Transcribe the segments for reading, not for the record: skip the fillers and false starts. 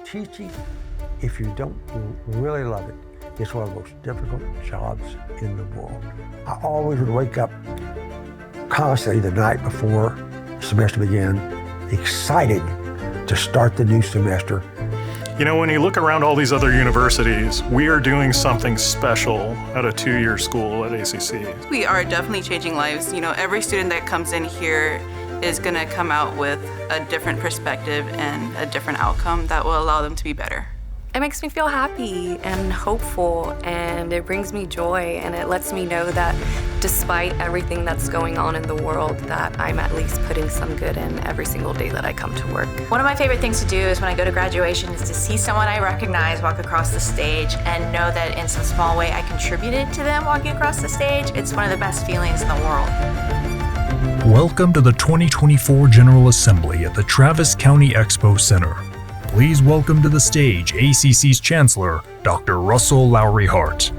Teaching, if you don't really love it, it's one of the most difficult jobs in the world. I always would wake up constantly the night before the semester began, excited to start the new semester. You know, when you look around all these other universities, we are doing something special at a 2-year school at ACC. We are definitely changing lives. You know, every student that comes in here is going to come out with a different perspective and a different outcome that will allow them to be better. It makes me feel happy and hopeful, and it brings me joy, and it lets me know that despite everything that's going on in the world, that I'm at least putting some good in every single day that I come to work. One of my favorite things to do is when I go to graduation is to see someone I recognize walk across the stage and know that in some small way I contributed to them walking across the stage. It's one of the best feelings in the world. Welcome to the 2024 General Assembly at the Travis County Expo Center. Please welcome to the stage ACC's Chancellor, Dr. Russell Lowry Hart.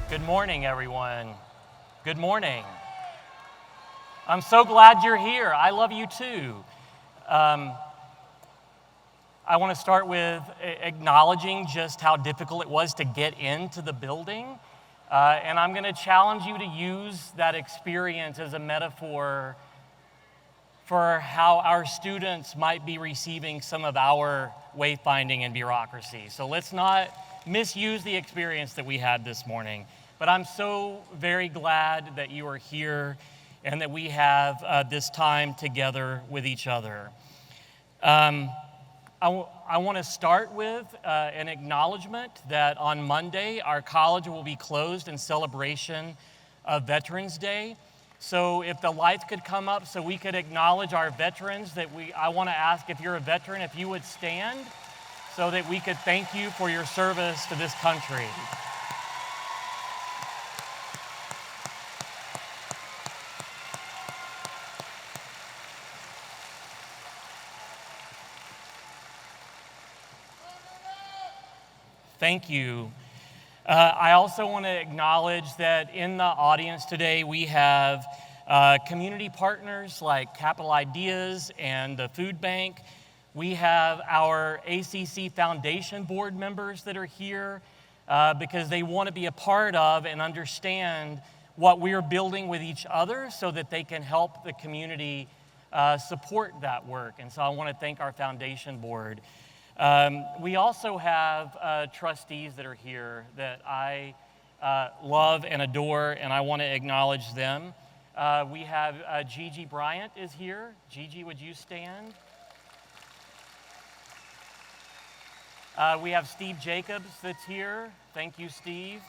Good morning, everyone. Good morning. I'm so glad you're here. I love you too. I want to start with acknowledging just how difficult it was to get into the building. And I'm going to challenge you to use that experience as a metaphor for how our students might be receiving some of our wayfinding and bureaucracy. So let's not misuse the experience that we had this morning. But I'm so very glad that you are here and that we have this time together with each other. I want to start with an acknowledgement that on Monday, our college will be closed in celebration of Veterans Day. So if the lights could come up so we could acknowledge our veterans, I want to ask if you're a veteran, if you would stand so that we could thank you for your service to this country. Thank you. I also want to acknowledge that in the audience today we have community partners like Capital Ideas and the Food Bank. We have our ACC Foundation board members that are here because they want to be a part of and understand what we're building with each other so that they can help the community support that work. And so I want to thank our foundation board. We also have trustees that are here that I love and adore, and I want to acknowledge them. We have Gigi Bryant is here. Gigi, would you stand? We have Steve Jacobs that's here. Thank you, Steve.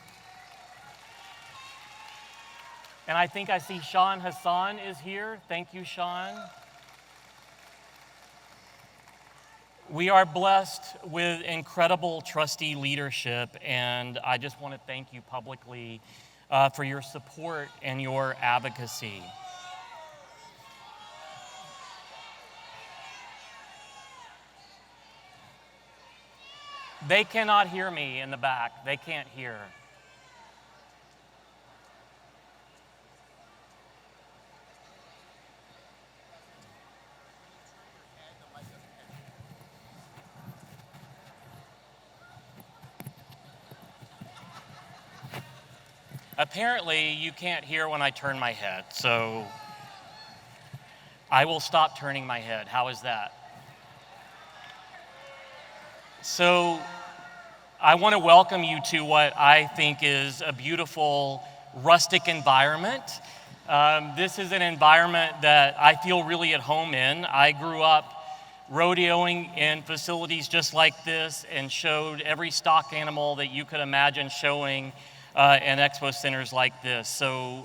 And I think I see Sean Hassan is here. Thank you, Sean. We are blessed with incredible trustee leadership, and I just want to thank you publicly for your support and your advocacy. They cannot hear me in the back. They can't hear. Apparently, you can't hear when I turn my head, so I will stop turning my head. How is that? So I want to welcome you to what I think is a beautiful rustic environment. This is an environment that I feel really at home in. I grew up rodeoing in facilities just like this and showed every stock animal that you could imagine showing in expo centers like this. So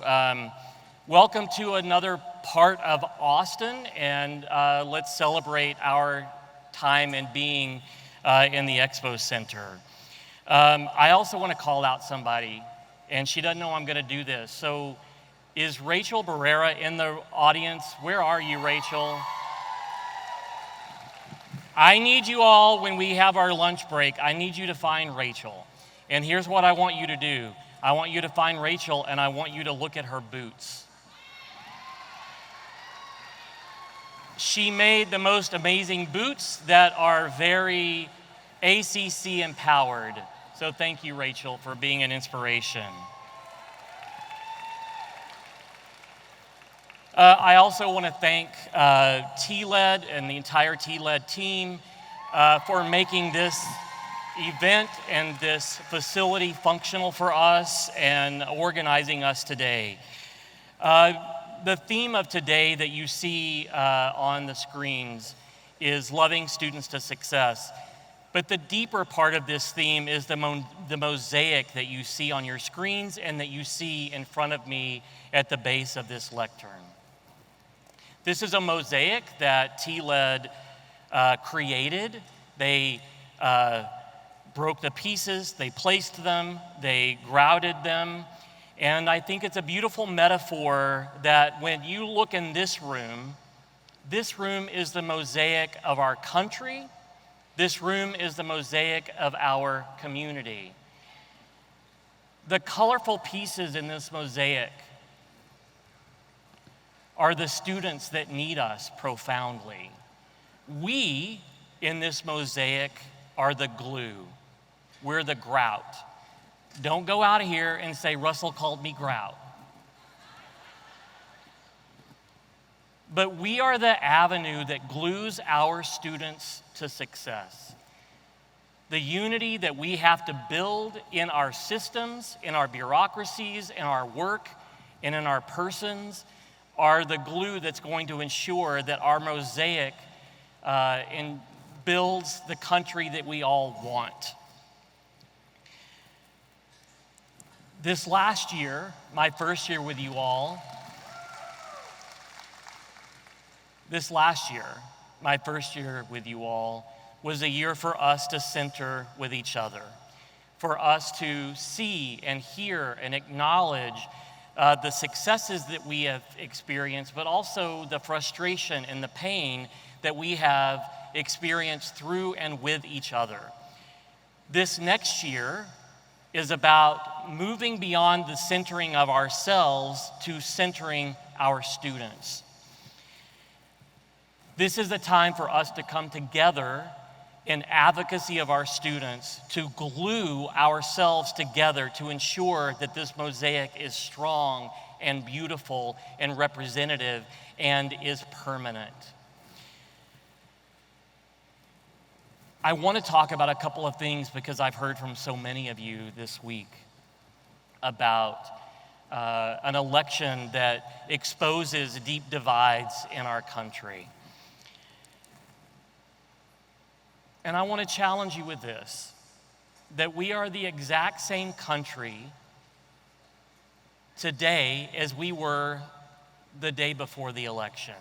welcome to another part of Austin, and let's celebrate our time and being in the expo center. I also want to call out somebody, and she doesn't know I'm going to do this. So is Rachel Barrera in the audience? Where are you, Rachel? I need you all, when we have our lunch break, I need you to find Rachel. And here's what I want you to do. I want you to find Rachel, and I want you to look at her boots. She made the most amazing boots that are very ACC empowered. So thank you, Rachel, for being an inspiration. I also want to thank TLED and the entire TLED team for making this event and this facility functional for us and organizing us today. The theme of today that you see on the screens is loving students to success. But the deeper part of this theme is the mosaic that you see on your screens and that you see in front of me at the base of this lectern. This is a mosaic that TLED created. They broke the pieces, they placed them, they grouted them, and I think it's a beautiful metaphor that when you look in this room is the mosaic of our country. This room is the mosaic of our community. The colorful pieces in this mosaic are the students that need us profoundly. We, in this mosaic, are the glue. We're the grout. Don't go out of here and say, Russell called me grout. But we are the avenue that glues our students to success. The unity that we have to build in our systems, in our bureaucracies, in our work, and in our persons are the glue that's going to ensure that our mosaic builds the country that we all want. This last year, my first year with you all, was a year for us to center with each other, for us to see and hear and acknowledge the successes that we have experienced, but also the frustration and the pain that we have experienced through and with each other. This next year is about moving beyond the centering of ourselves to centering our students. This is a time for us to come together in advocacy of our students, to glue ourselves together to ensure that this mosaic is strong and beautiful and representative and is permanent. I want to talk about a couple of things because I've heard from so many of you this week about an election that exposes deep divides in our country. And I want to challenge you with this, that we are the exact same country today as we were the day before the election.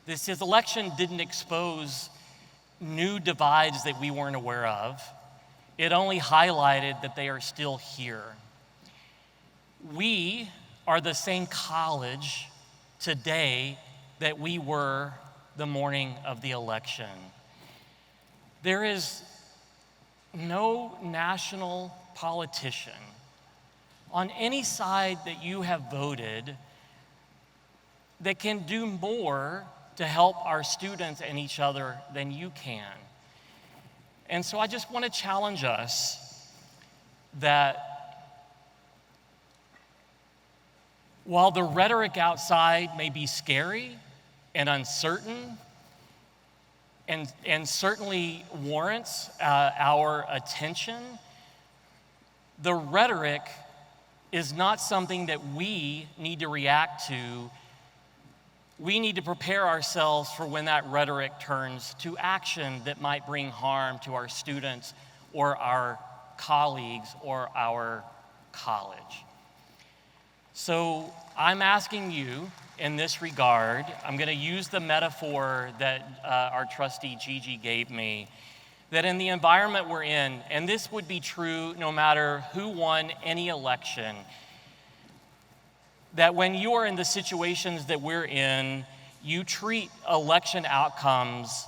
This election didn't expose new divides that we weren't aware of. It only highlighted that they are still here. We are the same college today that we were the morning of the election. There is no national politician on any side that you have voted that can do more to help our students and each other than you can. And so I just want to challenge us that while the rhetoric outside may be scary and uncertain and certainly warrants our attention, the rhetoric is not something that we need to react to. We need to prepare ourselves for when that rhetoric turns to action that might bring harm to our students or our colleagues or our college. So I'm asking you in this regard, I'm going to use the metaphor that our trustee Gigi gave me, that in the environment we're in, and this would be true no matter who won any election, that when you are in the situations that we're in, you treat election outcomes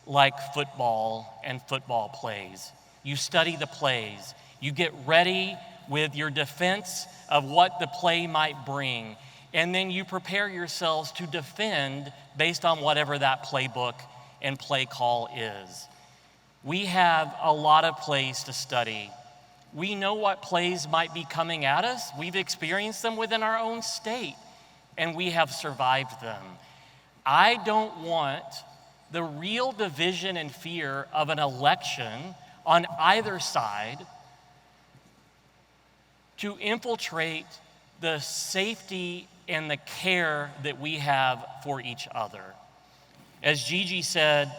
like football and football plays. You study the plays. You get ready with your defense of what the play might bring, and then you prepare yourselves to defend based on whatever that playbook and play call is. We have a lot of plays to study. We know what plays might be coming at us. We've experienced them within our own state, and we have survived them. I don't want the real division and fear of an election on either side to infiltrate the safety and the care that we have for each other. As Gigi said,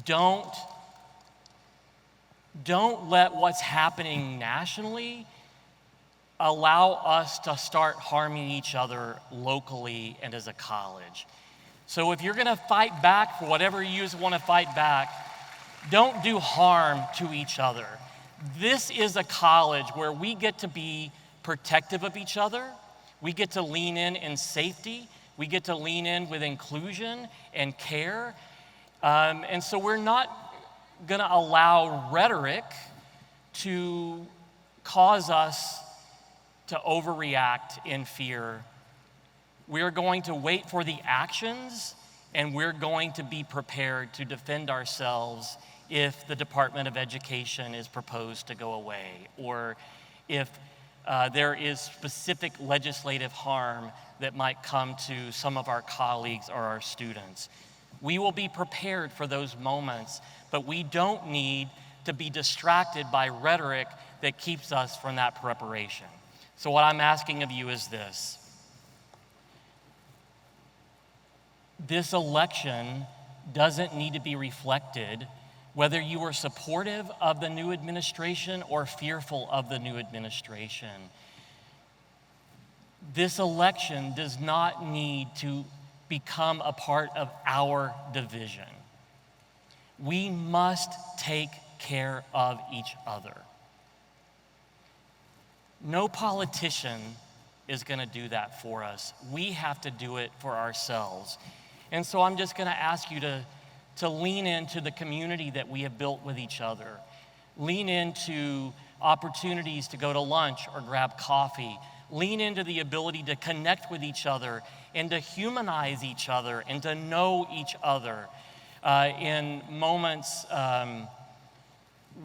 don't let what's happening nationally allow us to start harming each other locally and as a college. So if you're gonna fight back for whatever you want to fight back, don't do harm to each other. This is a college where we get to be protective of each other. We get to lean in safety. We get to lean in with inclusion and care. And so we're not going to allow rhetoric to cause us to overreact in fear. We're going to wait for the actions, and we're going to be prepared to defend ourselves if the Department of Education is proposed to go away, or if there is specific legislative harm that might come to some of our colleagues or our students. We will be prepared for those moments, but we don't need to be distracted by rhetoric that keeps us from that preparation. So what I'm asking of you is this. This election doesn't need to be reflected whether you are supportive of the new administration or fearful of the new administration. This election does not need to become a part of our division. We must take care of each other. No politician is going to do that for us. We have to do it for ourselves. And so I'm just going to ask you to lean into the community that we have built with each other. Lean into opportunities to go to lunch or grab coffee. Lean into the ability to connect with each other and to humanize each other and to know each other in moments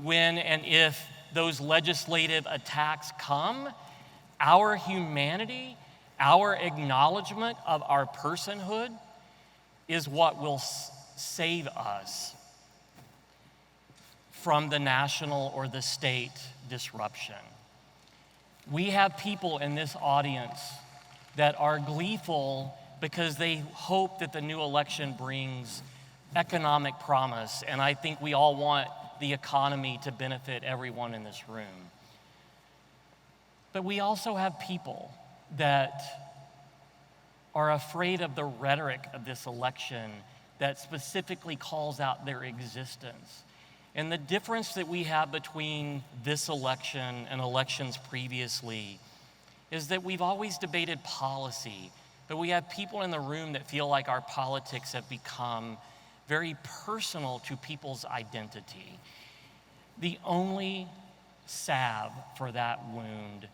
when and if those legislative attacks come. Our humanity, our acknowledgement of our personhood is what will save us from the national or the state disruption. We have people in this audience that are gleeful because they hope that the new election brings economic promise, and I think we all want the economy to benefit everyone in this room. But we also have people that are afraid of the rhetoric of this election that specifically calls out their existence. And the difference that we have between this election and elections previously is that we've always debated policy, but we have people in the room that feel like our politics have become very personal to people's identity. The only salve for that wound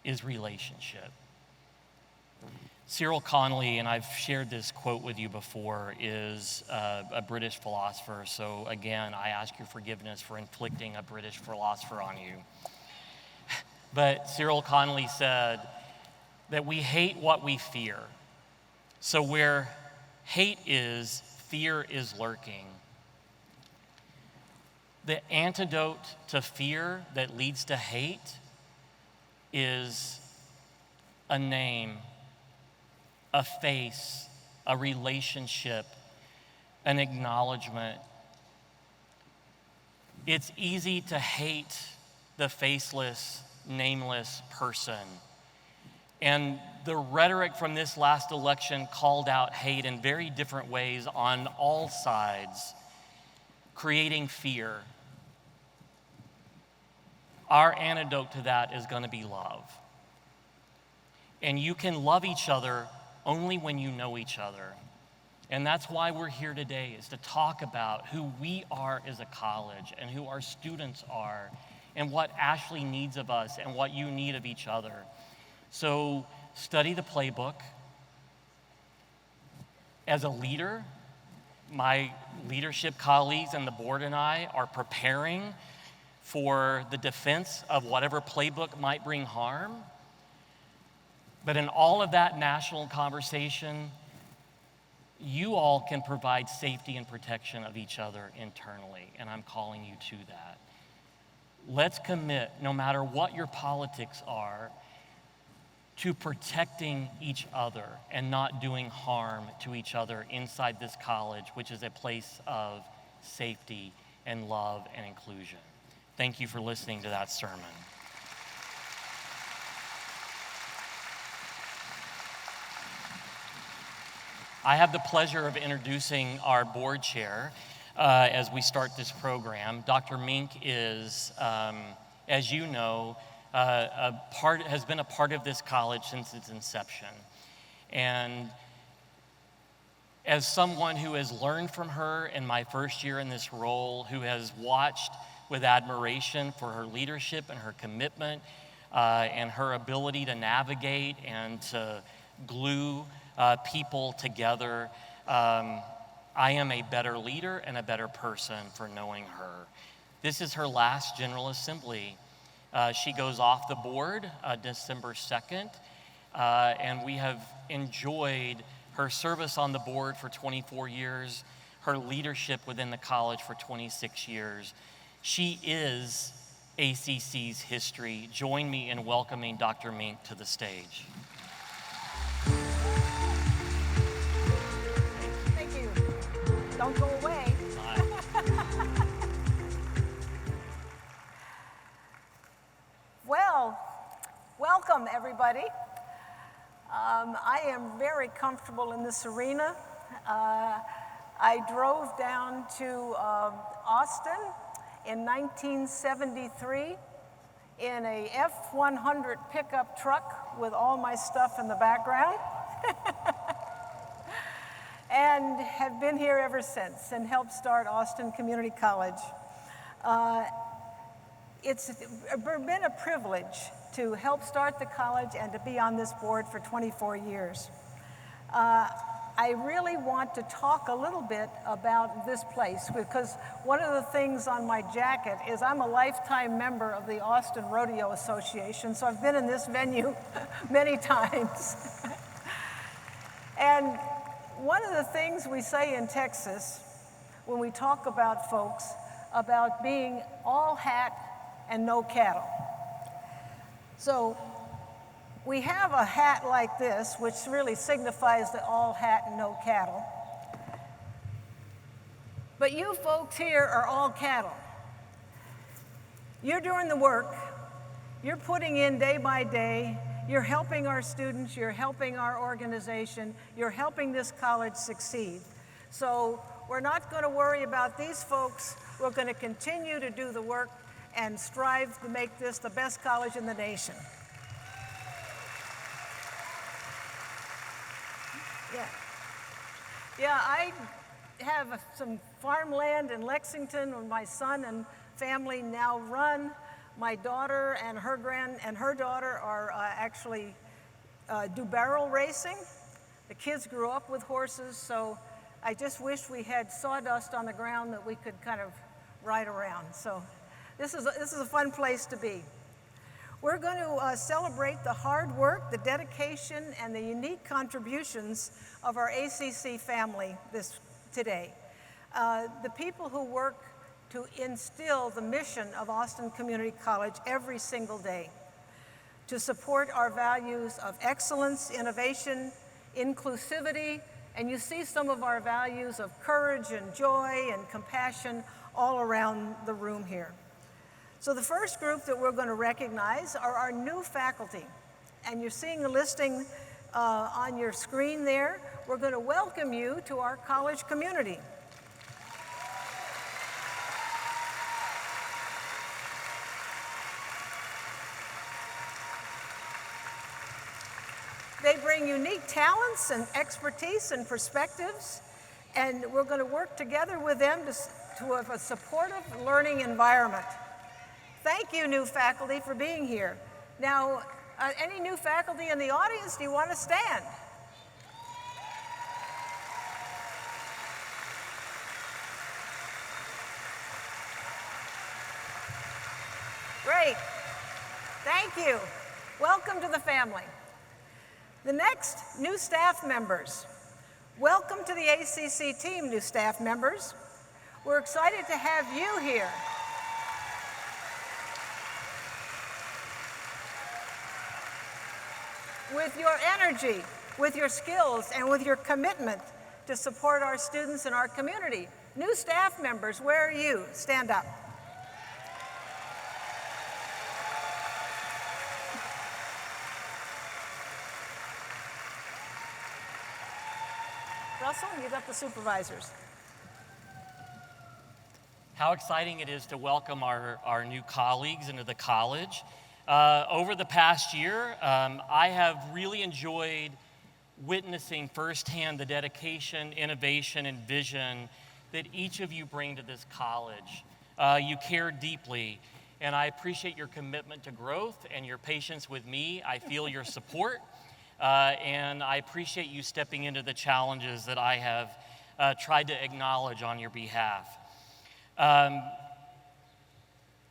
is relationship. Cyril Connolly, and I've shared this quote with you before, is a British philosopher. So again, I ask your forgiveness for inflicting a British philosopher on you. But Cyril Connolly said that we hate what we fear. So where hate is, fear is lurking. The antidote to fear that leads to hate is a name, a face, a relationship, an acknowledgement. It's easy to hate the faceless, nameless person. And the rhetoric from this last election called out hate in very different ways on all sides. creating fear, our antidote to that is going to be love. And you can love each other only when you know each other. And that's why we're here today, is to talk about who we are as a college and who our students are and what Ashley needs of us and what you need of each other. So study the playbook. As a leader, my leadership colleagues and the board and I are preparing for the defense of whatever playbook might bring harm. But in all of that national conversation, you all can provide safety and protection of each other internally, and I'm calling you to that. Let's commit, no matter what your politics are, to protecting each other and not doing harm to each other inside this college, which is a place of safety and love and inclusion. Thank you for listening to that sermon. I have the pleasure of introducing our board chair as we start this program. Dr. Mink is, as you know, has been a part of this college since its inception. And as someone who has learned from her in my first year in this role, who has watched with admiration for her leadership and her commitment and her ability to navigate and to glue people together, I am a better leader and a better person for knowing her. This is her last General Assembly. She goes off the board December 2nd, and we have enjoyed her service on the board for 24 years, her leadership within the college for 26 years. She is ACC's history. Join me in welcoming Dr. Mink to the stage. Thank you. Don't go away. Well, welcome everybody. I am very comfortable in this arena. I drove down to Austin in 1973 in a F-100 pickup truck with all my stuff in the background. And have been here ever since and helped start Austin Community College. It's been a privilege to help start the college and to be on this board for 24 years. I really want to talk a little bit about this place because one of the things on my jacket is I'm a lifetime member of the Austin Rodeo Association, so I've been in this venue many times. And one of the things we say in Texas when we talk about folks about being all hat and no cattle. So we have a hat like this, which really signifies the all hat and no cattle. But you folks here are all cattle. You're doing the work. You're putting in day by day. You're helping our students. You're helping our organization. You're helping this college succeed. So we're not going to worry about these folks. We're going to continue to do the work and strive to make this the best college in the nation. Yeah, I have some farmland in Lexington where my son and family now run. My daughter and her daughter are actually do barrel racing. The kids grew up with horses, so I just wish we had sawdust on the ground that we could kind of ride around. So this is a fun place to be. We're going to celebrate the hard work, the dedication, and the unique contributions of our ACC family today. The people who work to instill the mission of Austin Community College every single day, to support our values of excellence, innovation, inclusivity, and you see some of our values of courage and joy and compassion all around the room here. So the first group that we're going to recognize are our new faculty. And you're seeing the listing on your screen there. We're going to welcome you to our college community. They bring unique talents and expertise and perspectives, and we're going to work together with them to have a supportive learning environment. Thank you, new faculty, for being here. Now, any new faculty in the audience, do you want to stand? Great. Thank you. Welcome to the family. The next, new staff members. Welcome to the ACC team, new staff members. We're excited to have you here. With your energy, with your skills, and with your commitment to support our students and our community. New staff members, where are you? Stand up. Russell, you got the supervisors. How exciting it is to welcome our new colleagues into the college. Over the past year, I have really enjoyed witnessing firsthand the dedication, innovation, and vision that each of you bring to this college. You care deeply, and I appreciate your commitment to growth and your patience with me. I feel your support, and I appreciate you stepping into the challenges that I have tried to acknowledge on your behalf. I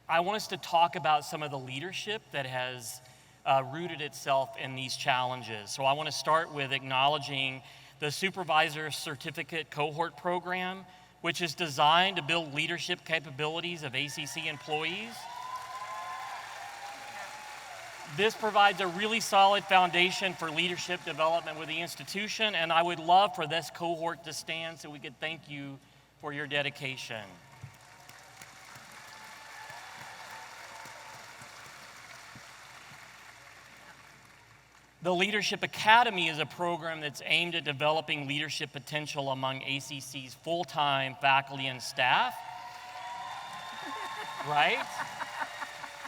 want us to talk about some of the leadership that has rooted itself in these challenges. So I want to start with acknowledging the Supervisor Certificate Cohort Program, which is designed to build leadership capabilities of ACC employees. This provides a really solid foundation for leadership development with the institution, and I would love for this cohort to stand so we could thank you for your dedication. The Leadership Academy is a program that's aimed at developing leadership potential among ACC's full-time faculty and staff, right?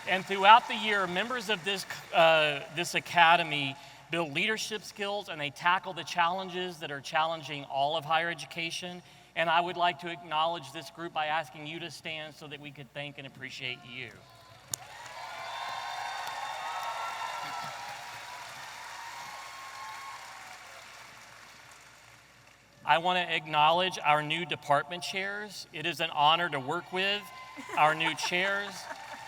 And throughout the year, members of this academy build leadership skills, and they tackle the challenges that are challenging all of higher education. And I would like to acknowledge this group by asking you to stand so that we could thank and appreciate you. I want to acknowledge our new department chairs. It is an honor to work with our new chairs.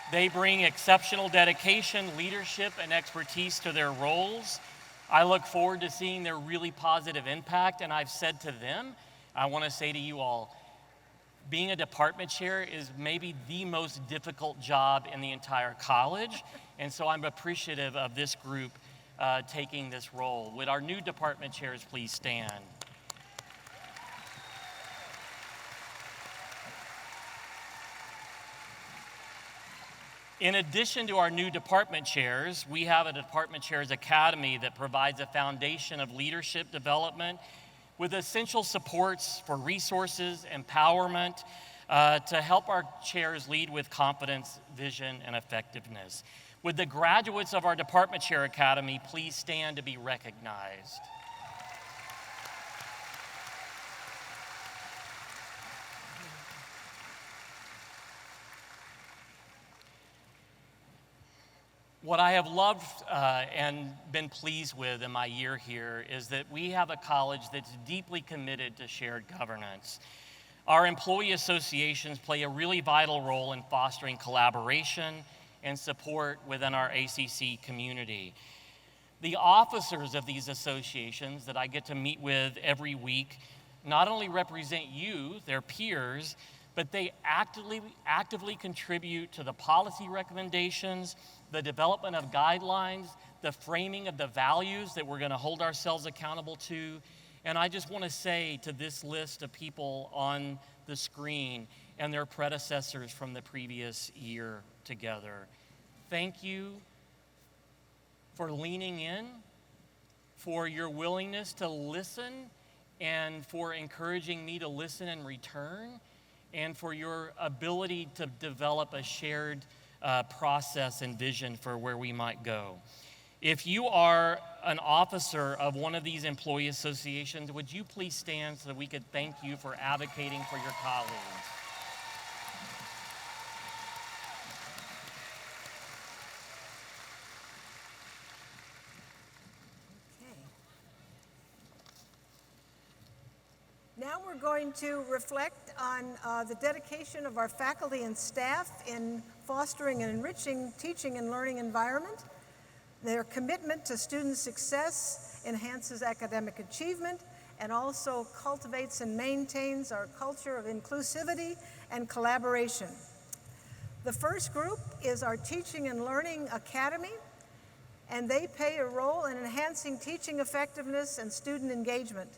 They bring exceptional dedication, leadership, and expertise to their roles. I look forward to seeing their really positive impact, and I've said to them, I want to say to you all, being a department chair is maybe the most difficult job in the entire college, and so I'm appreciative of this group taking this role. Would our new department chairs please stand? In addition to our new department chairs, we have a Department Chairs Academy that provides a foundation of leadership development with essential supports for resources, empowerment, to help our chairs lead with confidence, vision, and effectiveness. Would the graduates of our Department Chair Academy please stand to be recognized? What I have loved and been pleased with in my year here is that we have a college that's deeply committed to shared governance. Our employee associations play a really vital role in fostering collaboration and support within our ACC community. The officers of these associations that I get to meet with every week not only represent you, their peers, but they actively contribute to the policy recommendations, the development of guidelines, the framing of the values that we're going to hold ourselves accountable to. And I just want to say to this list of people on the screen and their predecessors from the previous year together, thank you for leaning in, for your willingness to listen, and for encouraging me to listen in return, and for your ability to develop a shared process and vision for where we might go. If you are an officer of one of these employee associations, would you please stand so that we could thank you for advocating for your colleagues? Now we're going to reflect on the dedication of our faculty and staff in fostering and enriching teaching and learning environment. Their commitment to student success enhances academic achievement and also cultivates and maintains our culture of inclusivity and collaboration. The first group is our Teaching and Learning Academy, and they play a role in enhancing teaching effectiveness and student engagement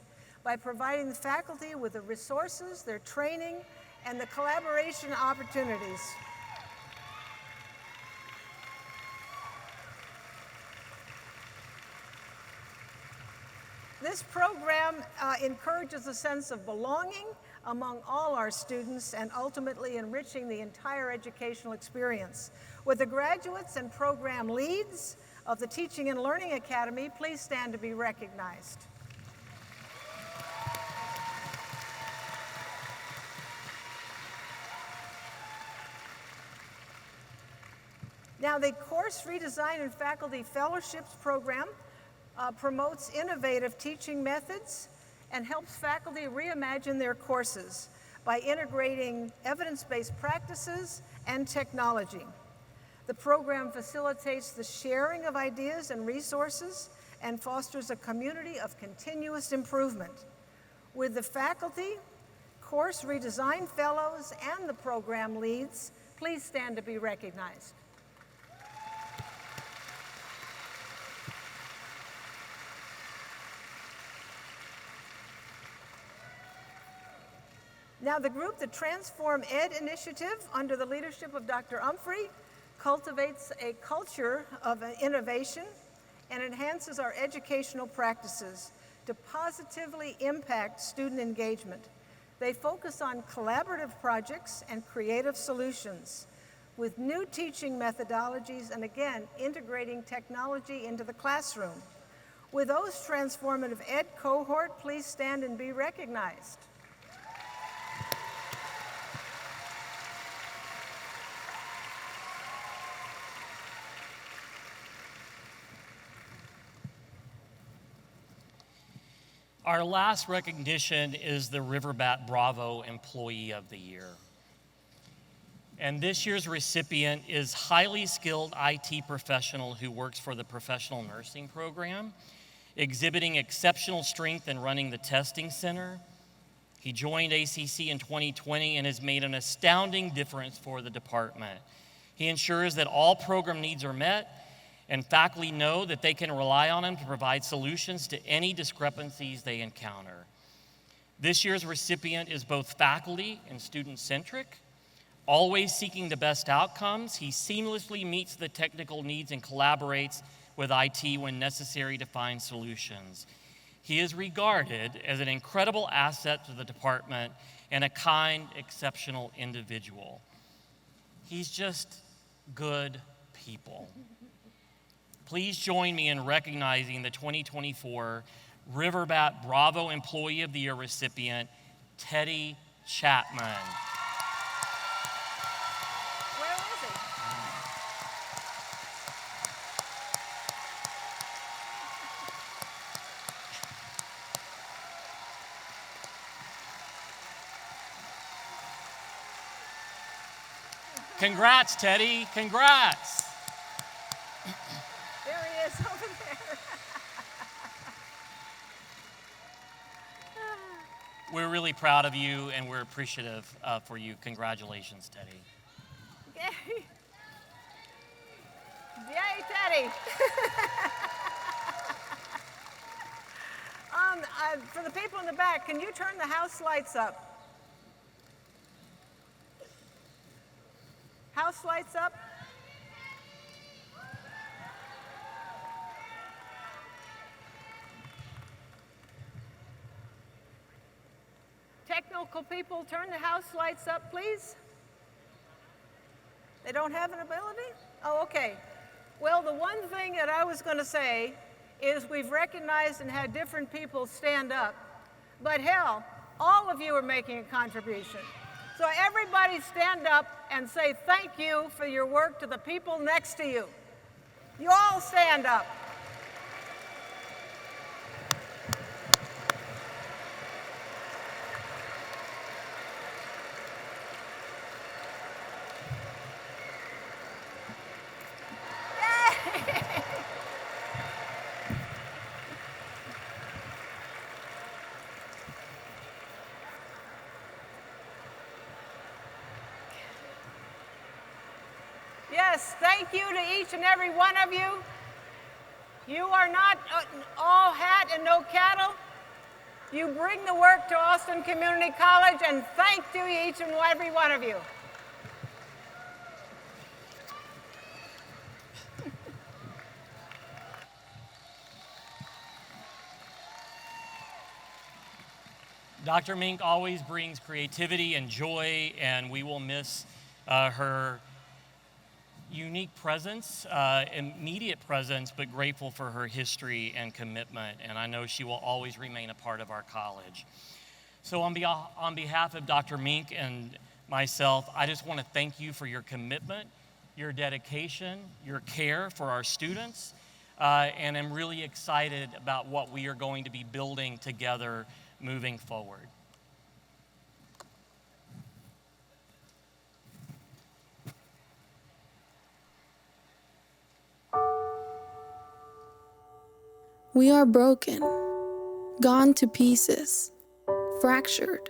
by providing the faculty with the resources, their training, and the collaboration opportunities. This program encourages a sense of belonging among all our students and ultimately enriching the entire educational experience. With the graduates and program leads of the Teaching and Learning Academy, please stand to be recognized. Now, the Course Redesign and Faculty Fellowships program promotes innovative teaching methods and helps faculty reimagine their courses by integrating evidence-based practices and technology. The program facilitates the sharing of ideas and resources and fosters a community of continuous improvement. With the faculty, course redesign fellows, and the program leads, please stand to be recognized. Now, the group, the Transform Ed Initiative, under the leadership of Dr. Humphrey, cultivates a culture of innovation and enhances our educational practices to positively impact student engagement. They focus on collaborative projects and creative solutions with new teaching methodologies and, again, integrating technology into the classroom. With those transformative ed cohort, please stand and be recognized. Our last recognition is the Riverbat Bravo Employee of the Year. And this year's recipient is highly skilled IT professional who works for the professional nursing program, exhibiting exceptional strength in running the testing center. He joined ACC in 2020 and has made an astounding difference for the department. He ensures that all program needs are met and faculty know that they can rely on him to provide solutions to any discrepancies they encounter. This year's recipient is both faculty and student-centric. Always seeking the best outcomes, he seamlessly meets the technical needs and collaborates with IT when necessary to find solutions. He is regarded as an incredible asset to the department and a kind, exceptional individual. He's just good people. Please join me in recognizing the 2024 Riverbat Bravo Employee of the Year recipient, Teddy Chapman. Where is he? Congrats, Teddy, congrats. There he is over there. We're really proud of you and we're appreciative for you. Congratulations, Teddy. Yay. Yay, Teddy. For the people in the back, can you turn the house lights up? House lights up? Technical people, turn the house lights up, please. They don't have an ability? Oh, okay. Well, the one thing that I was going to say is we've recognized and had different people stand up, but hell, all of you are making a contribution. So everybody stand up and say thank you for your work to the people next to you. You all stand up. Yes, thank you to each and every one of you. You are not all hat and no cattle. You bring the work to Austin Community College, and thank you each and every one of you. Dr. Mink always brings creativity and joy, and we will miss her unique presence, immediate presence, but grateful for her history and commitment. And I know she will always remain a part of our college. So on behalf of Dr. Mink and myself, I just want to thank you for your commitment, your dedication, your care for our students, and I'm really excited about what we are going to be building together moving forward. We are broken, gone to pieces, fractured,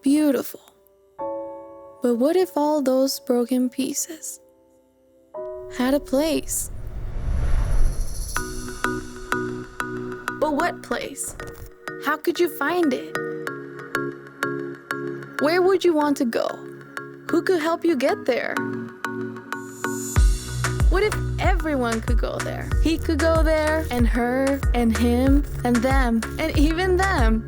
beautiful. But what if all those broken pieces had a place? But what place? How could you find it? Where would you want to go? Who could help you get there? What if everyone could go there? He could go there, and her, and him, and them, and even them.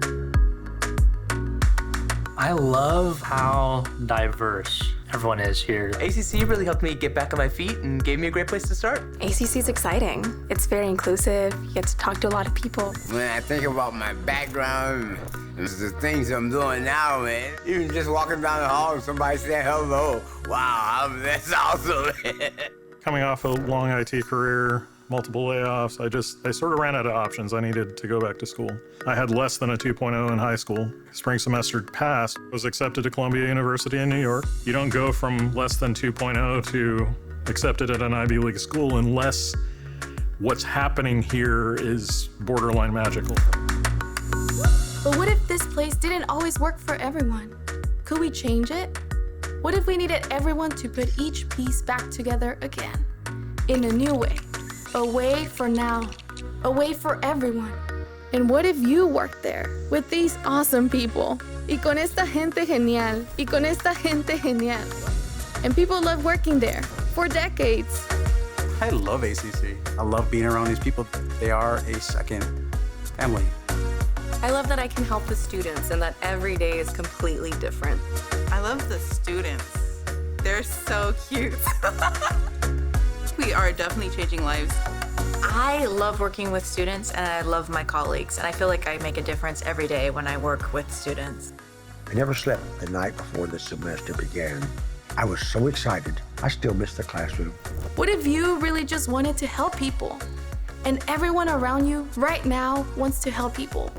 I love how diverse everyone is here. ACC really helped me get back on my feet and gave me a great place to start. ACC is exciting. It's very inclusive. You get to talk to a lot of people. When I think about my background and the things I'm doing now, man, even just walking down the hall and somebody saying hello, wow, that's awesome. Coming off a long IT career, multiple layoffs, I sort of ran out of options. I needed to go back to school. I had less than a 2.0 in high school. Spring semester passed, was accepted to Columbia University in New York. You don't go from less than 2.0 to accepted at an Ivy League school unless what's happening here is borderline magical. But what if this place didn't always work for everyone? Could we change it? What if we needed everyone to put each piece back together again? In a new way. A way for now. A way for everyone. And what if you worked there with these awesome people? Y con esta gente genial. Y con esta gente genial. And people love working there for decades. I love ACC. I love being around these people. They are a second family. I love that I can help the students and that every day is completely different. I love the students. They're so cute. We are definitely changing lives. I love working with students and I love my colleagues, and I feel like I make a difference every day when I work with students. I never slept the night before the semester began. I was so excited, I still miss the classroom. What if you really just wanted to help people? And everyone around you right now wants to help people.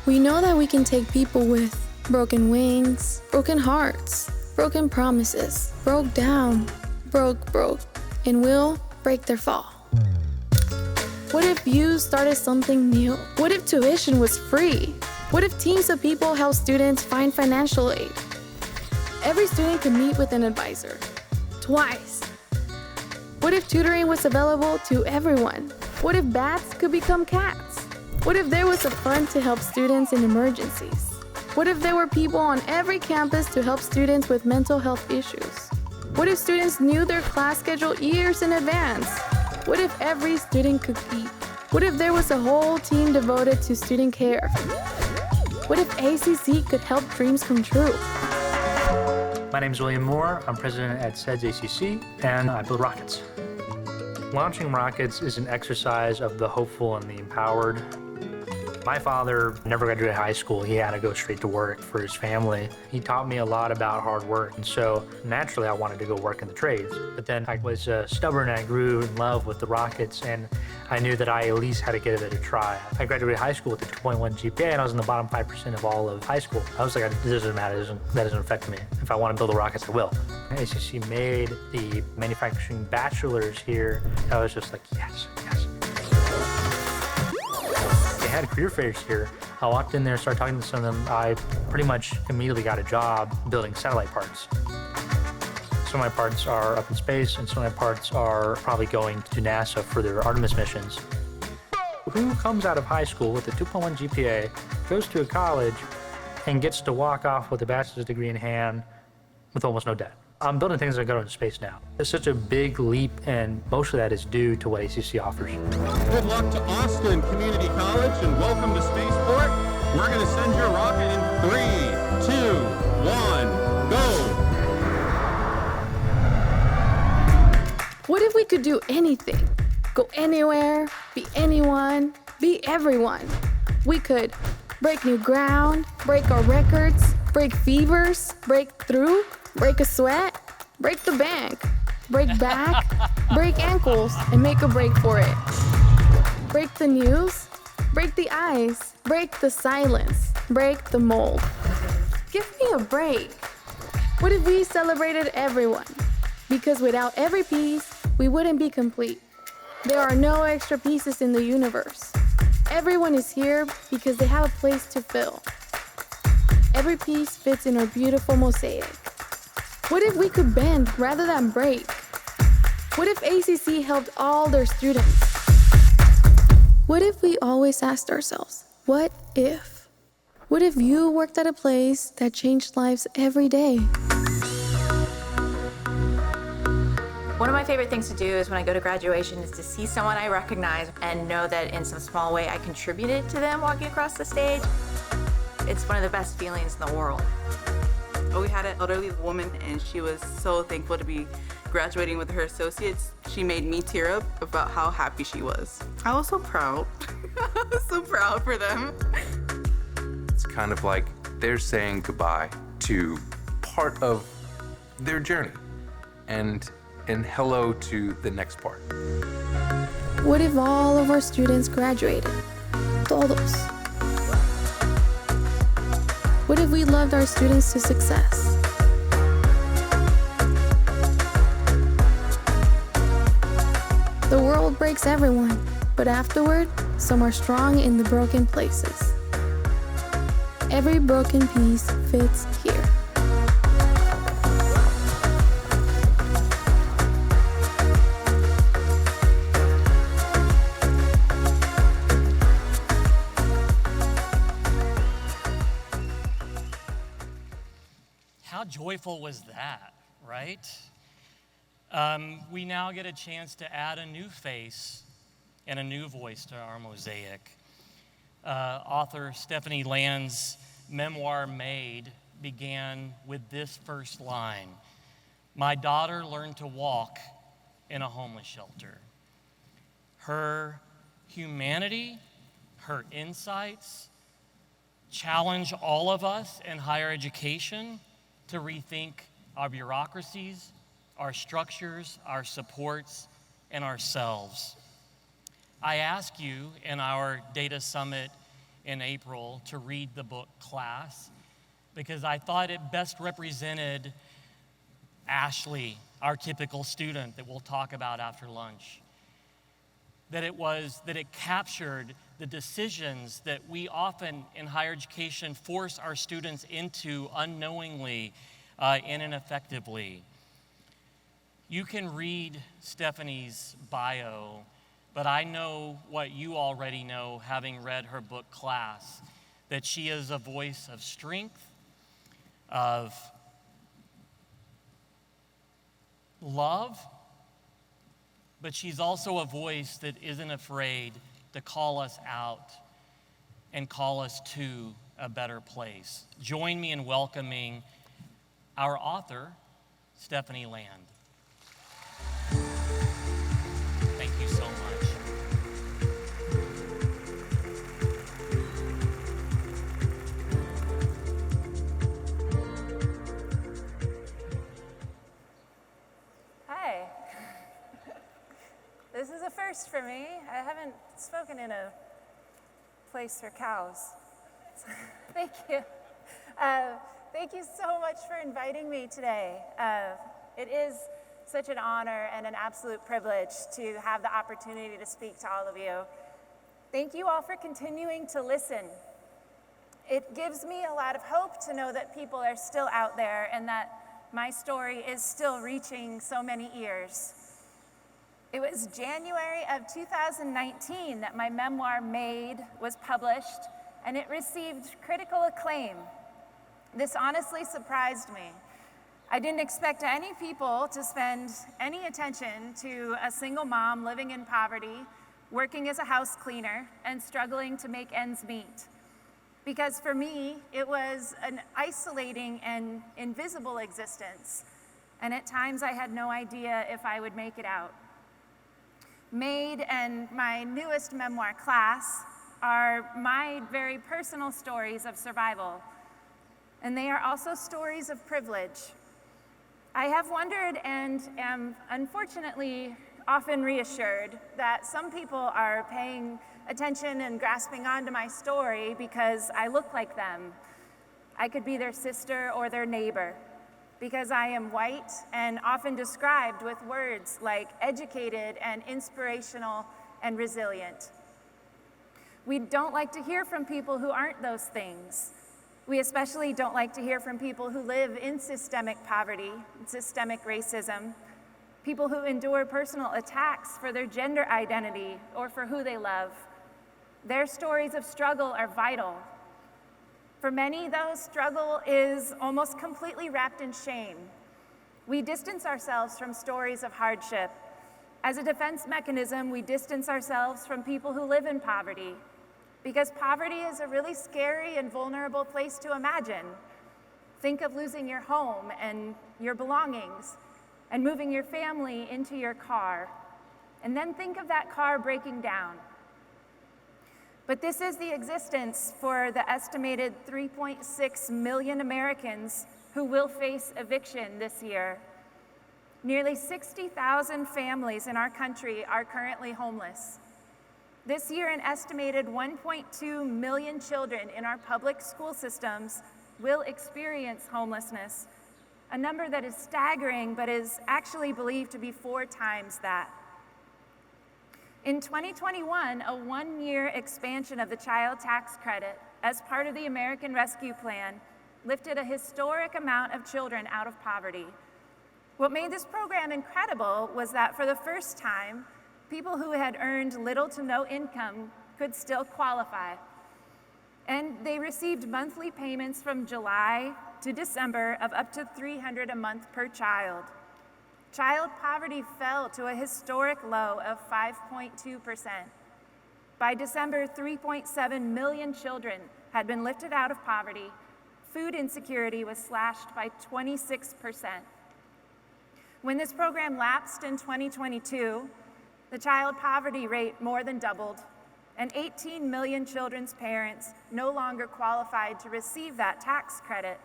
We know that we can take people with broken wings, broken hearts, broken promises, broke down, broke, and we'll break their fall. What if you started something new? What if tuition was free? What if teams of people help students find financial aid? Every student could meet with an advisor, twice. What if tutoring was available to everyone? What if bats could become cats? What if there was a fund to help students in emergencies? What if there were people on every campus to help students with mental health issues? What if students knew their class schedule years in advance? What if every student could eat? What if there was a whole team devoted to student care? What if ACC could help dreams come true? My name is William Moore. I'm president at SEDS ACC, and I build rockets. Launching rockets is an exercise of the hopeful and the empowered. My father never graduated high school. He had to go straight to work for his family. He taught me a lot about hard work, and so naturally I wanted to go work in the trades. But then I was stubborn and I grew in love with the rockets, and I knew that I at least had to give it a try. I graduated high school with a 2.1 GPA, and I was in the bottom 5% of all of high school. I was like, this doesn't matter, that doesn't affect me. If I want to build the rockets, I will. ACC made the manufacturing bachelor's here. I was just like, yes, yes. They had career fairs here. I walked in there, started talking to some of them. I pretty much immediately got a job building satellite parts. Some of my parts are up in space, and some of my parts are probably going to NASA for their Artemis missions. Who comes out of high school with a 2.1 GPA, goes to a college, and gets to walk off with a bachelor's degree in hand with almost no debt? I'm building things that go into space now. It's such a big leap, and most of that is due to what ACC offers. Good luck to Austin Community College, and welcome to Spaceport. We're going to send your rocket in 3, 2, 1, go! What if we could do anything? Go anywhere, be anyone, be everyone. We could break new ground, break our records, break fevers, break through, break a sweat, break the bank, break back, break ankles, and make a break for it. Break the news, break the ice, break the silence, break the mold. Give me a break. What if we celebrated everyone? Because without every piece, we wouldn't be complete. There are no extra pieces in the universe. Everyone is here because they have a place to fill. Every piece fits in our beautiful mosaic. What if we could bend rather than break? What if ACC helped all their students? What if we always asked ourselves, what if? What if you worked at a place that changed lives every day? One of my favorite things to do is when I go to graduation is to see someone I recognize and know that in some small way I contributed to them walking across the stage. It's one of the best feelings in the world. We had an elderly woman, and she was so thankful to be graduating with her associates. She made me tear up about how happy she was. I was so proud. I was so proud for them. It's kind of like they're saying goodbye to part of their journey and hello to the next part. What if all of our students graduated? Todos. What if we loved our students to success? The world breaks everyone, but afterward, some are strong in the broken places. Every broken piece fits here. How joyful was that, right? We now get a chance to add a new face and a new voice to our mosaic. Author Stephanie Land's memoir, Made, began with this first line: "My daughter learned to walk in a homeless shelter." Her humanity, her insights challenge all of us in higher education to rethink our bureaucracies, our structures, our supports, and ourselves. I ask you in our Data Summit in April to read the book Class, because I thought it best represented Ashley, our typical student that we'll talk about after lunch. That it captured the decisions that we often in higher education force our students into unknowingly and ineffectively. You can read Stephanie's bio, but I know what you already know, having read her book Class, that she is a voice of strength, of love, but she's also a voice that isn't afraid to call us out and call us to a better place. Join me in welcoming our author, Stephanie Land. Thank This is a first for me. I haven't spoken in a place for cows. Thank you. Thank you so much for inviting me today. It is such an honor and an absolute privilege to have the opportunity to speak to all of you. Thank you all for continuing to listen. It gives me a lot of hope to know that people are still out there and that my story is still reaching so many ears. It was January of 2019 that my memoir, Made, was published, and it received critical acclaim. This honestly surprised me. I didn't expect any people to spend any attention to a single mom living in poverty, working as a house cleaner, and struggling to make ends meet. Because for me, it was an isolating and invisible existence, and at times I had no idea if I would make it out. Made and my newest memoir, Class, are my very personal stories of survival, and they are also stories of privilege. I have wondered and am unfortunately often reassured that some people are paying attention and grasping onto my story because I look like them. I could be their sister or their neighbor, because I am white and often described with words like educated and inspirational and resilient. We don't like to hear from people who aren't those things. We especially don't like to hear from people who live in systemic poverty, systemic racism, people who endure personal attacks for their gender identity or for who they love. Their stories of struggle are vital. For many, though, struggle is almost completely wrapped in shame. We distance ourselves from stories of hardship. As a defense mechanism, we distance ourselves from people who live in poverty, because poverty is a really scary and vulnerable place to imagine. Think of losing your home and your belongings and moving your family into your car, and then think of that car breaking down. But this is the existence for the estimated 3.6 million Americans who will face eviction this year. Nearly 60,000 families in our country are currently homeless. This year, an estimated 1.2 million children in our public school systems will experience homelessness, a number that is staggering but is actually believed to be 4 times that. In 2021, a 1-year expansion of the child tax credit as part of the American Rescue Plan lifted a historic amount of children out of poverty. What made this program incredible was that for the first time, people who had earned little to no income could still qualify. And they received monthly payments from July to December of up to $300 a month per child. Child poverty fell to a historic low of 5.2%. By December, 3.7 million children had been lifted out of poverty. Food insecurity was slashed by 26%. When this program lapsed in 2022, the child poverty rate more than doubled, and 18 million children's parents no longer qualified to receive that tax credit.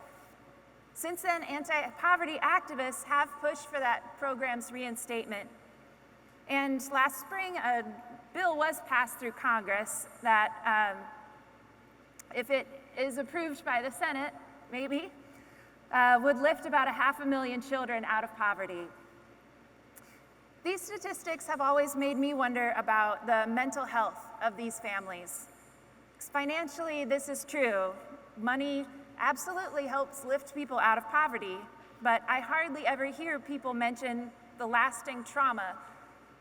Since then, anti-poverty activists have pushed for that program's reinstatement. And last spring, a bill was passed through Congress that, if it is approved by the Senate, maybe, would lift about 500,000 children out of poverty. These statistics have always made me wonder about the mental health of these families. Financially, this is true. Money absolutely helps lift people out of poverty, but I hardly ever hear people mention the lasting trauma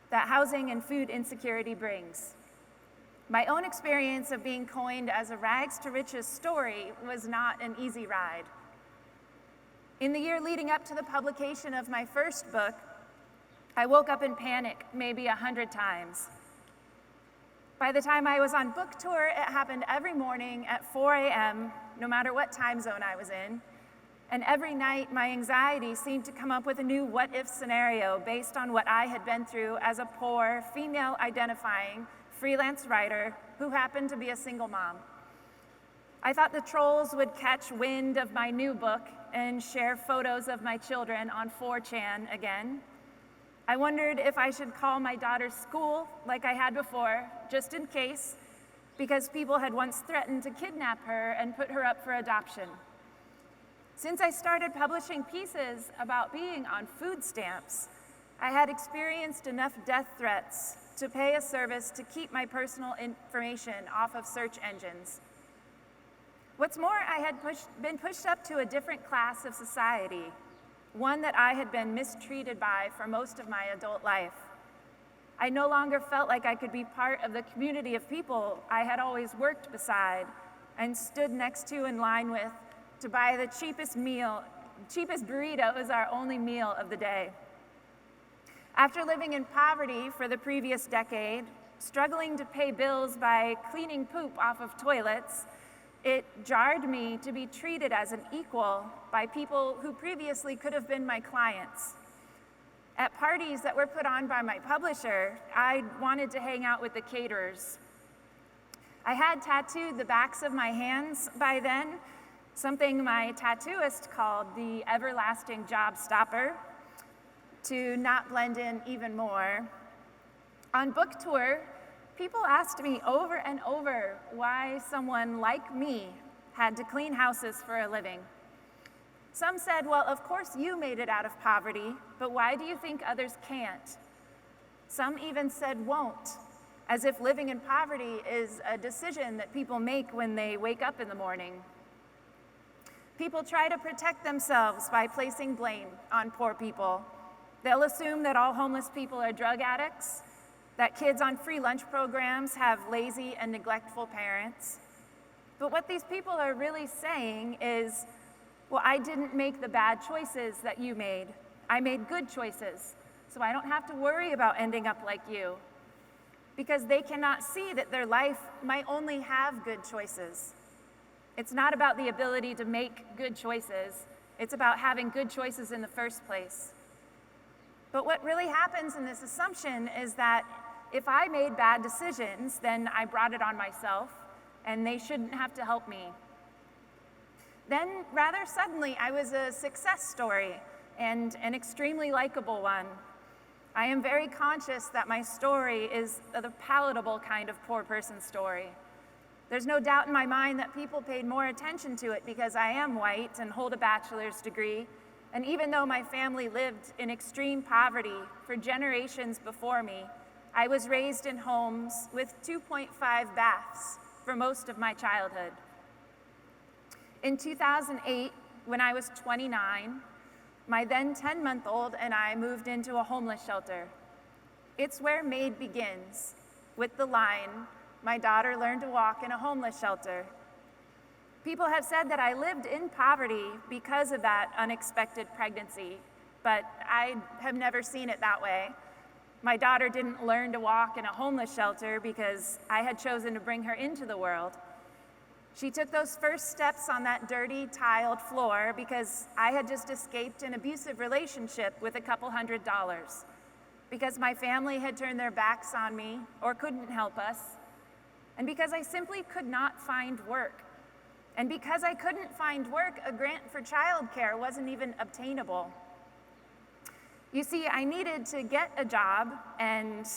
that housing and food insecurity brings. My own experience of being coined as a rags to riches story was not an easy ride. In the year leading up to the publication of my first book, I woke up in panic maybe 100 times. By the time I was on book tour, it happened every morning at 4 a.m., no matter what time zone I was in. And every night, my anxiety seemed to come up with a new what-if scenario based on what I had been through as a poor, female-identifying freelance writer who happened to be a single mom. I thought the trolls would catch wind of my new book and share photos of my children on 4chan again. I wondered if I should call my daughter's school like I had before, just in case, because people had once threatened to kidnap her and put her up for adoption. Since I started publishing pieces about being on food stamps, I had experienced enough death threats to pay a service to keep my personal information off of search engines. What's more, I had been pushed up to a different class of society, one that I had been mistreated by for most of my adult life. I no longer felt like I could be part of the community of people I had always worked beside and stood next to in line with to buy the cheapest burrito as our only meal of the day. After living in poverty for the previous decade, struggling to pay bills by cleaning poop off of toilets, it jarred me to be treated as an equal by people who previously could have been my clients. At parties that were put on by my publisher, I wanted to hang out with the caterers. I had tattooed the backs of my hands by then, something my tattooist called the everlasting job stopper, to not blend in even more. On book tour, people asked me over and over why someone like me had to clean houses for a living. Some said, well, of course you made it out of poverty, but why do you think others can't? Some even said won't, as if living in poverty is a decision that people make when they wake up in the morning. People try to protect themselves by placing blame on poor people. They'll assume that all homeless people are drug addicts, that kids on free lunch programs have lazy and neglectful parents. But what these people are really saying is, well, I didn't make the bad choices that you made. I made good choices, so I don't have to worry about ending up like you. Because they cannot see that their life might only have good choices. It's not about the ability to make good choices. It's about having good choices in the first place. But what really happens in this assumption is that if I made bad decisions, then I brought it on myself, and they shouldn't have to help me. Then, rather suddenly, I was a success story, and an extremely likable one. I am very conscious that my story is the palatable kind of poor person story. There's no doubt in my mind that people paid more attention to it because I am white and hold a bachelor's degree, and even though my family lived in extreme poverty for generations before me, I was raised in homes with 2.5 baths for most of my childhood. In 2008, when I was 29, my then 10-month-old and I moved into a homeless shelter. It's where MAID begins, with the line, "My daughter learned to walk in a homeless shelter." People have said that I lived in poverty because of that unexpected pregnancy, but I have never seen it that way. My daughter didn't learn to walk in a homeless shelter because I had chosen to bring her into the world. She took those first steps on that dirty, tiled floor because I had just escaped an abusive relationship with a couple $100s, because my family had turned their backs on me or couldn't help us, and because I simply could not find work. And because I couldn't find work, a grant for childcare wasn't even obtainable. You see, I needed to get a job, and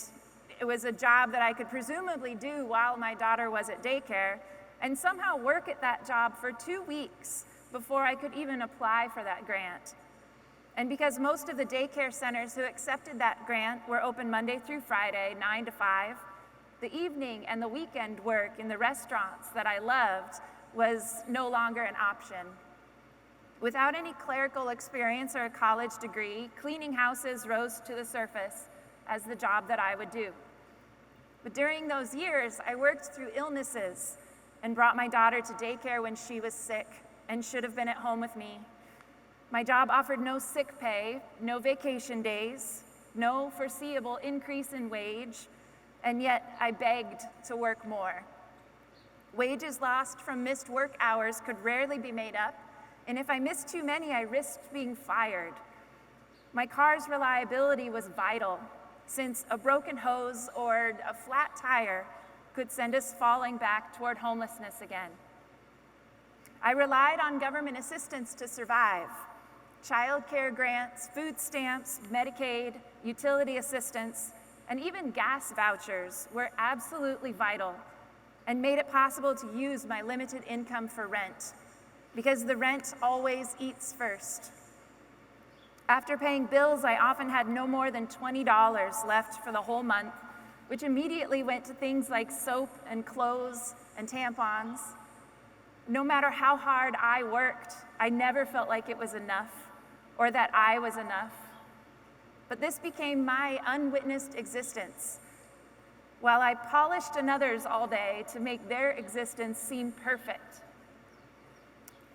it was a job that I could presumably do while my daughter was at daycare, and somehow work at that job for 2 weeks before I could even apply for that grant. And because most of the daycare centers who accepted that grant were open Monday through Friday, 9 to 5, the evening and the weekend work in the restaurants that I loved was no longer an option. Without any clerical experience or a college degree, cleaning houses rose to the surface as the job that I would do. But during those years, I worked through illnesses and brought my daughter to daycare when she was sick and should have been at home with me. My job offered no sick pay, no vacation days, no foreseeable increase in wage, and yet I begged to work more. Wages lost from missed work hours could rarely be made up, and if I missed too many, I risked being fired. My car's reliability was vital, since a broken hose or a flat tire could send us falling back toward homelessness again. I relied on government assistance to survive. Child care grants, food stamps, Medicaid, utility assistance, and even gas vouchers were absolutely vital and made it possible to use my limited income for rent, because the rent always eats first. After paying bills, I often had no more than $20 left for the whole month, which immediately went to things like soap and clothes and tampons. No matter how hard I worked, I never felt like it was enough or that I was enough. But this became my unwitnessed existence, while I polished another's all day to make their existence seem perfect.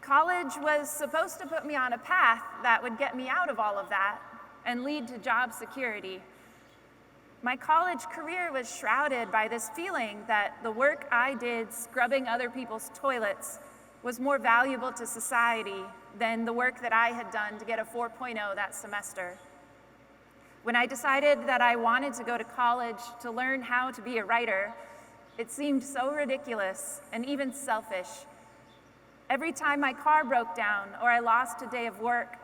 College was supposed to put me on a path that would get me out of all of that and lead to job security. My college career was shrouded by this feeling that the work I did scrubbing other people's toilets was more valuable to society than the work that I had done to get a 4.0 that semester. When I decided that I wanted to go to college to learn how to be a writer, it seemed so ridiculous and even selfish. Every time my car broke down or I lost a day of work,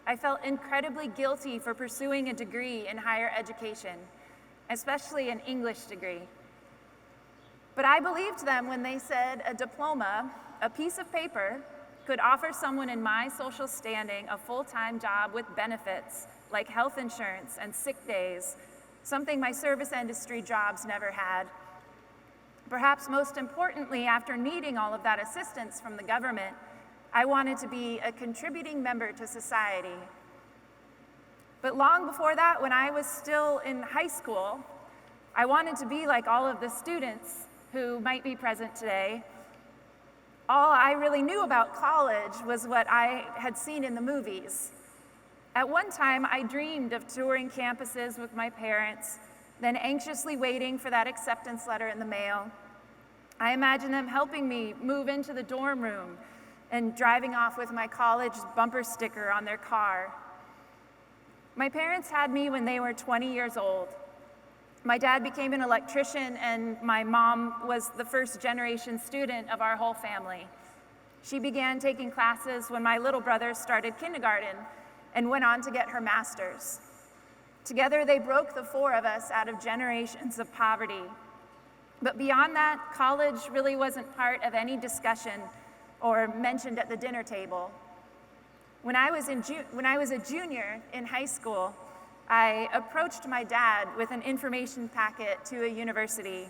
I felt incredibly guilty for pursuing a degree in higher education, especially an English degree. But I believed them when they said a diploma, a piece of paper, could offer someone in my social standing a full-time job with benefits like health insurance and sick days, something my service industry jobs never had. Perhaps most importantly, after needing all of that assistance from the government, I wanted to be a contributing member to society. But long before that, when I was still in high school, I wanted to be like all of the students who might be present today. All I really knew about college was what I had seen in the movies. At one time, I dreamed of touring campuses with my parents, then anxiously waiting for that acceptance letter in the mail. I imagined them helping me move into the dorm room and driving off with my college bumper sticker on their car. My parents had me when they were 20 years old. My dad became an electrician, and my mom was the first-generation student of our whole family. She began taking classes when my little brother started kindergarten and went on to get her master's. Together, they broke the four of us out of generations of poverty. But beyond that, college really wasn't part of any discussion or mentioned at the dinner table. When I was a junior in high school, I approached my dad with an information packet to a university. I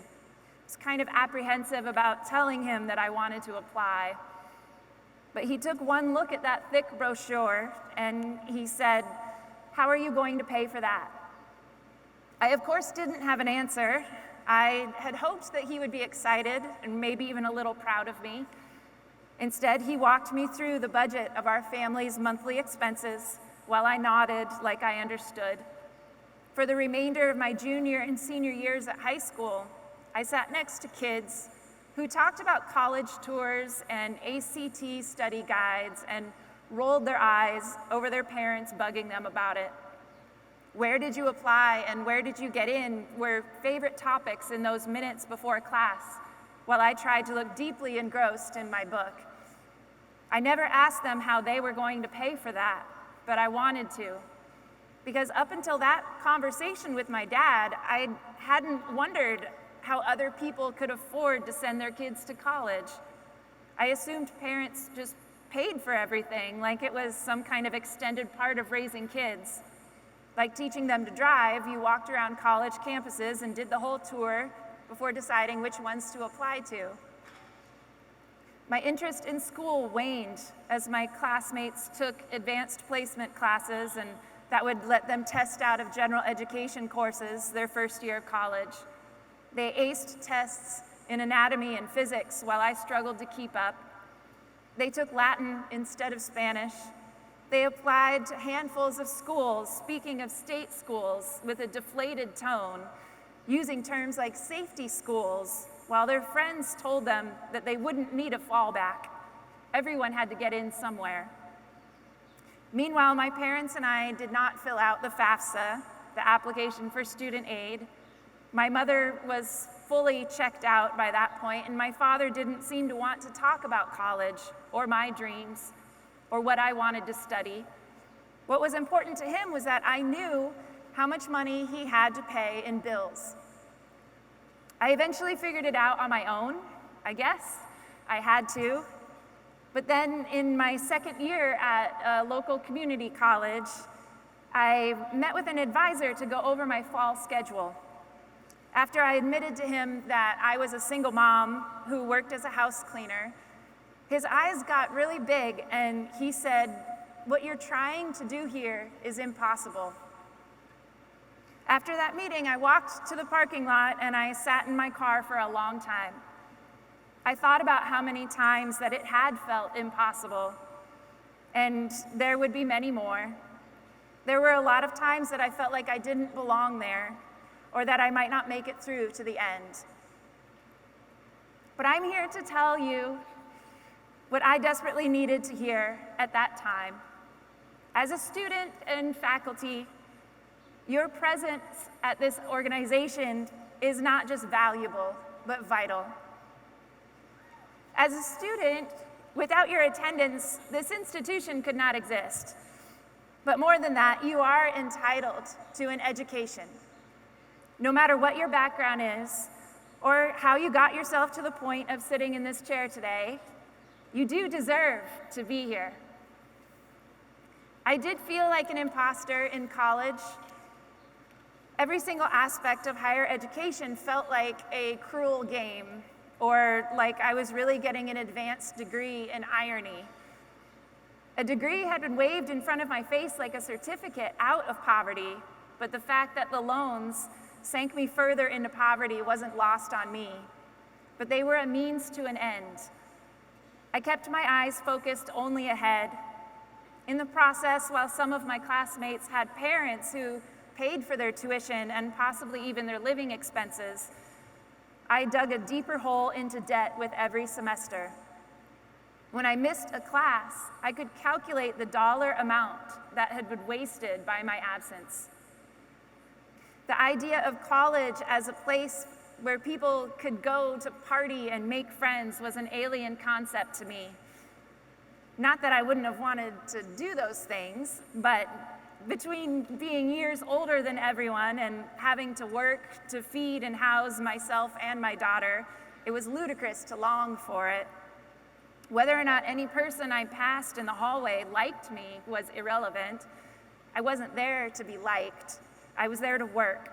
was kind of apprehensive about telling him that I wanted to apply. But he took one look at that thick brochure and he said, "How are you going to pay for that?" I, of course, didn't have an answer. I had hoped that he would be excited and maybe even a little proud of me. Instead, he walked me through the budget of our family's monthly expenses while I nodded like I understood. For the remainder of my junior and senior years at high school, I sat next to kids who talked about college tours and ACT study guides and rolled their eyes over their parents bugging them about it. Where did you apply and where did you get in were favorite topics in those minutes before class, while I tried to look deeply engrossed in my book. I never asked them how they were going to pay for that, but I wanted to. Because up until that conversation with my dad, I hadn't wondered how other people could afford to send their kids to college. I assumed parents just paid for everything, like it was some kind of extended part of raising kids. Like teaching them to drive, you walked around college campuses and did the whole tour before deciding which ones to apply to. My interest in school waned as my classmates took advanced placement classes, and that would let them test out of general education courses their first year of college. They aced tests in anatomy and physics while I struggled to keep up. They took Latin instead of Spanish. They applied to handfuls of schools, speaking of state schools with a deflated tone, using terms like safety schools, while their friends told them that they wouldn't need a fallback. Everyone had to get in somewhere. Meanwhile, my parents and I did not fill out the FAFSA, the application for student aid. My mother was fully checked out by that point, and my father didn't seem to want to talk about college or my dreams or what I wanted to study. What was important to him was that I knew how much money he had to pay in bills. I eventually figured it out on my own, I guess. I had to. But then in my second year at a local community college, I met with an advisor to go over my fall schedule. After I admitted to him that I was a single mom who worked as a house cleaner, his eyes got really big and he said, "What you're trying to do here is impossible." After that meeting, I walked to the parking lot and I sat in my car for a long time. I thought about how many times that it had felt impossible, and there would be many more. There were a lot of times that I felt like I didn't belong there, or that I might not make it through to the end. But I'm here to tell you what I desperately needed to hear at that time. As a student and faculty, your presence at this organization is not just valuable, but vital. As a student, without your attendance, this institution could not exist. But more than that, you are entitled to an education. No matter what your background is, or how you got yourself to the point of sitting in this chair today, you do deserve to be here. I did feel like an imposter in college. Every single aspect of higher education felt like a cruel game, or like I was really getting an advanced degree in irony. A degree had been waved in front of my face like a certificate out of poverty, but the fact that the loans sank me further into poverty wasn't lost on me, but they were a means to an end. I kept my eyes focused only ahead. In the process, while some of my classmates had parents who paid for their tuition and possibly even their living expenses, I dug a deeper hole into debt with every semester. When I missed a class, I could calculate the dollar amount that had been wasted by my absence. The idea of college as a place where people could go to party and make friends was an alien concept to me. Not that I wouldn't have wanted to do those things, but between being years older than everyone and having to work to feed and house myself and my daughter, it was ludicrous to long for it. Whether or not any person I passed in the hallway liked me was irrelevant. I wasn't there to be liked. I was there to work.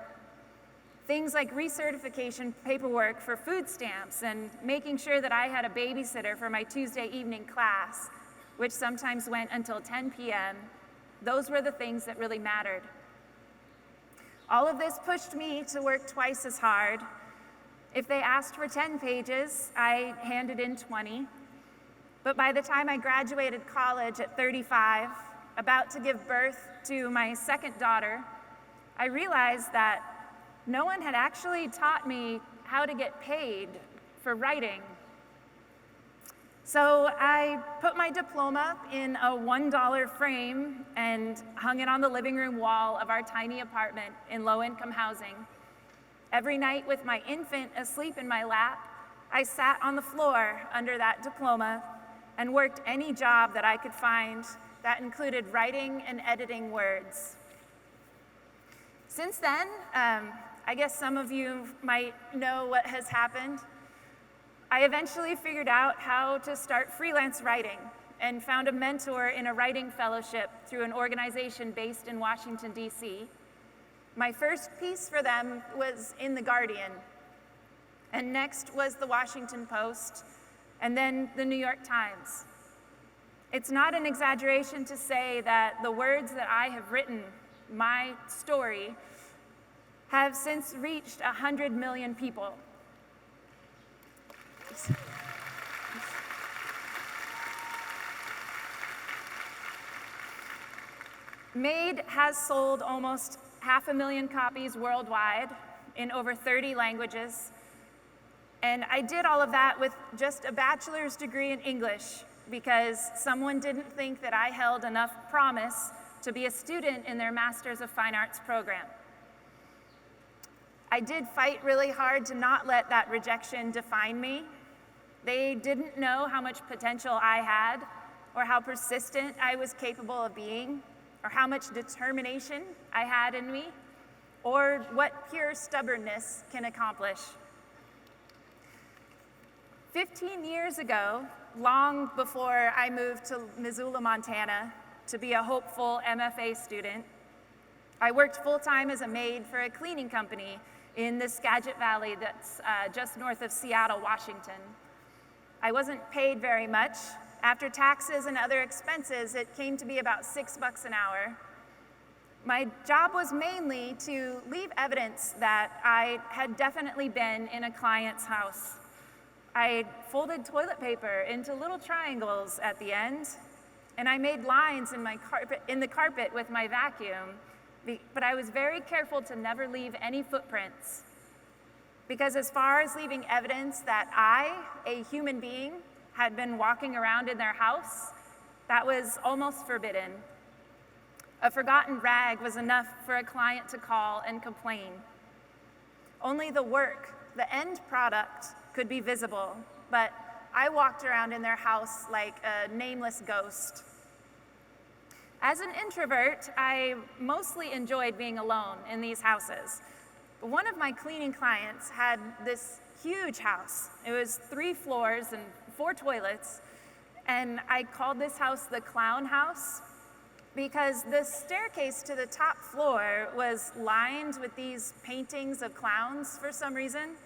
Things like recertification paperwork for food stamps and making sure that I had a babysitter for my Tuesday evening class, which sometimes went until 10 p.m., those were the things that really mattered. All of this pushed me to work twice as hard. If they asked for 10 pages, I handed in 20. But by the time I graduated college at 35, about to give birth to my second daughter, I realized that no one had actually taught me how to get paid for writing. So I put my diploma in a $1 frame and hung it on the living room wall of our tiny apartment in low-income housing. Every night with my infant asleep in my lap, I sat on the floor under that diploma and worked any job that I could find that included writing and editing words. Since then, I guess some of you might know what has happened. I eventually figured out how to start freelance writing and found a mentor in a writing fellowship through an organization based in Washington, D.C. My first piece for them was in The Guardian, and next was The Washington Post, and then The New York Times. It's not an exaggeration to say that the words that I have written, my story, have since reached 100 million people. Made has sold almost 500,000 copies worldwide in over 30 languages. And I did all of that with just a bachelor's degree in English because someone didn't think that I held enough promise to be a student in their Masters of Fine Arts program. I did fight really hard to not let that rejection define me. They didn't know how much potential I had or how persistent I was capable of being. or how much determination I had in me, or what pure stubbornness can accomplish. 15 years ago, long before I moved to Missoula, Montana, to be a hopeful MFA student, I worked full-time as a maid for a cleaning company in the Skagit Valley that's just north of Seattle, Washington. I wasn't paid very much. After taxes and other expenses, it came to be about $6 an hour. My job was mainly to leave evidence that I had definitely been in a client's house. I folded toilet paper into little triangles at the end, and I made lines in the carpet with my vacuum, but I was very careful to never leave any footprints. Because as far as leaving evidence that I, a human being, had been walking around in their house, that was almost forbidden. A forgotten rag was enough for a client to call and complain. Only the work, the end product, could be visible, but I walked around in their house like a nameless ghost. As an introvert, I mostly enjoyed being alone in these houses. But one of my cleaning clients had this huge house. It was 3 floors and 4 toilets, and I called this house the clown house because the staircase to the top floor was lined with these paintings of clowns for some reason.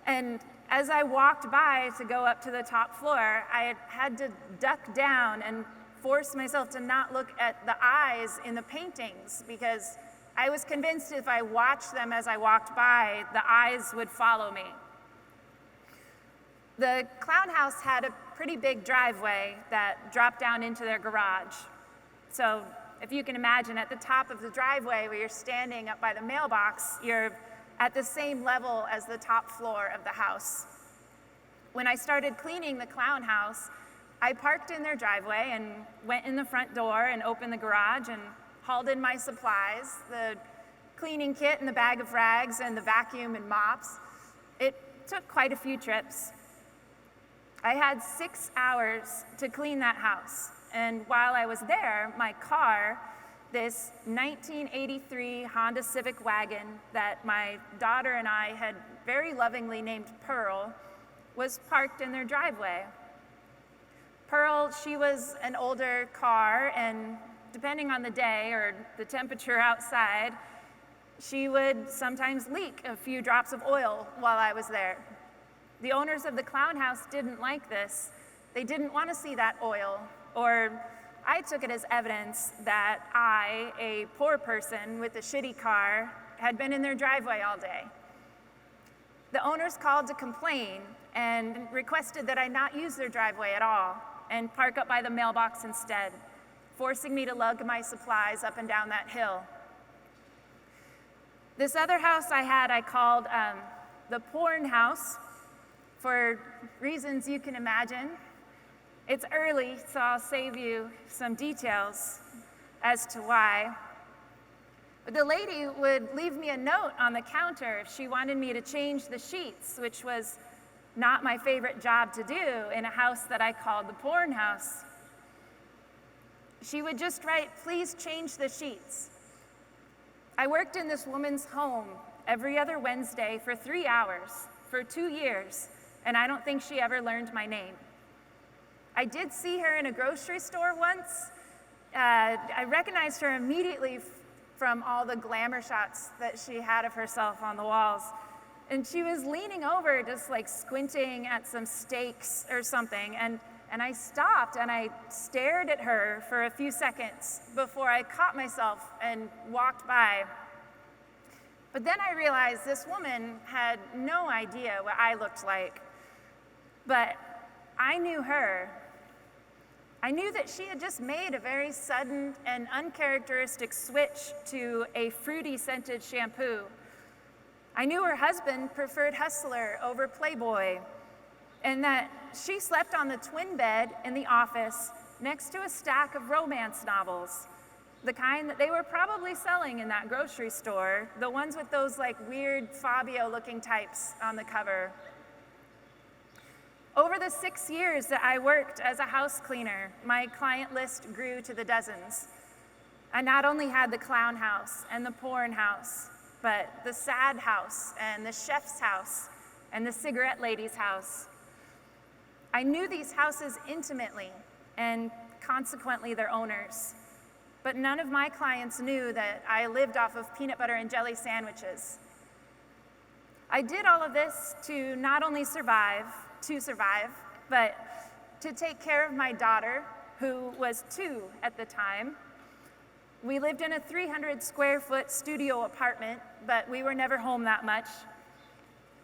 And as I walked by to go up to the top floor, I had to duck down and force myself to not look at the eyes in the paintings because I was convinced if I watched them as I walked by, the eyes would follow me. The clown house had a pretty big driveway that dropped down into their garage. So if you can imagine, at the top of the driveway where you're standing up by the mailbox, you're at the same level as the top floor of the house. When I started cleaning the clown house, I parked in their driveway and went in the front door and opened the garage and hauled in my supplies, the cleaning kit and the bag of rags and the vacuum and mops. It took quite a few trips. I had 6 hours to clean that house. And while I was there, my car, this 1983 Honda Civic wagon that my daughter and I had very lovingly named Pearl, was parked in their driveway. Pearl, she was an older car, and depending on the day or the temperature outside, she would sometimes leak a few drops of oil while I was there. The owners of the clown house didn't like this. They didn't want to see that oil, or I took it as evidence that I, a poor person with a shitty car, had been in their driveway all day. The owners called to complain and requested that I not use their driveway at all and park up by the mailbox instead, forcing me to lug my supplies up and down that hill. This other house I called the porn house for reasons you can imagine. It's early, so I'll save you some details as to why. But the lady would leave me a note on the counter if she wanted me to change the sheets, which was not my favorite job to do in a house that I called the porn house. She would just write, "Please change the sheets." I worked in this woman's home every other Wednesday for 3 hours for 2 years, and I don't think she ever learned my name. I did see her in a grocery store once. I recognized her immediately from all the glamour shots that she had of herself on the walls. And she was leaning over, just like squinting at some steaks or something. And I stopped and I stared at her for a few seconds before I caught myself and walked by. But then I realized this woman had no idea what I looked like. But I knew her. I knew that she had just made a very sudden and uncharacteristic switch to a fruity scented shampoo. I knew her husband preferred Hustler over Playboy, and that she slept on the twin bed in the office next to a stack of romance novels, the kind that they were probably selling in that grocery store, the ones with those like weird Fabio-looking types on the cover. Over the 6 years that I worked as a house cleaner, my client list grew to the dozens. I not only had the clown house and the porn house, but the sad house and the chef's house and the cigarette lady's house. I knew these houses intimately and consequently their owners, but none of my clients knew that I lived off of peanut butter and jelly sandwiches. I did all of this to not only survive, but to take care of my daughter, who was 2 at the time. We lived in a 300 square foot studio apartment, but we were never home that much.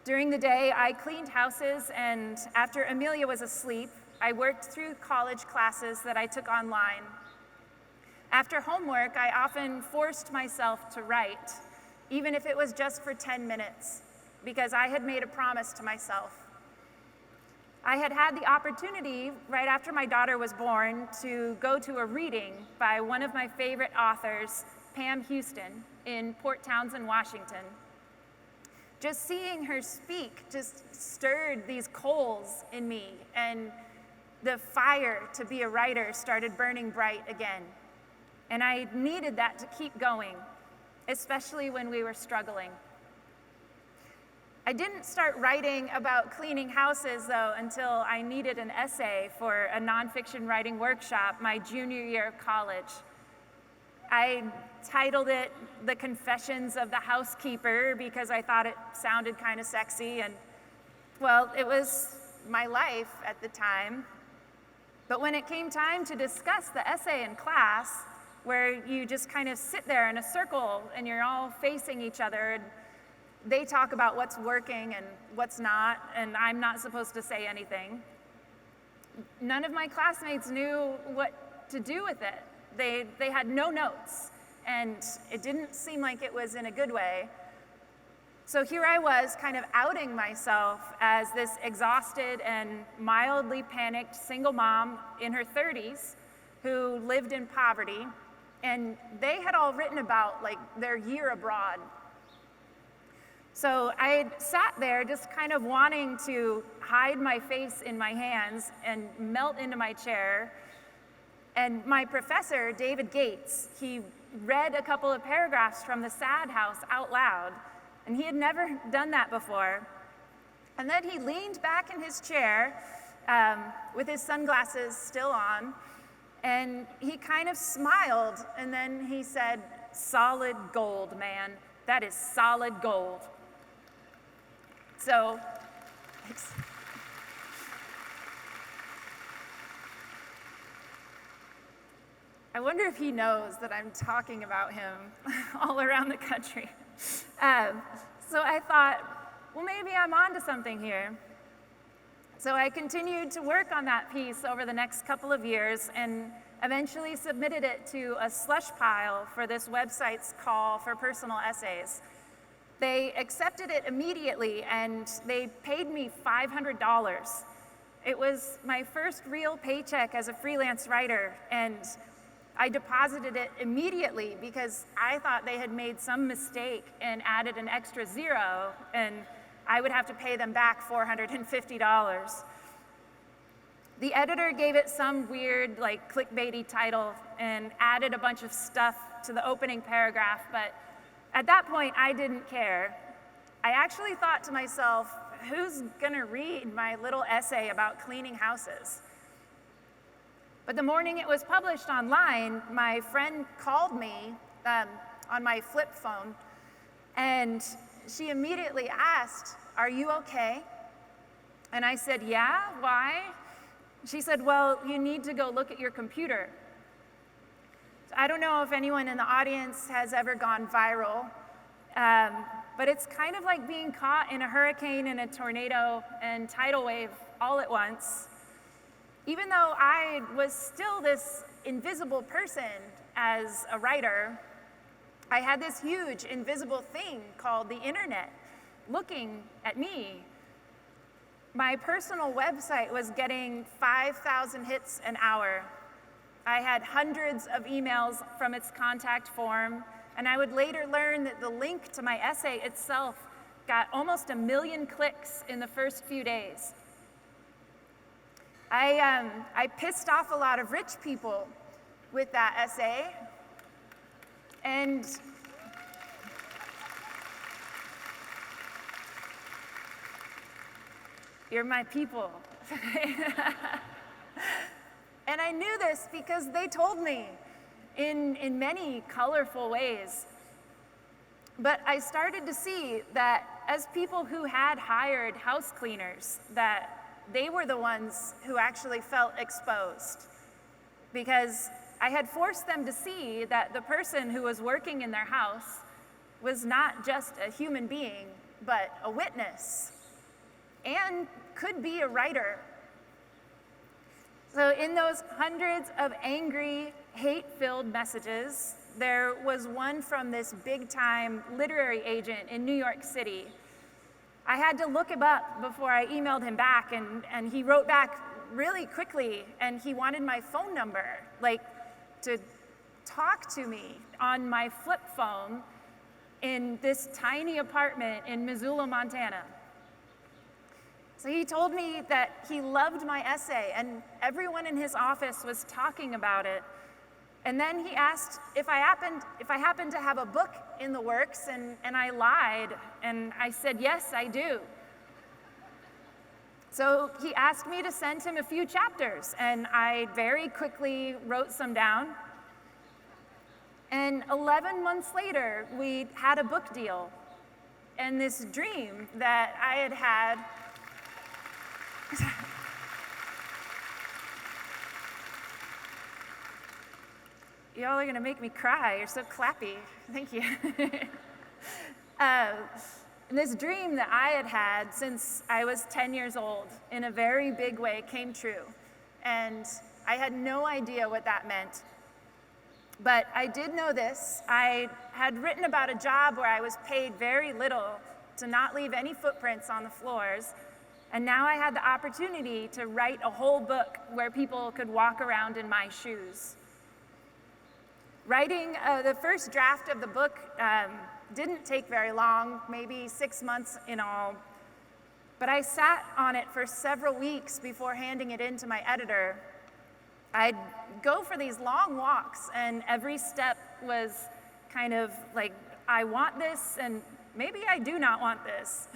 During the day, I cleaned houses, and after Amelia was asleep, I worked through college classes that I took online. After homework, I often forced myself to write, even if it was just for 10 minutes, because I had made a promise to myself. I had had the opportunity, right after my daughter was born, to go to a reading by one of my favorite authors, Pam Houston, in Port Townsend, Washington. Just seeing her speak just stirred these coals in me, and the fire to be a writer started burning bright again. And I needed that to keep going, especially when we were struggling. I didn't start writing about cleaning houses, though, until I needed an essay for a nonfiction writing workshop my junior year of college. I titled it The Confessions of the Housekeeper because I thought it sounded kind of sexy, and, well, it was my life at the time. But when it came time to discuss the essay in class, where you just kind of sit there in a circle and you're all facing each other, and they talk about what's working and what's not, and I'm not supposed to say anything. None of my classmates knew what to do with it. They had no notes, and it didn't seem like it was in a good way. So here I was, kind of outing myself as this exhausted and mildly panicked single mom in her 30s who lived in poverty, and they had all written about like their year abroad. So I sat there just kind of wanting to hide my face in my hands and melt into my chair. And my professor, David Gates, he read a couple of paragraphs from The Sad House out loud, and he had never done that before. And then he leaned back in his chair with his sunglasses still on, and he kind of smiled, and then he said, "Solid gold, man. That is solid gold." So, thanks. I wonder if he knows that I'm talking about him all around the country. So I thought, well, maybe I'm onto something here. So I continued to work on that piece over the next couple of years and eventually submitted it to a slush pile for this website's call for personal essays. They accepted it immediately, and they paid me $500. It was my first real paycheck as a freelance writer, and I deposited it immediately because I thought they had made some mistake and added an extra zero, and I would have to pay them back $450. The editor gave it some weird, like, clickbaity title and added a bunch of stuff to the opening paragraph, but at that point, I didn't care. I actually thought to myself, who's gonna read my little essay about cleaning houses? But the morning it was published online, my friend called me on my flip phone, and she immediately asked, "Are you okay?" And I said, "Yeah, why?" She said, "Well, you need to go look at your computer." I don't know if anyone in the audience has ever gone viral, but it's kind of like being caught in a hurricane and a tornado and tidal wave all at once. Even though I was still this invisible person as a writer, I had this huge invisible thing called the internet looking at me. My personal website was getting 5,000 hits an hour. I had hundreds of emails from its contact form, and I would later learn that the link to my essay itself got almost 1 million clicks in the first few days. I pissed off a lot of rich people with that essay. And you're my people. And I knew this because they told me in many colorful ways. But I started to see that as people who had hired house cleaners, that they were the ones who actually felt exposed. Because I had forced them to see that the person who was working in their house was not just a human being, but a witness, and could be a writer. So in those hundreds of angry, hate-filled messages, there was one from this big-time literary agent in New York City. I had to look him up before I emailed him back, and he wrote back really quickly, and he wanted my phone number, like to talk to me on my flip phone in this tiny apartment in Missoula, Montana. So he told me that he loved my essay, and everyone in his office was talking about it. And then he asked if I happened to have a book in the works, and I lied, and I said, yes, I do. So he asked me to send him a few chapters, and I very quickly wrote some down. And 11 months later, we had a book deal. And this dream that I had had y'all are gonna make me cry. You're so clappy. Thank you. This dream that I had had since I was 10 years old in a very big way came true. And I had no idea what that meant. But I did know this. I had written about a job where I was paid very little to not leave any footprints on the floors. And now I had the opportunity to write a whole book where people could walk around in my shoes. Writing the first draft of the book didn't take very long, maybe 6 months in all. But I sat on it for several weeks before handing it in to my editor. I'd go for these long walks, and every step was kind of like, I want this, and maybe I do not want this.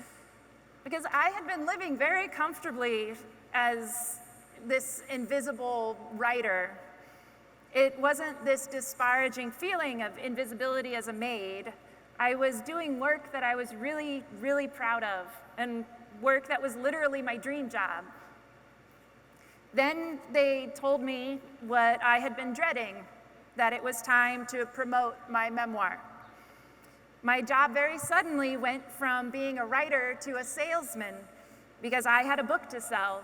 Because I had been living very comfortably as this invisible writer. It wasn't this disparaging feeling of invisibility as a maid. I was doing work that I was really, really proud of, and work that was literally my dream job. Then they told me what I had been dreading, that it was time to promote my memoir. My job very suddenly went from being a writer to a salesman because I had a book to sell.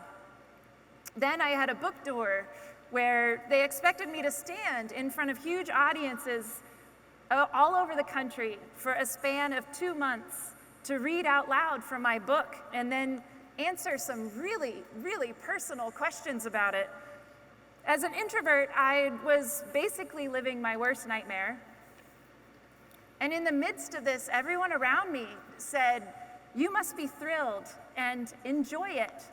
Then I had a book tour where they expected me to stand in front of huge audiences all over the country for a span of 2 months to read out loud from my book and then answer some really, really personal questions about it. As an introvert, I was basically living my worst nightmare. And in the midst of this, everyone around me said, "You must be thrilled and enjoy it."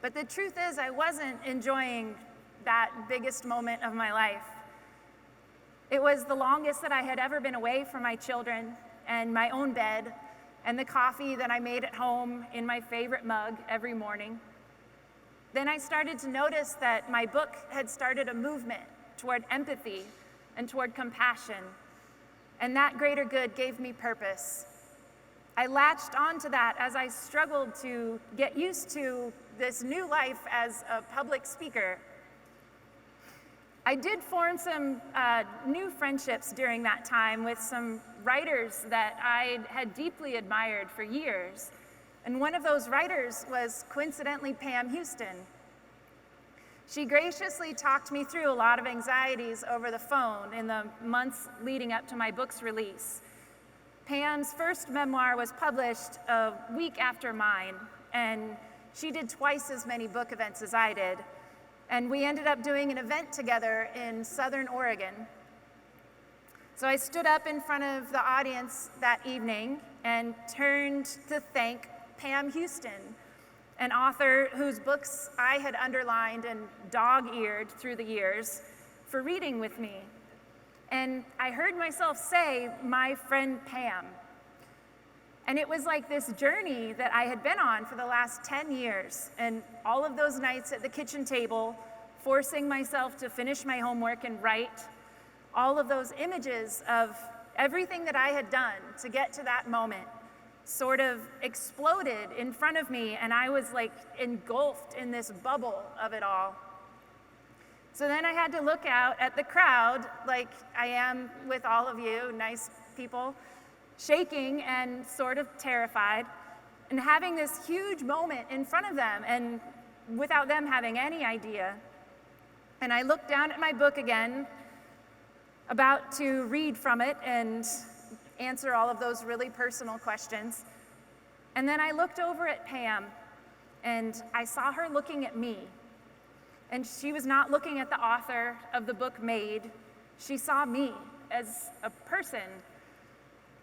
But the truth is, I wasn't enjoying that biggest moment of my life. It was the longest that I had ever been away from my children and my own bed and the coffee that I made at home in my favorite mug every morning. Then I started to notice that my book had started a movement toward empathy and toward compassion. And that greater good gave me purpose. I latched onto that as I struggled to get used to this new life as a public speaker. I did form some new friendships during that time with some writers that I had deeply admired for years. And one of those writers was coincidentally Pam Houston. She graciously talked me through a lot of anxieties over the phone in the months leading up to my book's release. Pam's first memoir was published a week after mine, and she did twice as many book events as I did. And we ended up doing an event together in Southern Oregon. So I stood up in front of the audience that evening and turned to thank Pam Houston, an author whose books I had underlined and dog-eared through the years, for reading with me. and I heard myself say, "My friend Pam." And it was like this journey that I had been on for the last 10 years, and all of those nights at the kitchen table, forcing myself to finish my homework and write, all of those images of everything that I had done to get to that moment sort of exploded in front of me, and I was like engulfed in this bubble of it all. So then I had to look out at the crowd, like I am with all of you, nice people, shaking and sort of terrified, and having this huge moment in front of them, and without them having any idea. And I looked down at my book again, about to read from it and answer all of those really personal questions. And then I looked over at Pam, and I saw her looking at me. And she was not looking at the author of the book Made. She saw me as a person.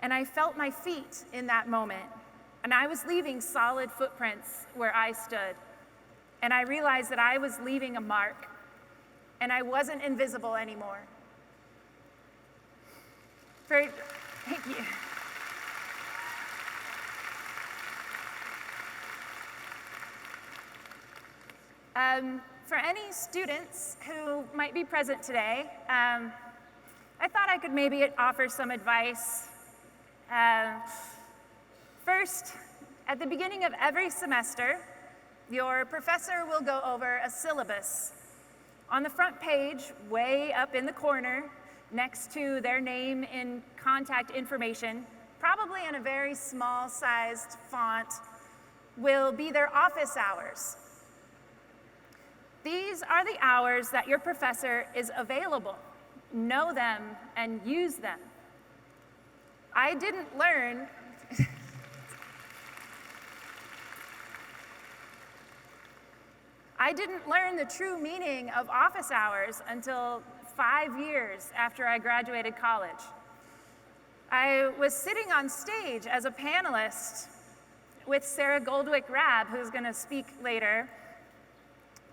And I felt my feet in that moment. And I was leaving solid footprints where I stood. And I realized that I was leaving a mark. And I wasn't invisible anymore. Thank you. For any students who might be present today, I thought I could maybe offer some advice. First, at the beginning of every semester, your professor will go over a syllabus. On the front page, way up in the corner, next to their name and contact information, probably in a very small-sized font, will be their office hours. These are the hours that your professor is available. Know them and use them. I didn't learn the true meaning of office hours until 5 years after I graduated college. I was sitting on stage as a panelist with Sarah Goldwick-Rab, who's going to speak later,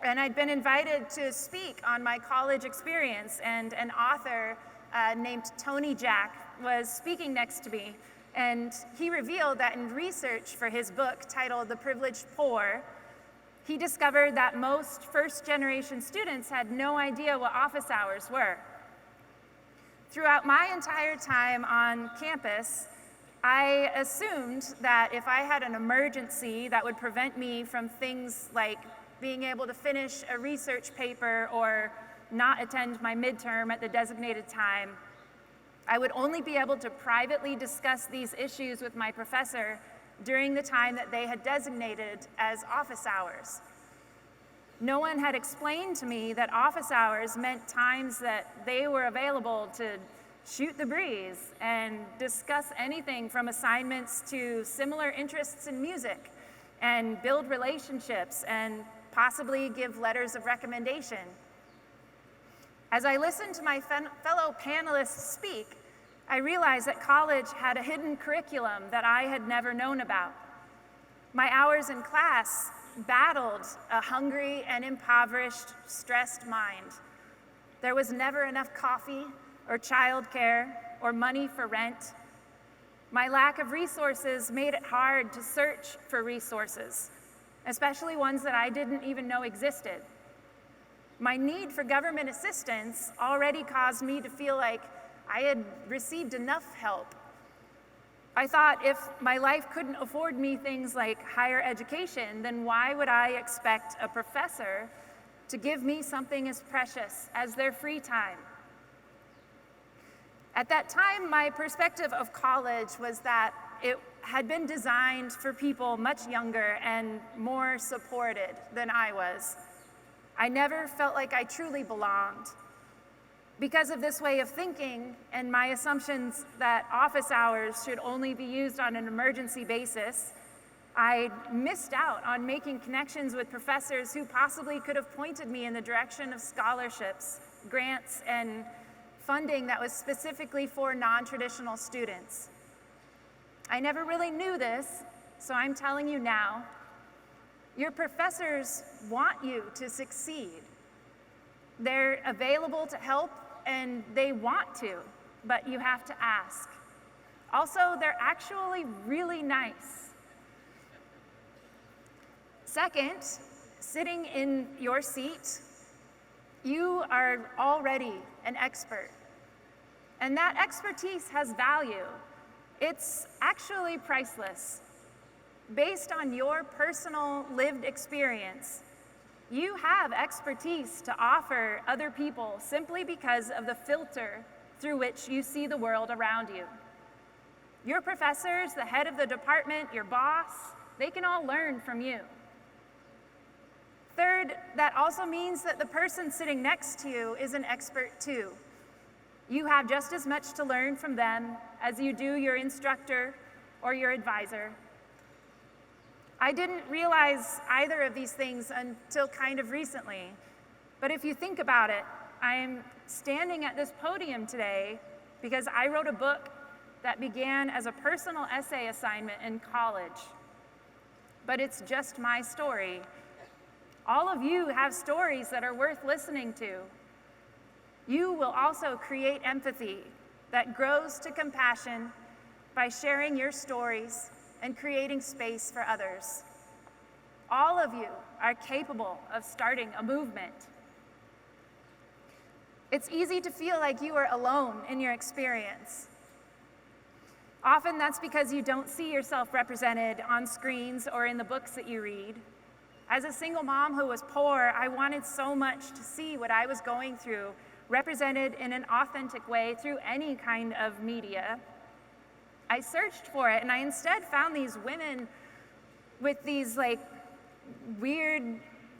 and I'd been invited to speak on my college experience, and an author named Tony Jack was speaking next to me, and he revealed that in research for his book titled The Privileged Poor, he discovered that most first-generation students had no idea what office hours were. Throughout my entire time on campus, I assumed that if I had an emergency that would prevent me from things like being able to finish a research paper or not attend my midterm at the designated time, I would only be able to privately discuss these issues with my professor during the time that they had designated as office hours. No one had explained to me that office hours meant times that they were available to shoot the breeze and discuss anything from assignments to similar interests in music and build relationships and possibly give letters of recommendation. As I listened to my fellow panelists speak, I realized that college had a hidden curriculum that I had never known about. My hours in class battled a hungry and impoverished, stressed mind. There was never enough coffee or childcare or money for rent. My lack of resources made it hard to search for resources, especially ones that I didn't even know existed. My need for government assistance already caused me to feel like I had received enough help. I thought if my life couldn't afford me things like higher education, then why would I expect a professor to give me something as precious as their free time? At that time, my perspective of college was that it had been designed for people much younger and more supported than I was. I never felt like I truly belonged. Because of this way of thinking and my assumptions that office hours should only be used on an emergency basis, I missed out on making connections with professors who possibly could have pointed me in the direction of scholarships, grants, and funding that was specifically for non-traditional students. I never really knew this, so I'm telling you now. Your professors want you to succeed. They're available to help and they want to, but you have to ask. Also, they're actually really nice. Second, sitting in your seat, you are already an expert. And that expertise has value. It's actually priceless. Based on your personal lived experience, you have expertise to offer other people simply because of the filter through which you see the world around you. Your professors, the head of the department, your boss, they can all learn from you. Third, that also means that the person sitting next to you is an expert too. You have just as much to learn from them as you do your instructor or your advisor. I didn't realize either of these things until kind of recently, but if you think about it, I am standing at this podium today because I wrote a book that began as a personal essay assignment in college. But it's just my story. All of you have stories that are worth listening to. You will also create empathy that grows to compassion by sharing your stories and creating space for others. All of you are capable of starting a movement. It's easy to feel like you are alone in your experience. Often that's because you don't see yourself represented on screens or in the books that you read. As a single mom who was poor, I wanted so much to see what I was going through represented in an authentic way through any kind of media. I searched for it, and I instead found these women with these like weird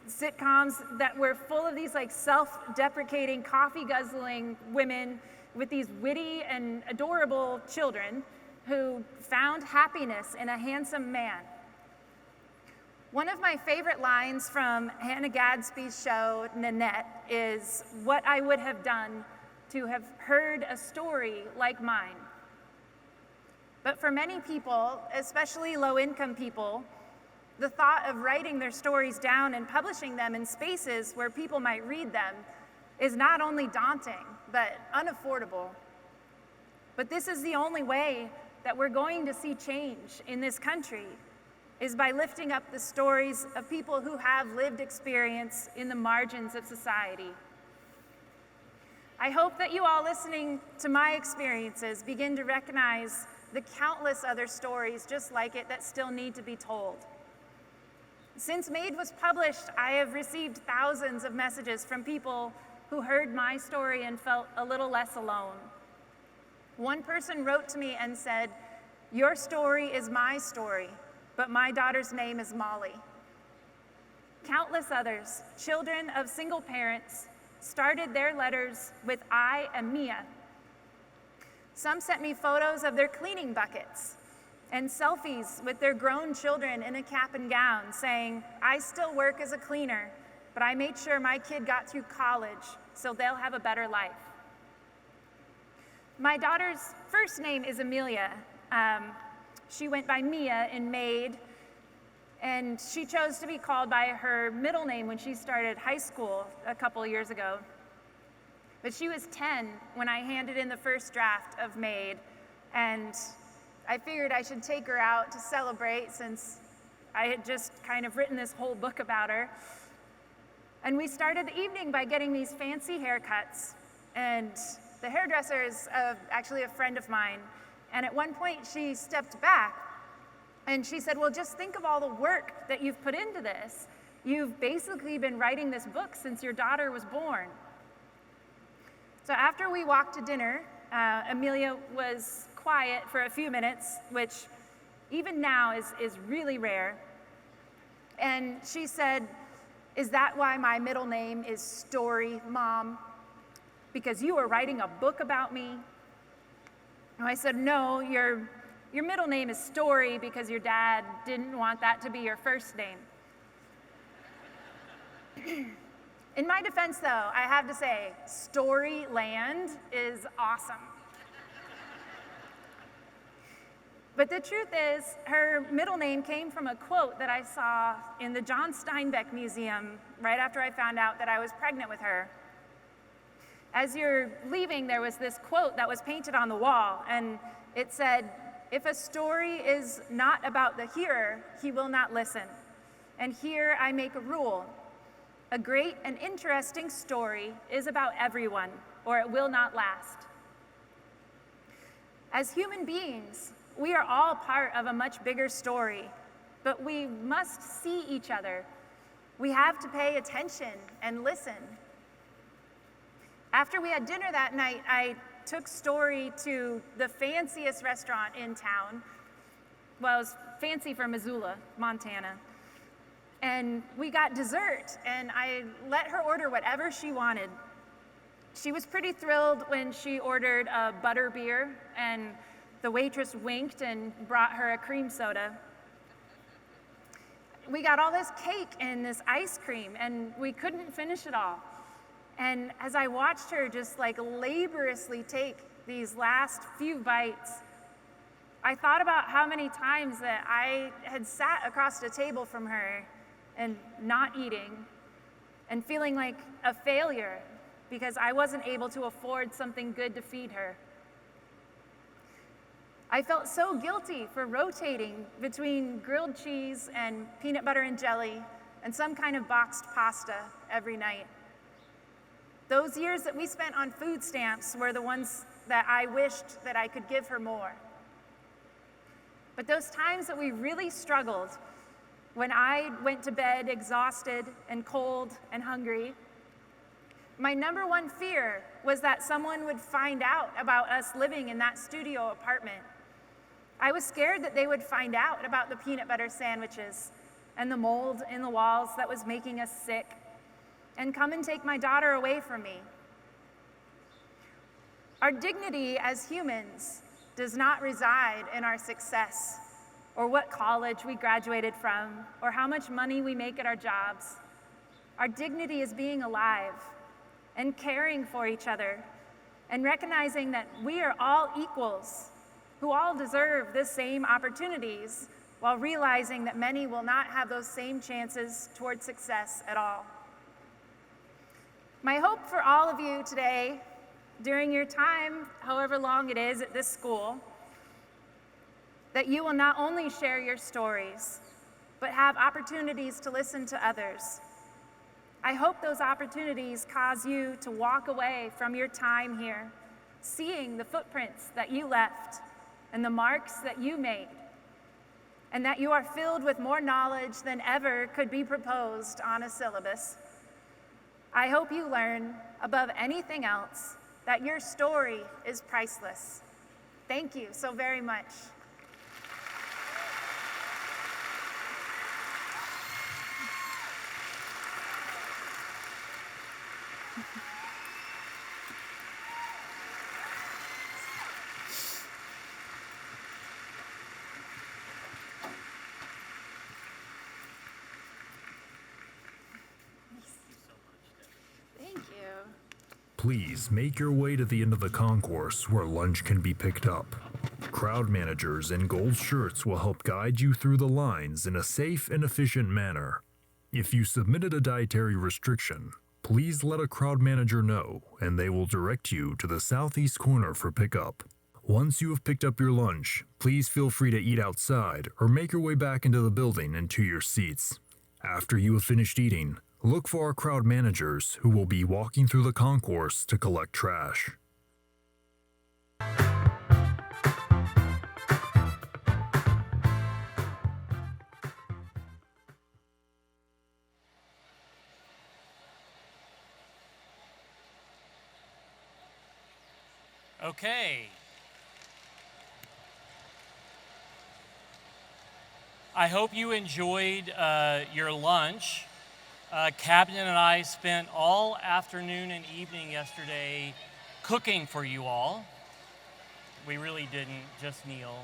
sitcoms that were full of these like self-deprecating, coffee-guzzling women with these witty and adorable children who found happiness in a handsome man. One of my favorite lines from Hannah Gadsby's show, Nanette, is, "What I would have done to have heard a story like mine." But for many people, especially low-income people, the thought of writing their stories down and publishing them in spaces where people might read them is not only daunting, but unaffordable. But this is the only way that we're going to see change in this country, is by lifting up the stories of people who have lived experience in the margins of society. I hope that you all listening to my experiences begin to recognize the countless other stories just like it that still need to be told. Since Made was published, I have received thousands of messages from people who heard my story and felt a little less alone. One person wrote to me and said, "Your story is my story, but my daughter's name is Molly." Countless others, children of single parents, started their letters with "I am Mia." Some sent me photos of their cleaning buckets and selfies with their grown children in a cap and gown saying, "I still work as a cleaner, but I made sure my kid got through college so they'll have a better life." My daughter's first name is Amelia. She went by Mia in Made, and she chose to be called by her middle name when she started high school a couple of years ago. But she was 10 when I handed in the first draft of Made, and I figured I should take her out to celebrate since I had just kind of written this whole book about her. And we started the evening by getting these fancy haircuts, and the hairdresser is actually a friend of mine. And at one point she stepped back and she said, "Well, just think of all the work that you've put into this. You've basically been writing this book since your daughter was born." So after we walked to dinner, Amelia was quiet for a few minutes, which even now is really rare. And she said, "Is that why my middle name is Story, Mom? Because you were writing a book about me?" And I said, "No, your middle name is Story because your dad didn't want that to be your first name." In my defense, though, I have to say, Storyland is awesome. But the truth is, her middle name came from a quote that I saw in the John Steinbeck Museum right after I found out that I was pregnant with her. As you're leaving, there was this quote that was painted on the wall, and it said, "If a story is not about the hearer, he will not listen. And here I make a rule. A great and interesting story is about everyone, or it will not last." As human beings, we are all part of a much bigger story, but we must see each other. We have to pay attention and listen. After we had dinner that night, I took Story to the fanciest restaurant in town. Well, it was fancy for Missoula, Montana. And we got dessert, and I let her order whatever she wanted. She was pretty thrilled when she ordered a butter beer, and the waitress winked and brought her a cream soda. We got all this cake and this ice cream, and we couldn't finish it all. And as I watched her just like laboriously take these last few bites, I thought about how many times that I had sat across the table from her and not eating and feeling like a failure because I wasn't able to afford something good to feed her. I felt so guilty for rotating between grilled cheese and peanut butter and jelly and some kind of boxed pasta every night. Those years that we spent on food stamps were the ones that I wished that I could give her more. But those times that we really struggled, when I went to bed exhausted and cold and hungry, my number one fear was that someone would find out about us living in that studio apartment. I was scared that they would find out about the peanut butter sandwiches and the mold in the walls that was making us sick, and come and take my daughter away from me. Our dignity as humans does not reside in our success, or what college we graduated from, or how much money we make at our jobs. Our dignity is being alive and caring for each other and recognizing that we are all equals who all deserve the same opportunities, while realizing that many will not have those same chances toward success at all. My hope for all of you today, during your time, however long it is at this school, that you will not only share your stories, but have opportunities to listen to others. I hope those opportunities cause you to walk away from your time here, seeing the footprints that you left and the marks that you made, and that you are filled with more knowledge than ever could be proposed on a syllabus. I hope you learn, above anything else, that your story is priceless. Thank you so very much. Please make your way to the end of the concourse where lunch can be picked up. Crowd managers in gold shirts will help guide you through the lines in a safe and efficient manner. If you submitted a dietary restriction, please let a crowd manager know and they will direct you to the southeast corner for pickup. Once you have picked up your lunch, please feel free to eat outside or make your way back into the building and to your seats. After you have finished eating, look for our crowd managers who will be walking through the concourse to collect trash. Okay. I hope you enjoyed your lunch. Captain and I spent all afternoon and evening yesterday cooking for you all. We really didn't, just Neil.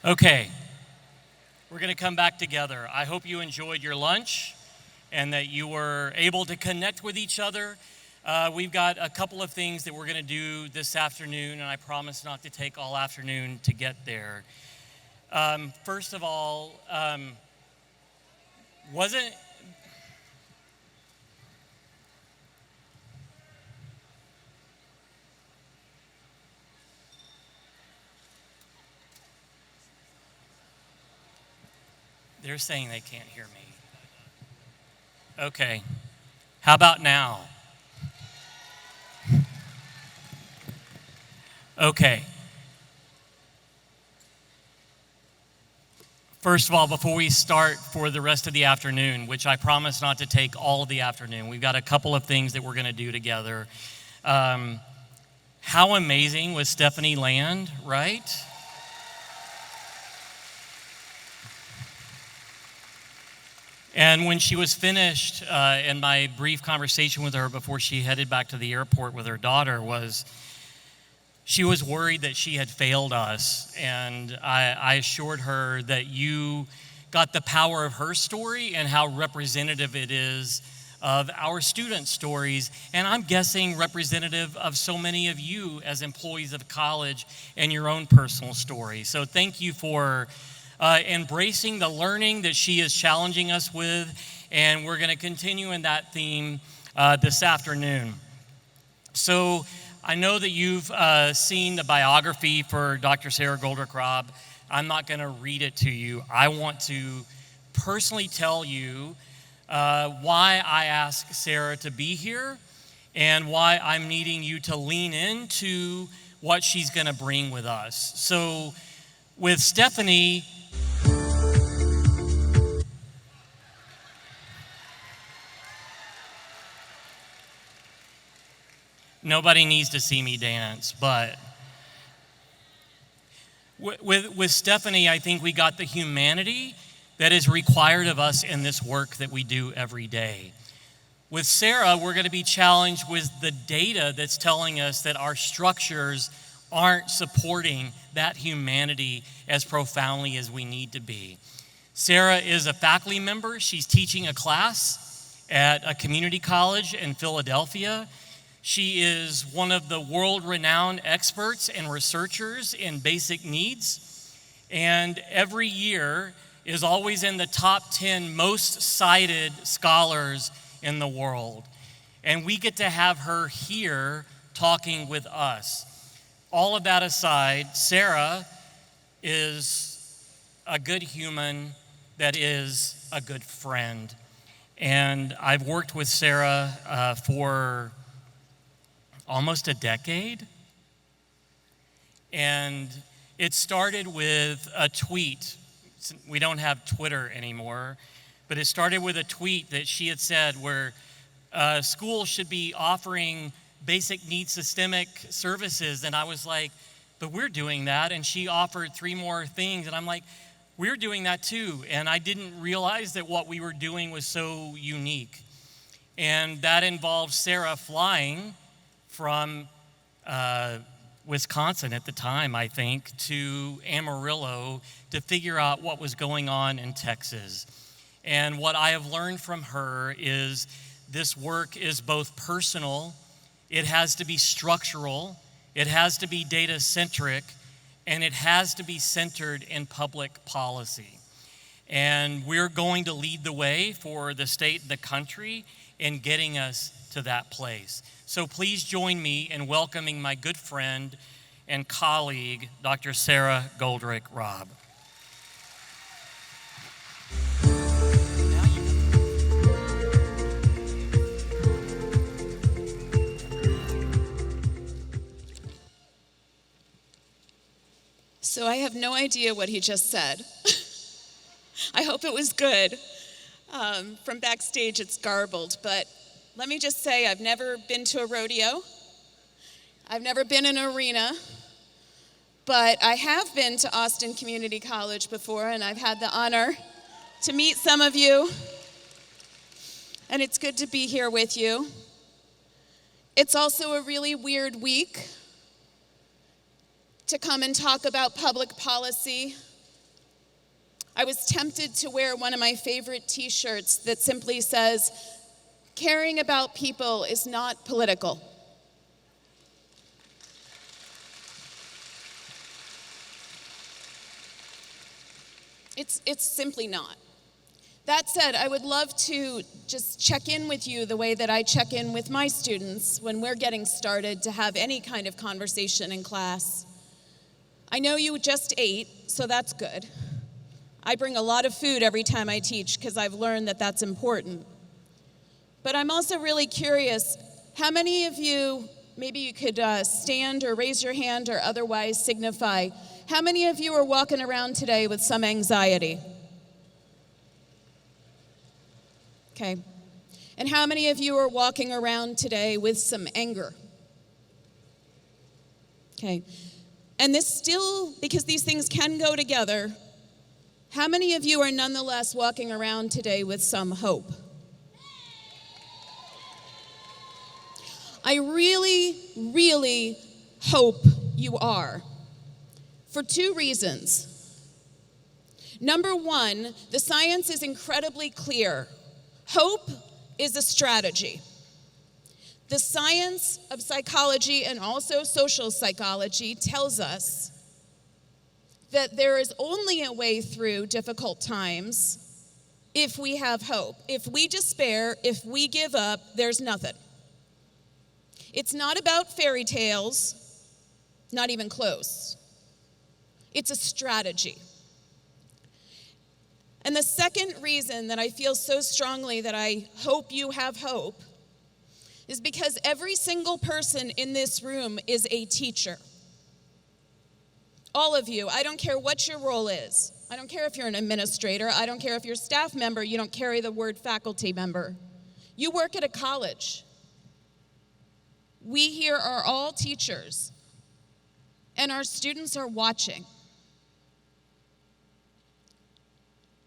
Okay, we're going to come back together. I hope you enjoyed your lunch and that you were able to connect with each other. We've got a couple of things that we're going to do this afternoon, and I promise not to take all afternoon to get there. First of all, wasn't they're saying they can't hear me. Okay. How about now? Okay. First of all, before we start for the rest of the afternoon, which I promise not to take all of the afternoon, we've got a couple of things that we're going to do together. How amazing was Stephanie Land, right? And when she was finished, in my brief conversation with her before she headed back to the airport with her daughter, she was worried that she had failed us. And I assured her that you got the power of her story and how representative it is of our student stories. And I'm guessing representative of so many of you as employees of the college and your own personal story. So thank you for embracing the learning that she is challenging us with. And we're going to continue in that theme this afternoon. So I know that you've seen the biography for Dr. Sarah Goldrick-Robb. I'm not going to read it to you. I want to personally tell you why I asked Sarah to be here and why I'm needing you to lean into what she's going to bring with us. So with Stephanie, nobody needs to see me dance, but with Stephanie, I think we got the humanity that is required of us in this work that we do every day. With Sarah, we're going to be challenged with the data that's telling us that our structures aren't supporting that humanity as profoundly as we need to be. Sarah is a faculty member. She's teaching a class at a community college in Philadelphia. She is one of the world-renowned experts and researchers in basic needs, and every year is always in the top 10 most cited scholars in the world. And we get to have her here talking with us. All of that aside, Sarah is a good human that is a good friend. And I've worked with Sarah for almost a decade. And it started with a tweet. We don't have Twitter anymore, but it started with a tweet that she had said where schools should be offering basic needs systemic services. And I was like, but we're doing that. And she offered 3 more things. And I'm like, we're doing that too. And I didn't realize that what we were doing was so unique. And that involved Sarah flying from Wisconsin at the time, I think, to Amarillo to figure out what was going on in Texas. And what I have learned from her is this work is both personal, it has to be structural, it has to be data-centric, and it has to be centered in public policy. And we're going to lead the way for the state and the country in getting us to that place. So please join me in welcoming my good friend and colleague, Dr. Sarah Goldrick-Robb. So I have no idea what he just said. I hope it was good. From backstage, it's garbled, but let me just say I've never been to a rodeo. I've never been in an arena, but I have been to Austin Community College before, and I've had the honor to meet some of you, and it's good to be here with you. It's also a really weird week to come and talk about public policy. I was tempted to wear one of my favorite t-shirts that simply says, "Caring about people is not political." It's simply not. That said, I would love to just check in with you the way that I check in with my students when we're getting started to have any kind of conversation in class. I know you just ate, so that's good. I bring a lot of food every time I teach because I've learned that that's important. But I'm also really curious, how many of you, maybe you could stand or raise your hand or otherwise signify, how many of you are walking around today with some anxiety? Okay. And how many of you are walking around today with some anger? Okay. And this still, because these things can go together, how many of you are nonetheless walking around today with some hope? I really, really hope you are, for two reasons. Number one, the science is incredibly clear. Hope is a strategy. The science of psychology and also social psychology tells us that there is only a way through difficult times if we have hope. If we despair, if we give up, there's nothing. It's not about fairy tales, not even close. It's a strategy. And the second reason that I feel so strongly that I hope you have hope is because every single person in this room is a teacher. All of you, I don't care what your role is. I don't care if you're an administrator. I don't care if you're a staff member. You don't carry the word faculty member. You work at a college. We here are all teachers, and our students are watching.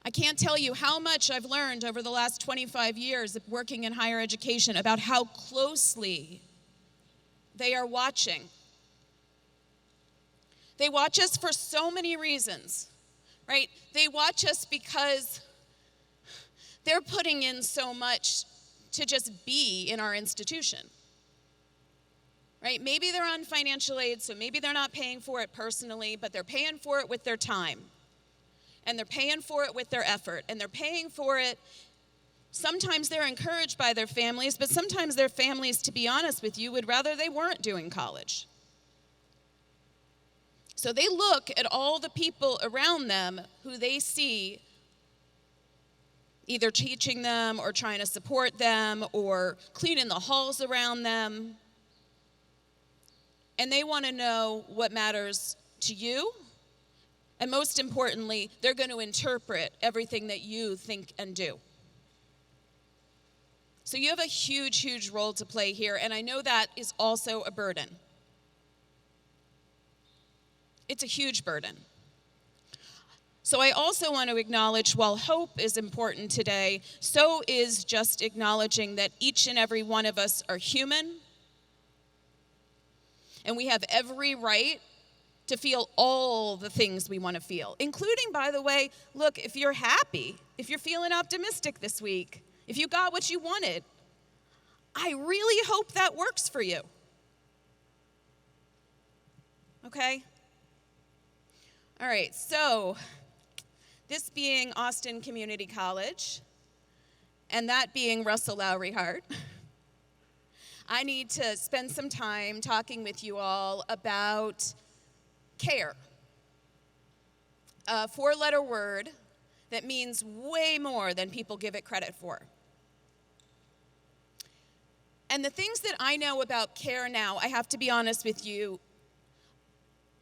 I can't tell you how much I've learned over the last 25 years of working in higher education about how closely they are watching. They watch us for so many reasons, right? They watch us because they're putting in so much to just be in our institution, right? Maybe they're on financial aid, so maybe they're not paying for it personally, but they're paying for it with their time. And they're paying for it with their effort, and they're paying for it. Sometimes they're encouraged by their families, but sometimes their families, to be honest with you, would rather they weren't doing college. So they look at all the people around them who they see either teaching them or trying to support them or cleaning the halls around them. And they want to know what matters to you. And most importantly, they're going to interpret everything that you think and do. So you have a huge, huge role to play here, and I know that is also a burden. It's a huge burden. So I also want to acknowledge, while hope is important today, so is just acknowledging that each and every one of us are human, and we have every right to feel all the things we want to feel, including, by the way, look, if you're happy, if you're feeling optimistic this week, if you got what you wanted, I really hope that works for you. Okay? All right, so this being Austin Community College, and that being Russell Lowry Hart, I need to spend some time talking with you all about care, a four-letter word that means way more than people give it credit for. And the things that I know about care now, I have to be honest with you,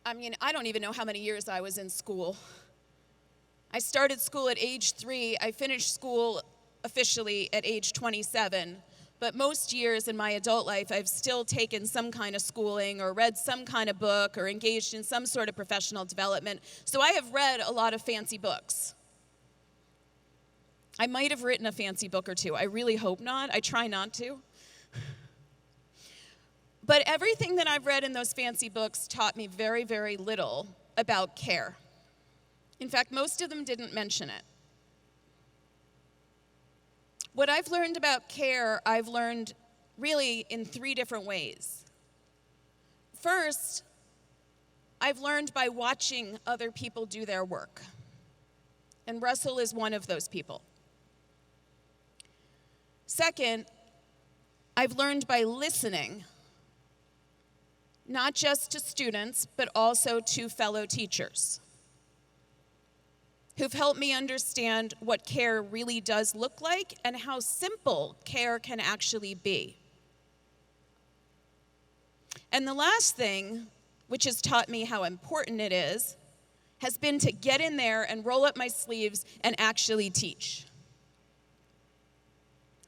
I mean, I don't even know how many years I was in school. I started school at age 3. I finished school officially at age 27. But most years in my adult life, I've still taken some kind of schooling or read some kind of book or engaged in some sort of professional development. So I have read a lot of fancy books. I might have written a fancy book or two. I really hope not. I try not to. But everything that I've read in those fancy books taught me very, very little about care. In fact, most of them didn't mention it. What I've learned about care, I've learned really in 3 different ways. First, I've learned by watching other people do their work. And Russell is one of those people. Second, I've learned by listening, not just to students, but also to fellow teachers who've helped me understand what care really does look like and how simple care can actually be. And the last thing, which has taught me how important it is, has been to get in there and roll up my sleeves and actually teach.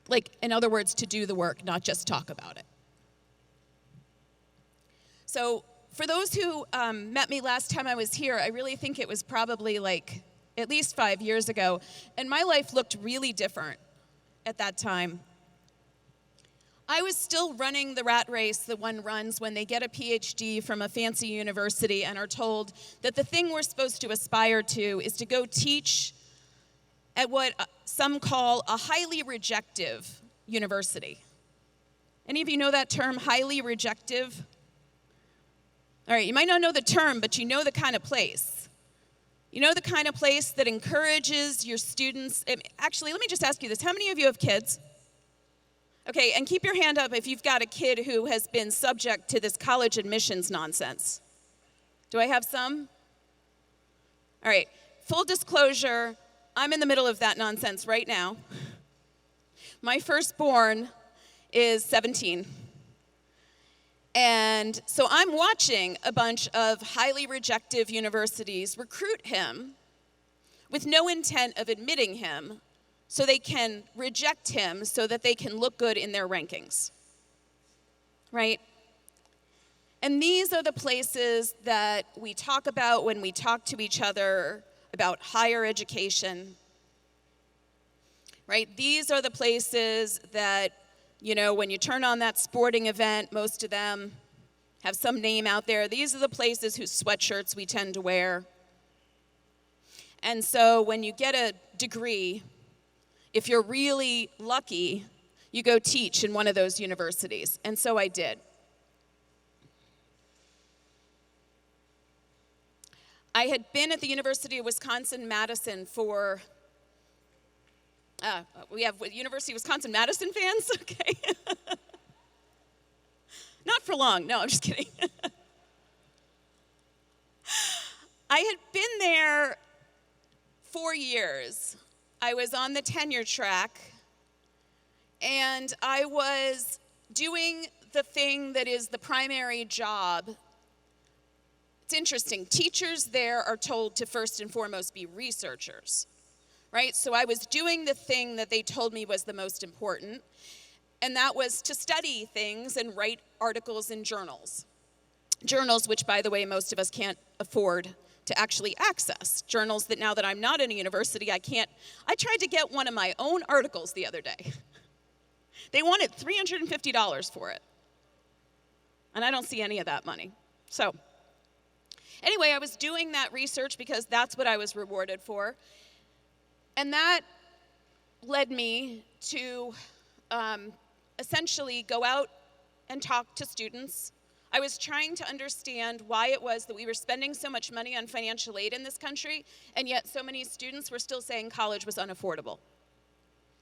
Like, in other words, to do the work, not just talk about it. So for those who met me last time I was here, I really think it was probably like at least 5 years ago, and my life looked really different at that time. I was still running the rat race that one runs when they get a PhD from a fancy university and are told that the thing we're supposed to aspire to is to go teach at what some call a highly rejective university. Any of you know that term, highly rejective? All right, you might not know the term, but you know the kind of place. You know the kind of place that encourages your students. Actually, let me just ask you this. How many of you have kids? Okay, and keep your hand up if you've got a kid who has been subject to this college admissions nonsense. Do I have some? All right, full disclosure, I'm in the middle of that nonsense right now. My firstborn is 17. And so I'm watching a bunch of highly rejective universities recruit him with no intent of admitting him so they can reject him so that they can look good in their rankings, right? And these are the places that we talk about when we talk to each other about higher education, right? These are the places that, you know, when you turn on that sporting event, most of them have some name out there. These are the places whose sweatshirts we tend to wear. And so when you get a degree, if you're really lucky, you go teach in one of those universities. And so I did. I had been at the University of Wisconsin-Madison for we have University of Wisconsin-Madison fans? Okay. Not for long. No, I'm just kidding. I had been there 4 years. I was on the tenure track, and I was doing the thing that is the primary job. It's interesting. Teachers there are told to first and foremost be researchers. Right? So I was doing the thing that they told me was the most important, and that was to study things and write articles in journals. Journals which, by the way, most of us can't afford to actually access. Journals that now that I'm not in a university, I can't. I tried to get one of my own articles the other day. They wanted $350 for it. And I don't see any of that money. So anyway, I was doing that research because that's what I was rewarded for. And that led me to essentially go out and talk to students. I was trying to understand why it was that we were spending so much money on financial aid in this country, and yet so many students were still saying college was unaffordable.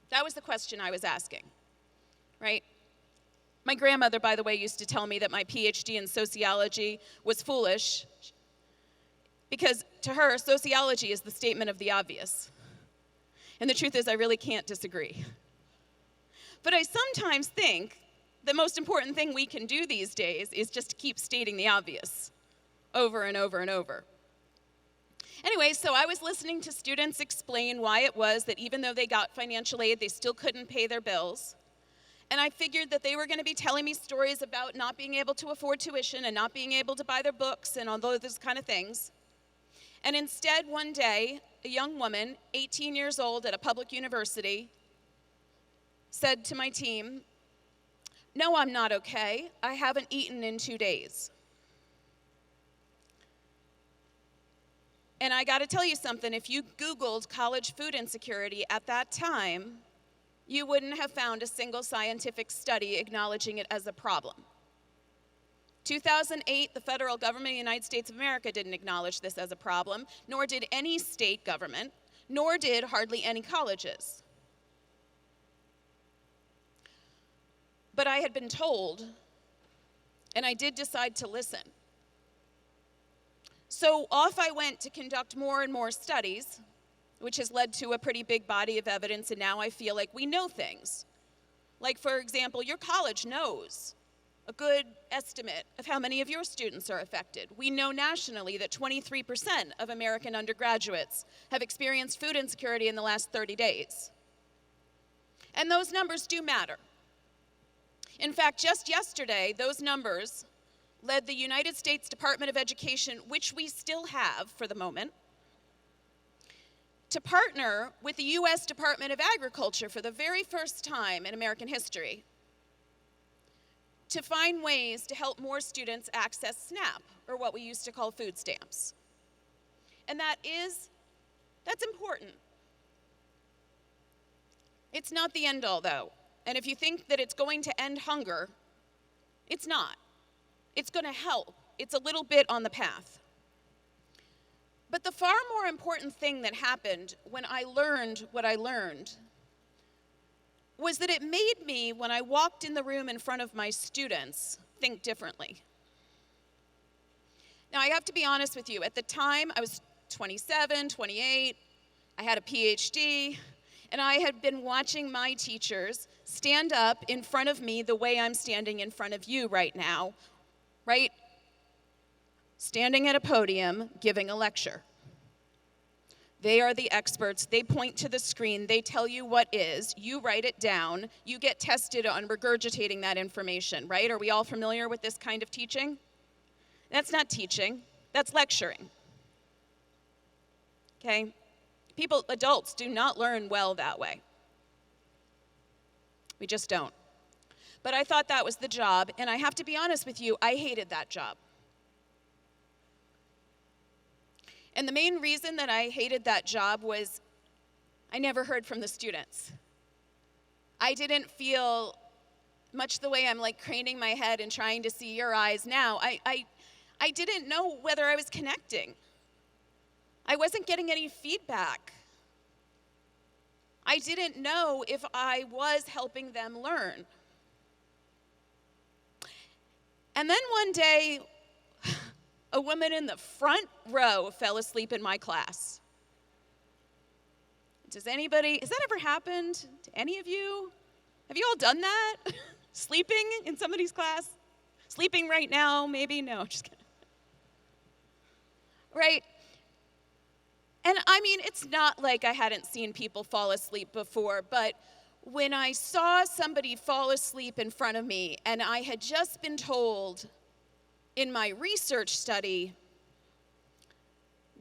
That was the question I was asking, right? My grandmother, by the way, used to tell me that my PhD in sociology was foolish because to her, sociology is the statement of the obvious. And the truth is, I really can't disagree. But I sometimes think the most important thing we can do these days is just to keep stating the obvious over and over and over. Anyway, so I was listening to students explain why it was that even though they got financial aid, they still couldn't pay their bills. And I figured that they were going to be telling me stories about not being able to afford tuition and not being able to buy their books and all those kind of things. And instead, one day, a young woman, 18 years old at a public university, said to my team, "No, I'm not okay. I haven't eaten in 2 days." And I got to tell you something, if you Googled college food insecurity at that time, you wouldn't have found a single scientific study acknowledging it as a problem. 2008, the federal government of the United States of America didn't acknowledge this as a problem, nor did any state government, nor did hardly any colleges. But I had been told, and I did decide to listen. So off I went to conduct more and more studies, which has led to a pretty big body of evidence, and now I feel like we know things. Like, for example, your college knows a good estimate of how many of your students are affected. We know nationally that 23% of American undergraduates have experienced food insecurity in the last 30 days. And those numbers do matter. In fact, just yesterday, those numbers led the United States Department of Education, which we still have for the moment, to partner with the U.S. Department of Agriculture for the very first time in American history to find ways to help more students access SNAP, or what we used to call food stamps. And that's important. It's not the end all, though. And if you think that it's going to end hunger, it's not. It's going to help. It's a little bit on the path. But the far more important thing that happened when I learned what I learned was that it made me, when I walked in the room in front of my students, think differently. Now, I have to be honest with you. At the time, I was 27, 28. I had a PhD. And I had been watching my teachers stand up in front of me the way I'm standing in front of you right now, right? Standing at a podium, giving a lecture. They are the experts. They point to the screen. They tell you what is. You write it down. You get tested on regurgitating that information, right? Are we all familiar with this kind of teaching? That's not teaching. That's lecturing. Okay? Adults do not learn well that way. We just don't. But I thought that was the job, and I have to be honest with you, I hated that job. And the main reason that I hated that job was I never heard from the students. I didn't feel much the way I'm like craning my head and trying to see your eyes now. I didn't know whether I was connecting. I wasn't getting any feedback. I didn't know if I was helping them learn. And then one day, a woman in the front row fell asleep in my class. Has that ever happened to any of you? Have you all done that? Sleeping in somebody's class? Sleeping right now, maybe? No, just kidding. Right? And I mean, it's not like I hadn't seen people fall asleep before, but when I saw somebody fall asleep in front of me, and I had just been told in my research study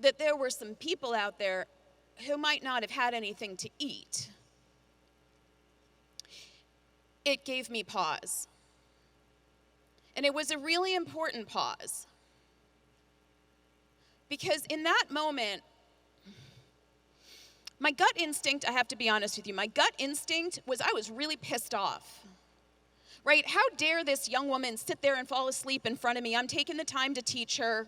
that there were some people out there who might not have had anything to eat, it gave me pause. And it was a really important pause. Because in that moment, my gut instinct, I have to be honest with you, my gut instinct was I was really pissed off. Right? How dare this young woman sit there and fall asleep in front of me? I'm taking the time to teach her.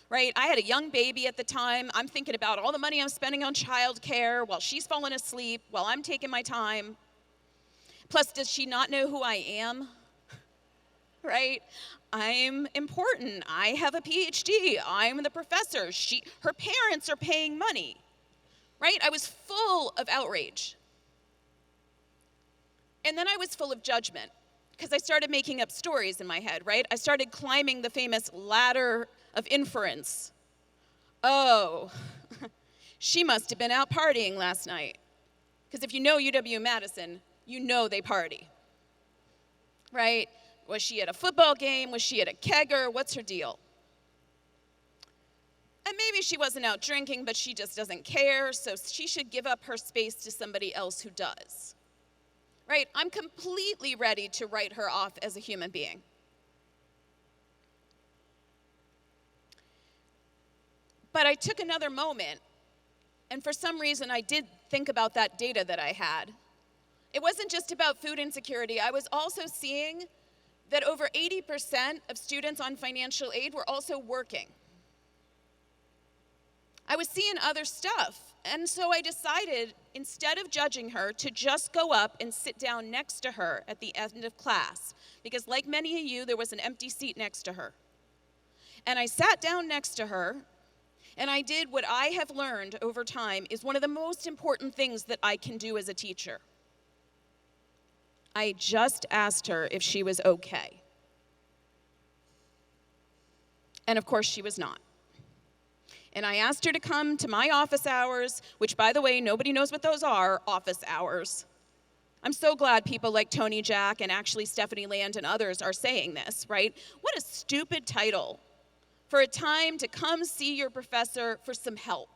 Right? I had a young baby at the time. I'm thinking about all the money I'm spending on childcare while she's falling asleep, while I'm taking my time. Plus, does she not know who I am? Right? I'm important. I have a PhD. I'm the professor. Her parents are paying money. Right? I was full of outrage. And then I was full of judgment because I started making up stories in my head, right? I started climbing the famous ladder of inference. Oh, she must have been out partying last night. Because if you know UW-Madison, you know they party. Right? Was she at a football game? Was she at a kegger? What's her deal? And maybe she wasn't out drinking, but she just doesn't care, so she should give up her space to somebody else who does. Right? I'm completely ready to write her off as a human being. But I took another moment, and for some reason I did think about that data that I had. It wasn't just about food insecurity. I was also seeing that over 80% of students on financial aid were also working. I was seeing other stuff. And so I decided, instead of judging her, to just go up and sit down next to her at the end of class. Because like many of you, there was an empty seat next to her. And I sat down next to her, and I did what I have learned over time is one of the most important things that I can do as a teacher. I just asked her if she was okay. And of course, she was not. And I asked her to come to my office hours, which, by the way, nobody knows what those are, office hours. I'm so glad people like Tony Jack and actually Stephanie Land and others are saying this, right? What a stupid title for a time to come see your professor for some help.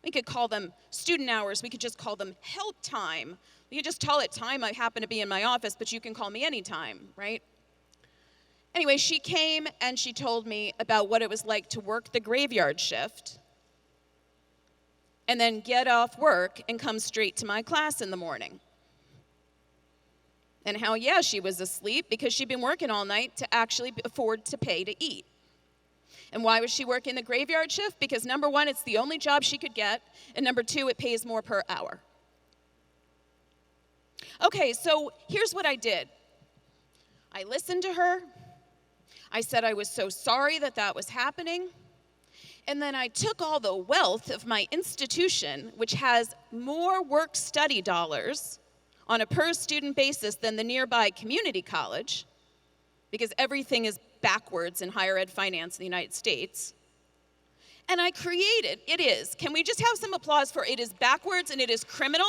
We could call them student hours. We could just call them help time. We could just call it time I happen to be in my office, but you can call me anytime, right? Anyway, she came and she told me about what it was like to work the graveyard shift and then get off work and come straight to my class in the morning. And how, yeah, she was asleep because she'd been working all night to actually afford to pay to eat. And why was she working the graveyard shift? Because number one, it's the only job she could get, and number two, it pays more per hour. Okay, so here's what I did. I listened to her. I said I was so sorry that that was happening. And then I took all the wealth of my institution, which has more work-study dollars on a per-student basis than the nearby community college, because everything is backwards in higher ed finance in the United States. And I created, can we just have some applause for it is backwards and it is criminal?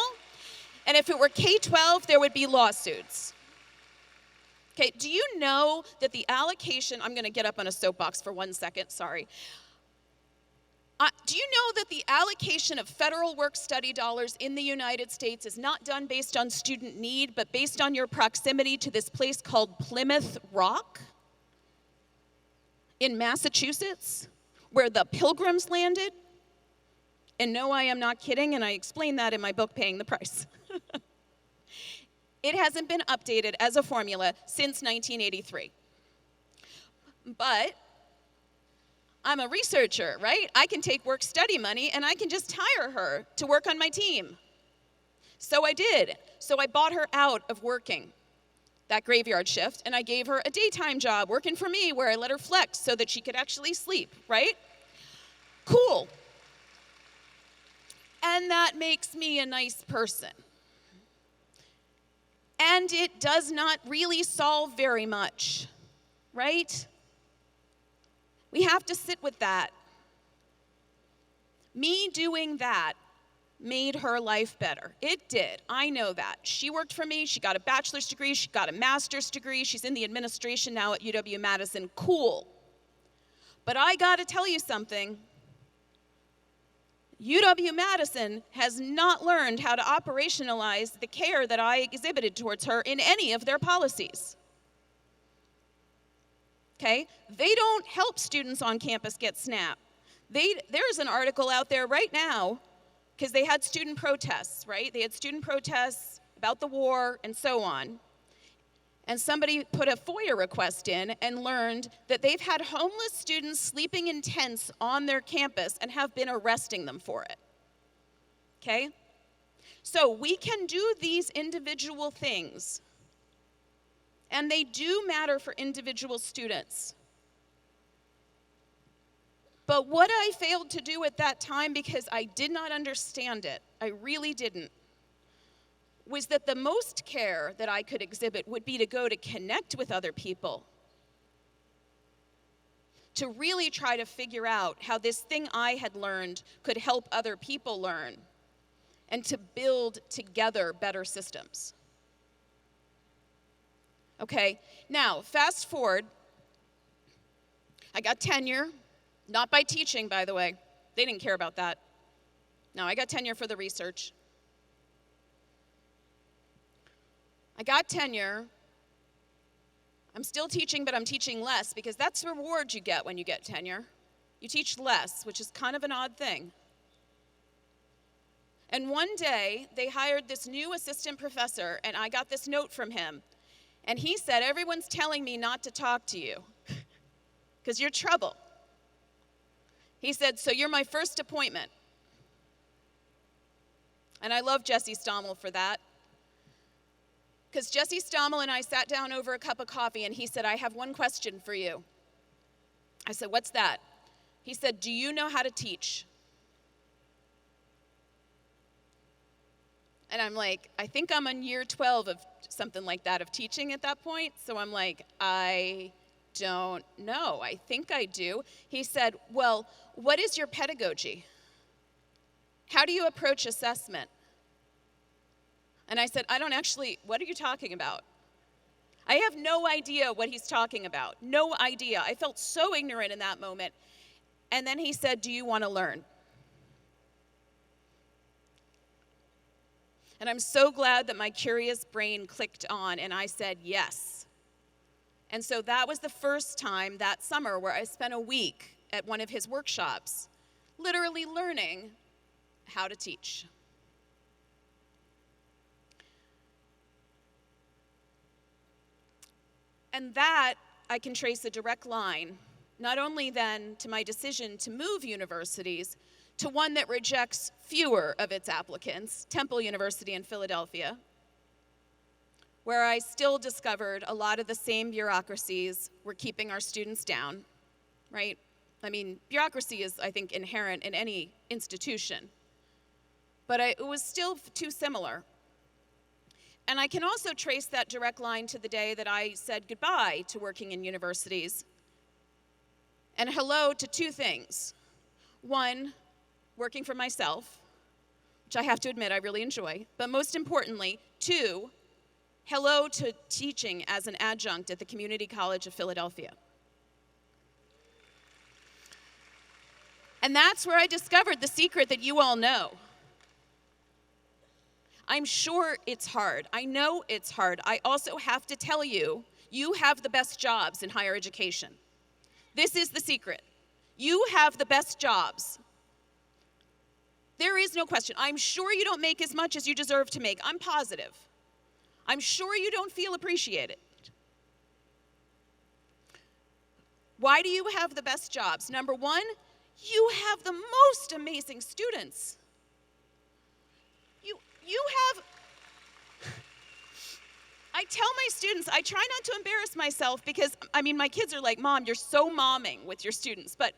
And if it were K-12, there would be lawsuits. Okay, do you know that the allocation, I'm gonna get up on a soapbox for 1 second, sorry. Do you know that the allocation of federal work-study dollars in the United States is not done based on student need, but based on your proximity to this place called Plymouth Rock in Massachusetts, where the Pilgrims landed? And no, I am not kidding, and I explain that in my book, Paying the Price. It hasn't been updated as a formula since 1983. But I'm a researcher, right? I can take work-study money and I can just hire her to work on my team. So I did. So I bought her out of working that graveyard shift, and I gave her a daytime job working for me where I let her flex so that she could actually sleep, right? Cool. And that makes me a nice person. And it does not really solve very much, right? We have to sit with that. Me doing that made her life better. It did. I know that. She worked for me. She got a bachelor's degree. She got a master's degree. She's in the administration now at UW-Madison. Cool. But I got to tell you something. UW-Madison has not learned how to operationalize the care that I exhibited towards her in any of their policies. Okay? They don't help students on campus get SNAP. There's an article out there right now, because they had student protests, right? They had student protests about the war and so on. And somebody put a FOIA request in and learned that they've had homeless students sleeping in tents on their campus and have been arresting them for it. Okay? So we can do these individual things, and they do matter for individual students. But what I failed to do at that time, because I did not understand it, I really didn't, was that the most care that I could exhibit would be to go to connect with other people, to really try to figure out how this thing I had learned could help other people learn, and to build together better systems. Okay, now fast forward, I got tenure, not by teaching, by the way. They didn't care about that. No, I got tenure for the research. I got tenure. I'm still teaching, but I'm teaching less, because that's the reward you get when you get tenure. You teach less, which is kind of an odd thing. And one day, they hired this new assistant professor, and I got this note from him. And he said, everyone's telling me not to talk to you because you're trouble. He said, so you're my first appointment. And I love Jesse Stommel for that. Because Jesse Stommel and I sat down over a cup of coffee, and he said, I have one question for you. I said, what's that? He said, do you know how to teach? And I'm like, I think I'm on year 12 of something like that, of teaching at that point. So I'm like, I don't know. I think I do. He said, well, what is your pedagogy? How do you approach assessment? And I said, I don't actually, what are you talking about? I have no idea what he's talking about. No idea. I felt so ignorant in that moment. And then he said, do you want to learn? And I'm so glad that my curious brain clicked on, and I said yes. And so that was the first time that summer where I spent a week at one of his workshops, literally learning how to teach. And that, I can trace a direct line, not only then to my decision to move universities, to one that rejects fewer of its applicants, Temple University in Philadelphia, where I still discovered a lot of the same bureaucracies were keeping our students down, right? I mean, bureaucracy is, I think, inherent in any institution, but it was still too similar. And I can also trace that direct line to the day that I said goodbye to working in universities and hello to two things. One, working for myself, which I have to admit I really enjoy, but most importantly, two, hello to teaching as an adjunct at the Community College of Philadelphia. And that's where I discovered the secret that you all know. I'm sure it's hard. I know it's hard. I also have to tell you, you have the best jobs in higher education. This is the secret. You have the best jobs. There is no question. I'm sure you don't make as much as you deserve to make. I'm positive. I'm sure you don't feel appreciated. Why do you have the best jobs? Number one, you have the most amazing students. You have, I tell my students, I try not to embarrass myself because, I mean, my kids are like, Mom, you're so momming with your students, but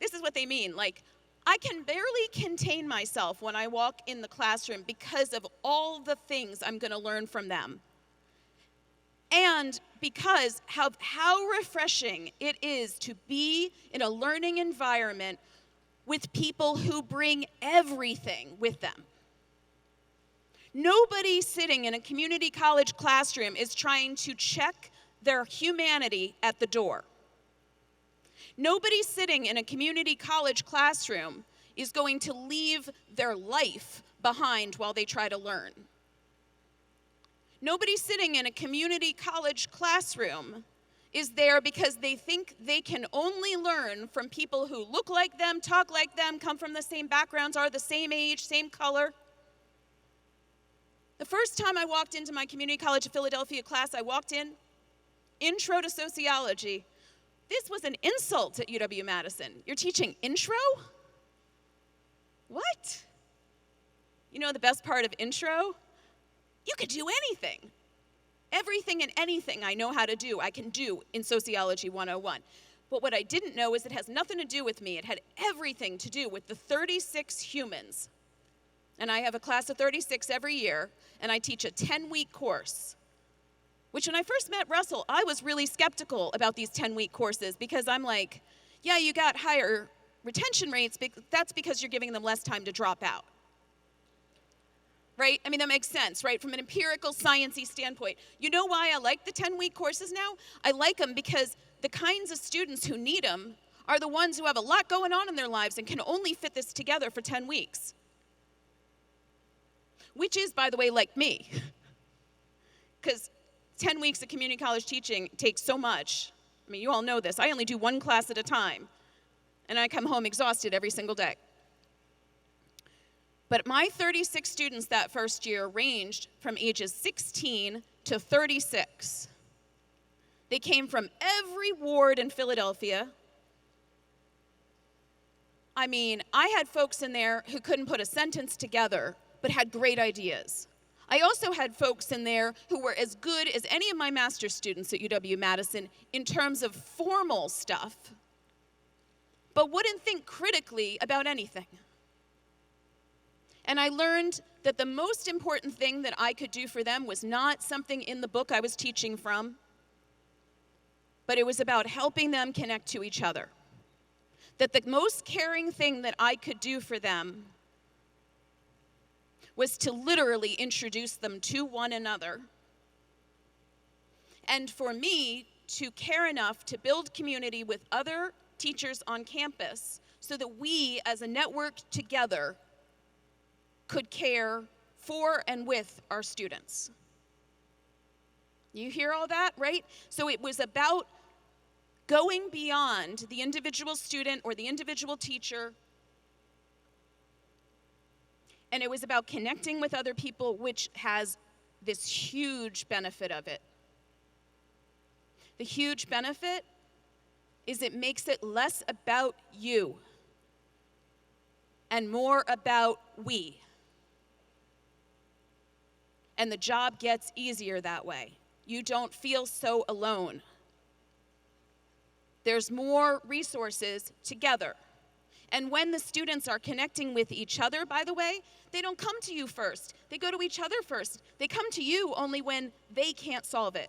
this is what they mean. Like, I can barely contain myself when I walk in the classroom because of all the things I'm going to learn from them. And because how refreshing it is to be in a learning environment with people who bring everything with them. Nobody sitting in a community college classroom is trying to check their humanity at the door. Nobody sitting in a community college classroom is going to leave their life behind while they try to learn. Nobody sitting in a community college classroom is there because they think they can only learn from people who look like them, talk like them, come from the same backgrounds, are the same age, same color. The first time I walked into my Community College of Philadelphia class, I walked in, Intro to Sociology. This was an insult at UW-Madison. You're teaching intro? What? You know the best part of intro? You could do anything. Everything and anything I know how to do, I can do in Sociology 101. But what I didn't know is it has nothing to do with me. It had everything to do with the 36 humans. And I have a class of 36 every year, and I teach a 10-week course. Which when I first met Russell, I was really skeptical about these 10-week courses because I'm like, yeah, you got higher retention rates, but that's because you're giving them less time to drop out. Right? I mean, that makes sense, right? From an empirical, sciencey standpoint. You know why I like the 10-week courses now? I like them because the kinds of students who need them are the ones who have a lot going on in their lives and can only fit this together for 10 weeks. Which is, by the way, like me. Because 10 weeks of community college teaching takes so much. I mean, you all know this. I only do one class at a time. And I come home exhausted every single day. But my 36 students that first year ranged from ages 16 to 36. They came from every ward in Philadelphia. I mean, I had folks in there who couldn't put a sentence together but had great ideas. I also had folks in there who were as good as any of my master's students at UW-Madison in terms of formal stuff, but wouldn't think critically about anything. And I learned that the most important thing that I could do for them was not something in the book I was teaching from, but it was about helping them connect to each other. That the most caring thing that I could do for them was to literally introduce them to one another, and for me to care enough to build community with other teachers on campus so that we as a network together could care for and with our students. You hear all that, right? So it was about going beyond the individual student or the individual teacher, and it was about connecting with other people, which has this huge benefit of it. The huge benefit is it makes it less about you and more about we. And the job gets easier that way. You don't feel so alone. There's more resources together. And when the students are connecting with each other, by the way, they don't come to you first. They go to each other first. They come to you only when they can't solve it.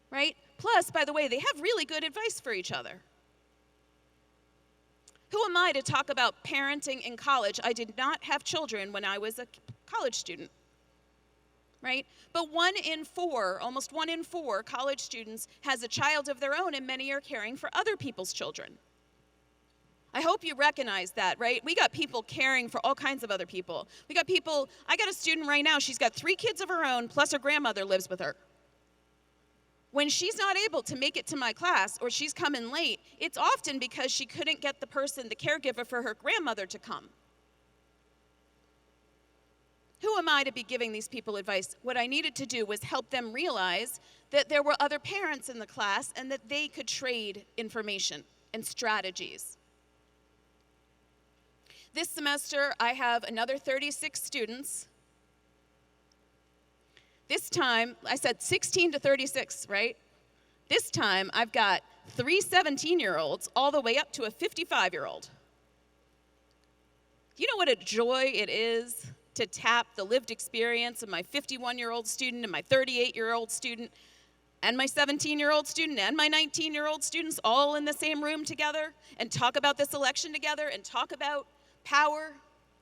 Right? Plus, by the way, they have really good advice for each other. Who am I to talk about parenting in college? I did not have children when I was a college student. Right? But 1 in 4, almost 1 in 4 college students has a child of their own, and many are caring for other people's children. I hope you recognize that, right? We got people caring for all kinds of other people. We got people, I got a student right now, she's got 3 kids of her own, plus her grandmother lives with her. When she's not able to make it to my class or she's coming late, it's often because she couldn't get the caregiver for her grandmother to come. Who am I to be giving these people advice? What I needed to do was help them realize that there were other parents in the class and that they could trade information and strategies. This semester, I have another 36 students. This time, I said 16 to 36, right? This time, I've got 3 17-year-olds all the way up to a 55-year-old. Do you know what a joy it is to tap the lived experience of my 51-year-old student and my 38-year-old student and my 17-year-old student and my 19-year-old students all in the same room together and talk about this election together and talk about power,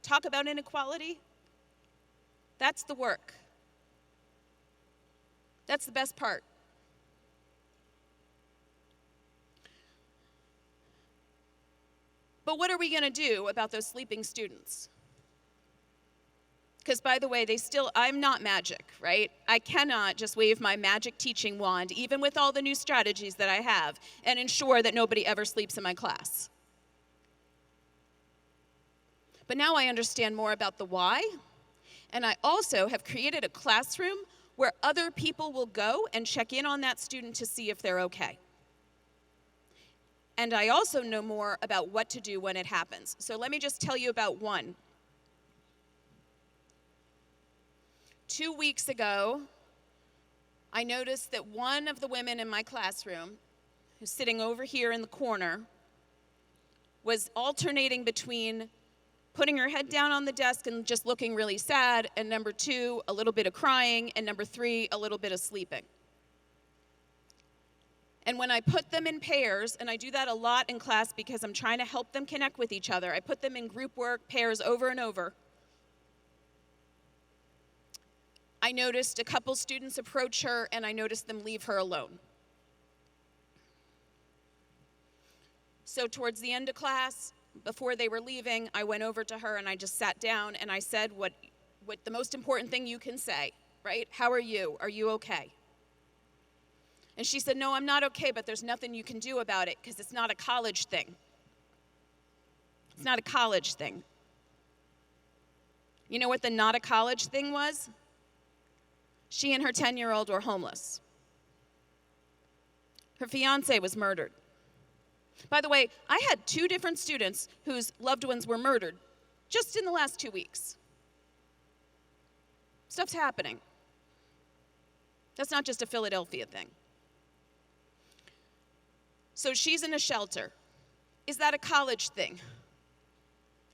talk about inequality? That's the work. That's the best part. But what are we going to do about those sleeping students? Because, by the way, I'm not magic, right? I cannot just wave my magic teaching wand, even with all the new strategies that I have, and ensure that nobody ever sleeps in my class. But now I understand more about the why, and I also have created a classroom where other people will go and check in on that student to see if they're okay. And I also know more about what to do when it happens. So let me just tell you about one. 2 weeks ago, I noticed that one of the women in my classroom, who's sitting over here in the corner, was alternating between putting her head down on the desk and just looking really sad, and number 2, a little bit of crying, and number 3, a little bit of sleeping. And when I put them in pairs, and I do that a lot in class because I'm trying to help them connect with each other, I put them in group work, pairs over and over. I noticed a couple students approach her, and I noticed them leave her alone. So towards the end of class, before they were leaving, I went over to her and I just sat down and I said what the most important thing you can say, right? How are you? Are you okay? And she said, no, I'm not okay, but there's nothing you can do about it because it's not a college thing. It's not a college thing. You know what the not a college thing was? She and her 10-year-old were homeless. Her fiance was murdered. By the way, I had 2 different students whose loved ones were murdered just in the last 2 weeks. Stuff's happening. That's not just a Philadelphia thing. So she's in a shelter. Is that a college thing?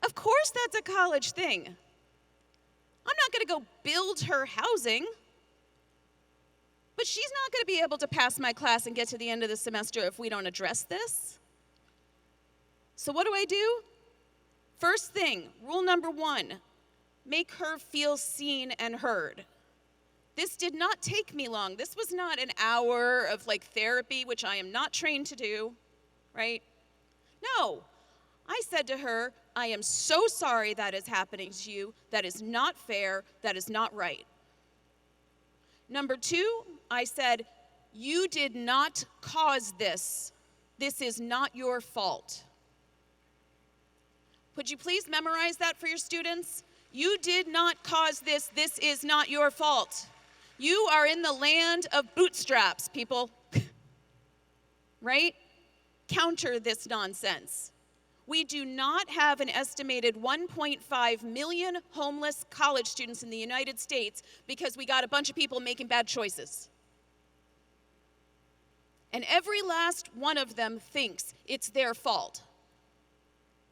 Of course that's a college thing. I'm not going to go build her housing. But she's not going to be able to pass my class and get to the end of the semester if we don't address this. So what do? First thing, rule number 1, make her feel seen and heard. This did not take me long. This was not an hour of therapy, which I am not trained to do, right? No. I said to her, I am so sorry that is happening to you. That is not fair. That is not right. Number 2, I said, you did not cause this. This is not your fault. Would you please memorize that for your students? You did not cause this. This is not your fault. You are in the land of bootstraps, people. Right? Counter this nonsense. We do not have an estimated 1.5 million homeless college students in the United States because we got a bunch of people making bad choices. And every last one of them thinks it's their fault.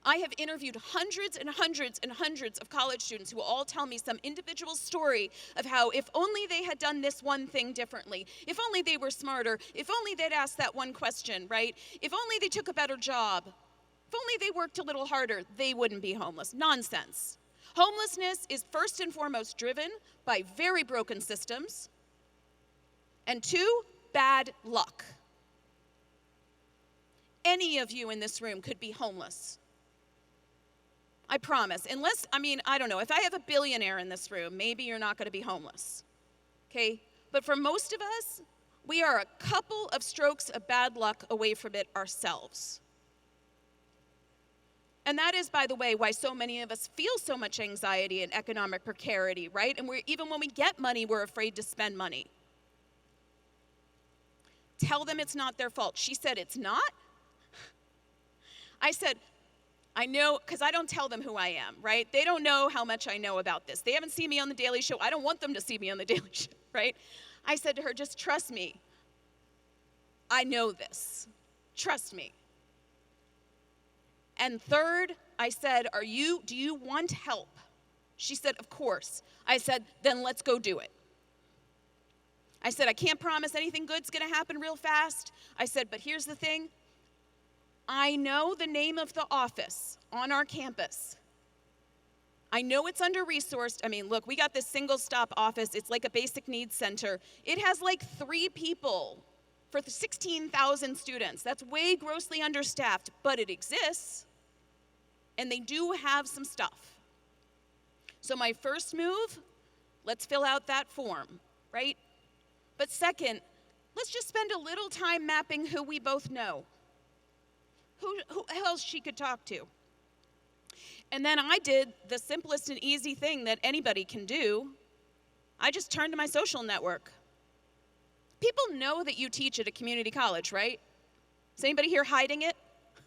I have interviewed hundreds and hundreds and hundreds of college students who all tell me some individual story of how if only they had done this one thing differently, if only they were smarter, if only they'd asked that one question, right? If only they took a better job, if only they worked a little harder, they wouldn't be homeless. Nonsense. Homelessness is first and foremost driven by very broken systems, and 2, bad luck. Any of you in this room could be homeless. I promise. Unless, I don't know, if I have a billionaire in this room, maybe you're not going to be homeless. Okay? But for most of us, we are a couple of strokes of bad luck away from it ourselves. And that is, by the way, why so many of us feel so much anxiety and economic precarity, right? And even when we get money, we're afraid to spend money. Tell them it's not their fault. She said, it's not? I said, I know, because I don't tell them who I am, right? They don't know how much I know about this. They haven't seen me on The Daily Show. I don't want them to see me on The Daily Show, right? I said to her, just trust me. I know this. Trust me. And third, I said, do you want help? She said, of course. I said, then let's go do it. I said, I can't promise anything good's going to happen real fast. I said, but here's the thing. I know the name of the office on our campus. I know it's under-resourced. Look, we got this single-stop office. It's like a basic needs center. It has 3 people for 16,000 students. That's way grossly understaffed, but it exists, and they do have some stuff. So my first move, let's fill out that form, right? But second, let's just spend a little time mapping who we both know. Who else she could talk to. And then I did the simplest and easy thing that anybody can do. I just turned to my social network. People know that you teach at a community college, right? Is anybody here hiding it?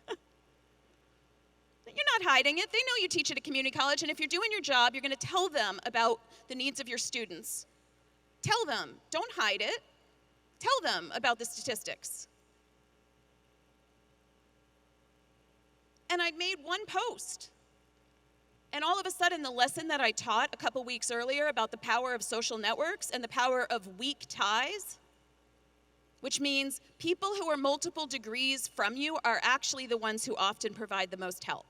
You're not hiding it. They know you teach at a community college, and if you're doing your job, you're going to tell them about the needs of your students. Tell them. Don't hide it. Tell them about the statistics. And I made one post. And all of a sudden, the lesson that I taught a couple weeks earlier about the power of social networks and the power of weak ties, which means people who are multiple degrees from you are actually the ones who often provide the most help.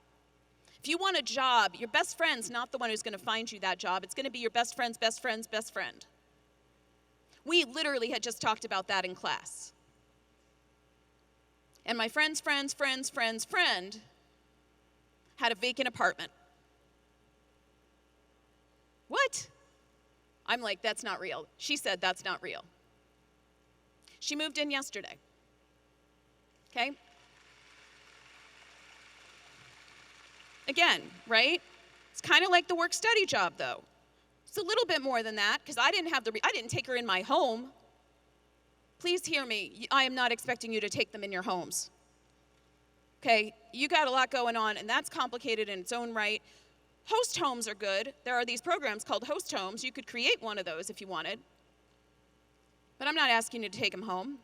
If you want a job, your best friend's not the one who's going to find you that job. It's going to be your best friend's best friend's best friend. We literally had just talked about that in class. And my friend's friend's friend's friend's friend had a vacant apartment. What? I'm like, that's not real. She said, that's not real. She moved in yesterday. Okay? Again, right? It's kind of like the work-study job, though. It's a little bit more than that, because I didn't take her in my home. Please hear me. I am not expecting you to take them in your homes. Okay, you got a lot going on, and that's complicated in its own right. Host homes are good. There are these programs called host homes. You could create one of those if you wanted. But I'm not asking you to take them home.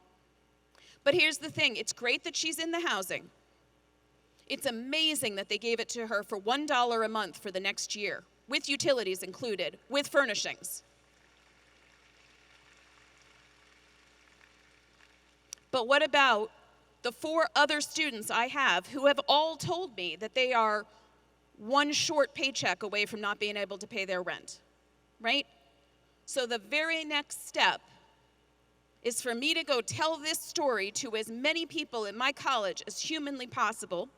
But here's the thing, it's great that she's in the housing. It's amazing that they gave it to her for $1 a month for the next year, with utilities included, with furnishings. But what about the 4 other students I have who have all told me that they are one short paycheck away from not being able to pay their rent, right? So the very next step is for me to go tell this story to as many people in my college as humanly possible,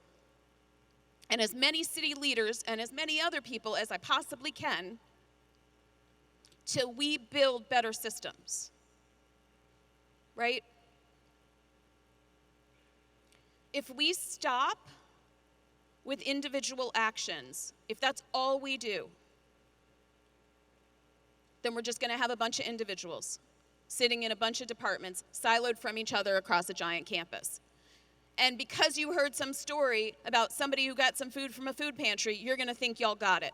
and as many city leaders and as many other people as I possibly can, till we build better systems, right? If we stop with individual actions, if that's all we do, then we're just gonna have a bunch of individuals sitting in a bunch of departments, siloed from each other across a giant campus. And because you heard some story about somebody who got some food from a food pantry, you're gonna think y'all got it.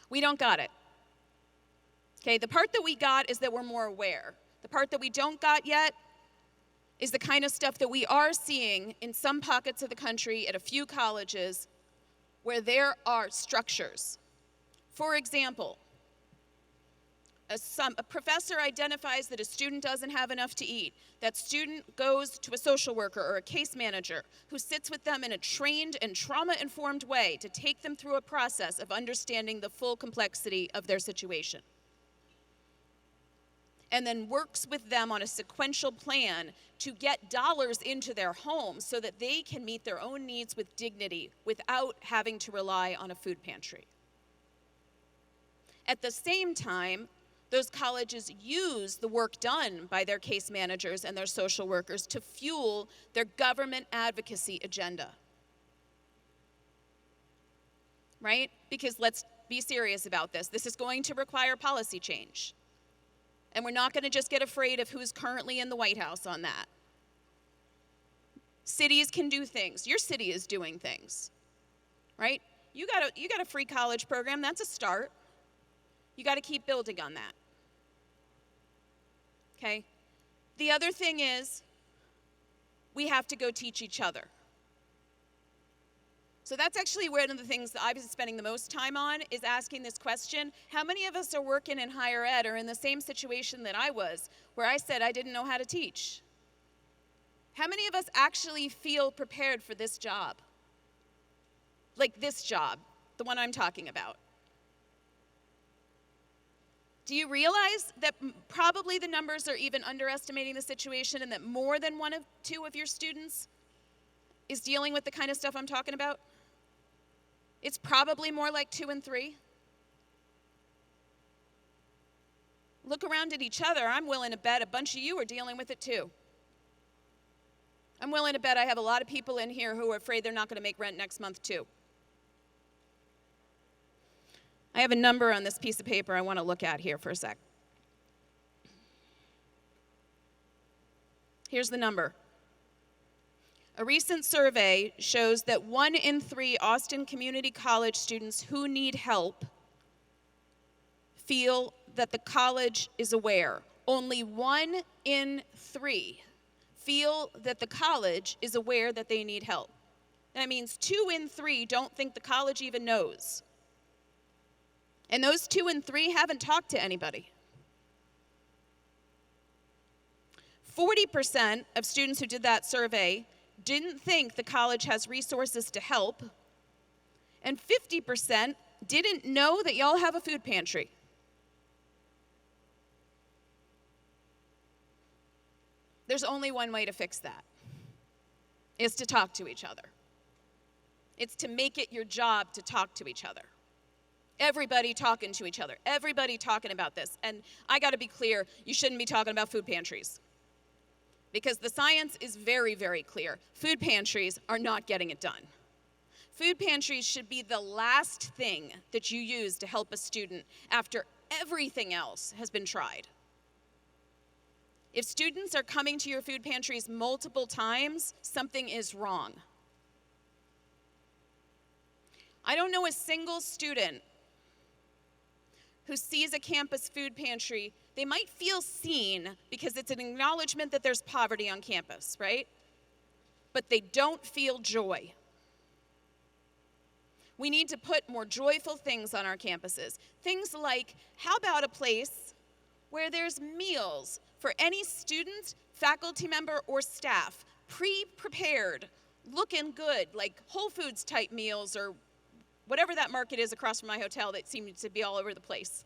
We don't got it. Okay, the part that we got is that we're more aware. The part that we don't got yet is the kind of stuff that we are seeing in some pockets of the country at a few colleges where there are structures. For example, a professor identifies that a student doesn't have enough to eat. That student goes to a social worker or a case manager who sits with them in a trained and trauma-informed way to take them through a process of understanding the full complexity of their situation. And then works with them on a sequential plan to get dollars into their home so that they can meet their own needs with dignity without having to rely on a food pantry. At the same time, those colleges use the work done by their case managers and their social workers to fuel their government advocacy agenda. Right? Because let's be serious about this. This is going to require policy change. And we're not going to just get afraid of who's currently in the White House on that. Cities can do things. Your city is doing things, right? You got a free college program. That's a start. You got to keep building on that. Okay? The other thing is we have to go teach each other. So that's actually one of the things that I've been spending the most time on, is asking this question: how many of us are working in higher ed or in the same situation that I was, where I said I didn't know how to teach? How many of us actually feel prepared for this job? Like this job, the one I'm talking about. Do you realize that probably the numbers are even underestimating the situation, and that more than 1 of 2 of your students is dealing with the kind of stuff I'm talking about? It's probably more like 2 and 3. Look around at each other. I'm willing to bet a bunch of you are dealing with it too. I'm willing to bet I have a lot of people in here who are afraid they're not going to make rent next month too. I have a number on this piece of paper I want to look at here for a sec. Here's the number. A recent survey shows that 1 in 3 Austin Community College students who need help feel that the college is aware. Only 1 in 3 feel that the college is aware that they need help. That means 2 in 3 don't think the college even knows. And those 2 in 3 haven't talked to anybody. 40% of students who did that survey didn't think the college has resources to help, and 50% didn't know that y'all have a food pantry. There's only one way to fix that. It's to talk to each other. It's to make it your job to talk to each other. Everybody talking to each other. Everybody talking about this. And I got to be clear, you shouldn't be talking about food pantries. Because the science is very, very clear. Food pantries are not getting it done. Food pantries should be the last thing that you use to help a student after everything else has been tried. If students are coming to your food pantries multiple times, something is wrong. I don't know a single student who sees a campus food pantry. They might feel seen because it's an acknowledgement that there's poverty on campus, right? But they don't feel joy. We need to put more joyful things on our campuses. Things like, how about a place where there's meals for any student, faculty member, or staff, pre-prepared, looking good, like Whole Foods type meals or whatever that market is across from my hotel that seems to be all over the place,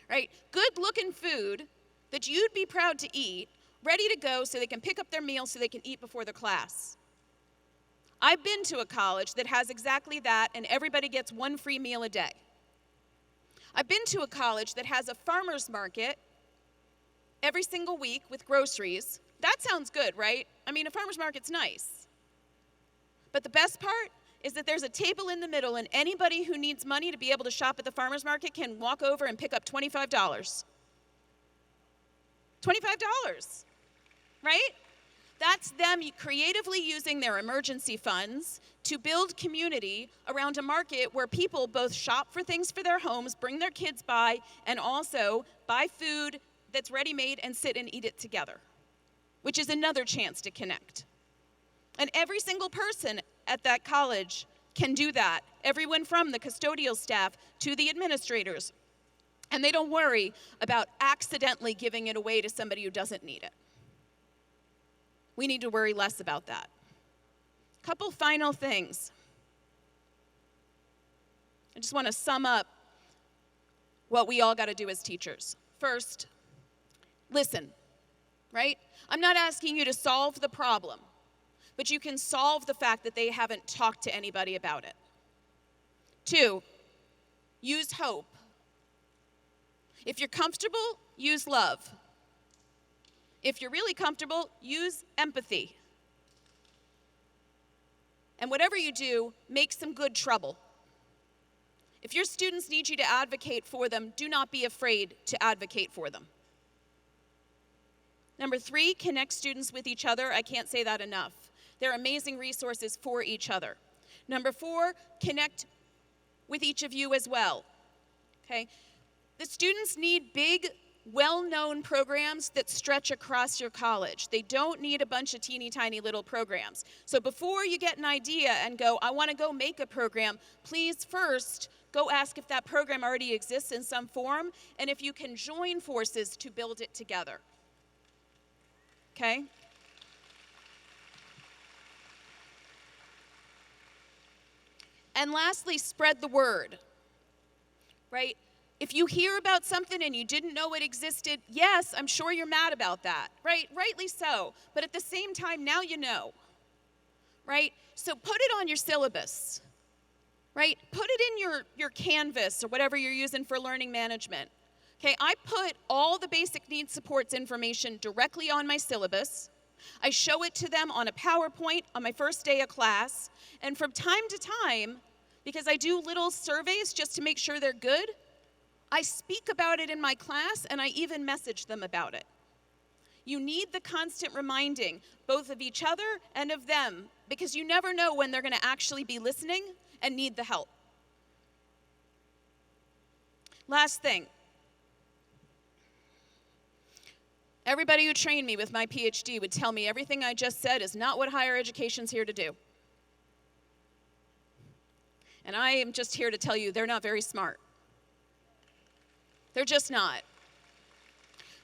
right? Good looking food that you'd be proud to eat, ready to go so they can pick up their meal so they can eat before the class. I've been to a college that has exactly that, and everybody gets one free meal a day. I've been to a college that has a farmer's market every single week with groceries. That sounds good, right? I mean, a farmer's market's nice. But the best part is that there's a table in the middle, and anybody who needs money to be able to shop at the farmer's market can walk over and pick up $25. $25, right? That's them creatively using their emergency funds to build community around a market where people both shop for things for their homes, bring their kids by, and also buy food that's ready-made and sit and eat it together, which is another chance to connect. And every single person at that college can do that. Everyone from the custodial staff to the administrators. And they don't worry about accidentally giving it away to somebody who doesn't need it. We need to worry less about that. Couple final things. I just want to sum up what we all got to do as teachers. First, listen, right? I'm not asking you to solve the problem, but you can solve the fact that they haven't talked to anybody about it. 2, use hope. If you're comfortable, use love. If you're really comfortable, use empathy. And whatever you do, make some good trouble. If your students need you to advocate for them, do not be afraid to advocate for them. Number 3, connect students with each other. I can't say that enough. They're amazing resources for each other. Number 4, connect with each of you as well. Okay? The students need big, well-known programs that stretch across your college. They don't need a bunch of teeny tiny little programs. So before you get an idea and go, I want to go make a program, please first go ask if that program already exists in some form and if you can join forces to build it together. Okay? And lastly, spread the word, right? If you hear about something and you didn't know it existed, yes, I'm sure you're mad about that, right? Rightly so. But at the same time, now you know, right? So put it on your syllabus, right? Put it in your Canvas or whatever you're using for learning management. Okay, I put all the basic needs supports information directly on my syllabus. I show it to them on a PowerPoint on my first day of class. And from time to time, because I do little surveys just to make sure they're good, I speak about it in my class, and I even message them about it. You need the constant reminding, both of each other and of them, because you never know when they're going to actually be listening and need the help. Last thing. Everybody who trained me with my PhD would tell me everything I just said is not what higher education's here to do. And I am just here to tell you they're not very smart. They're just not.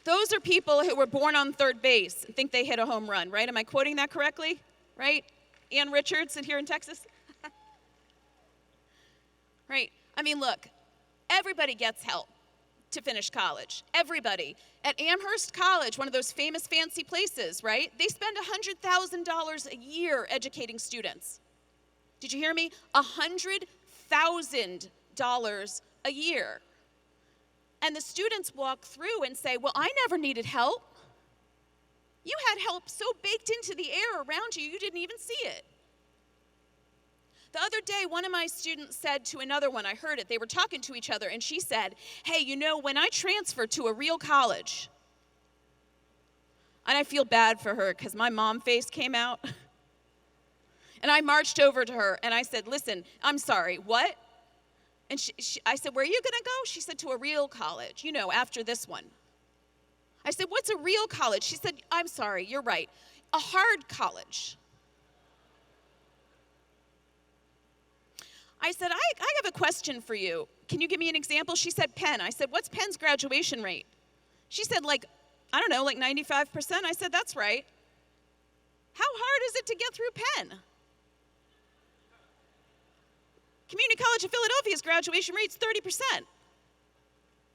Those are people who were born on third base and think they hit a home run, right? Am I quoting that correctly? Right? Ann Richards here in Texas? Right? I mean, look, everybody gets help to finish college. Everybody. At Amherst College, one of those famous fancy places, right? They spend $100,000 a year educating students. Did you hear me? $100,000 a year. And the students walk through and say, well, I never needed help. You had help so baked into the air around you, you didn't even see it. The other day, one of my students said to another one, I heard it, they were talking to each other, and she said, hey, you know, when I transferred to a real college, and I feel bad for her because my mom face came out, and I marched over to her and I said, listen, I'm sorry, what? And I said, where are you going to go? She said, to a real college, you know, after this one. I said, what's a real college? She said, I'm sorry, you're right. A hard college. I said, I have a question for you. Can you give me an example? She said, Penn. I said, what's Penn's graduation rate? She said, like, I don't know, like 95%. I said, that's right. How hard is it to get through Penn? Community College of Philadelphia's graduation rate's 30%.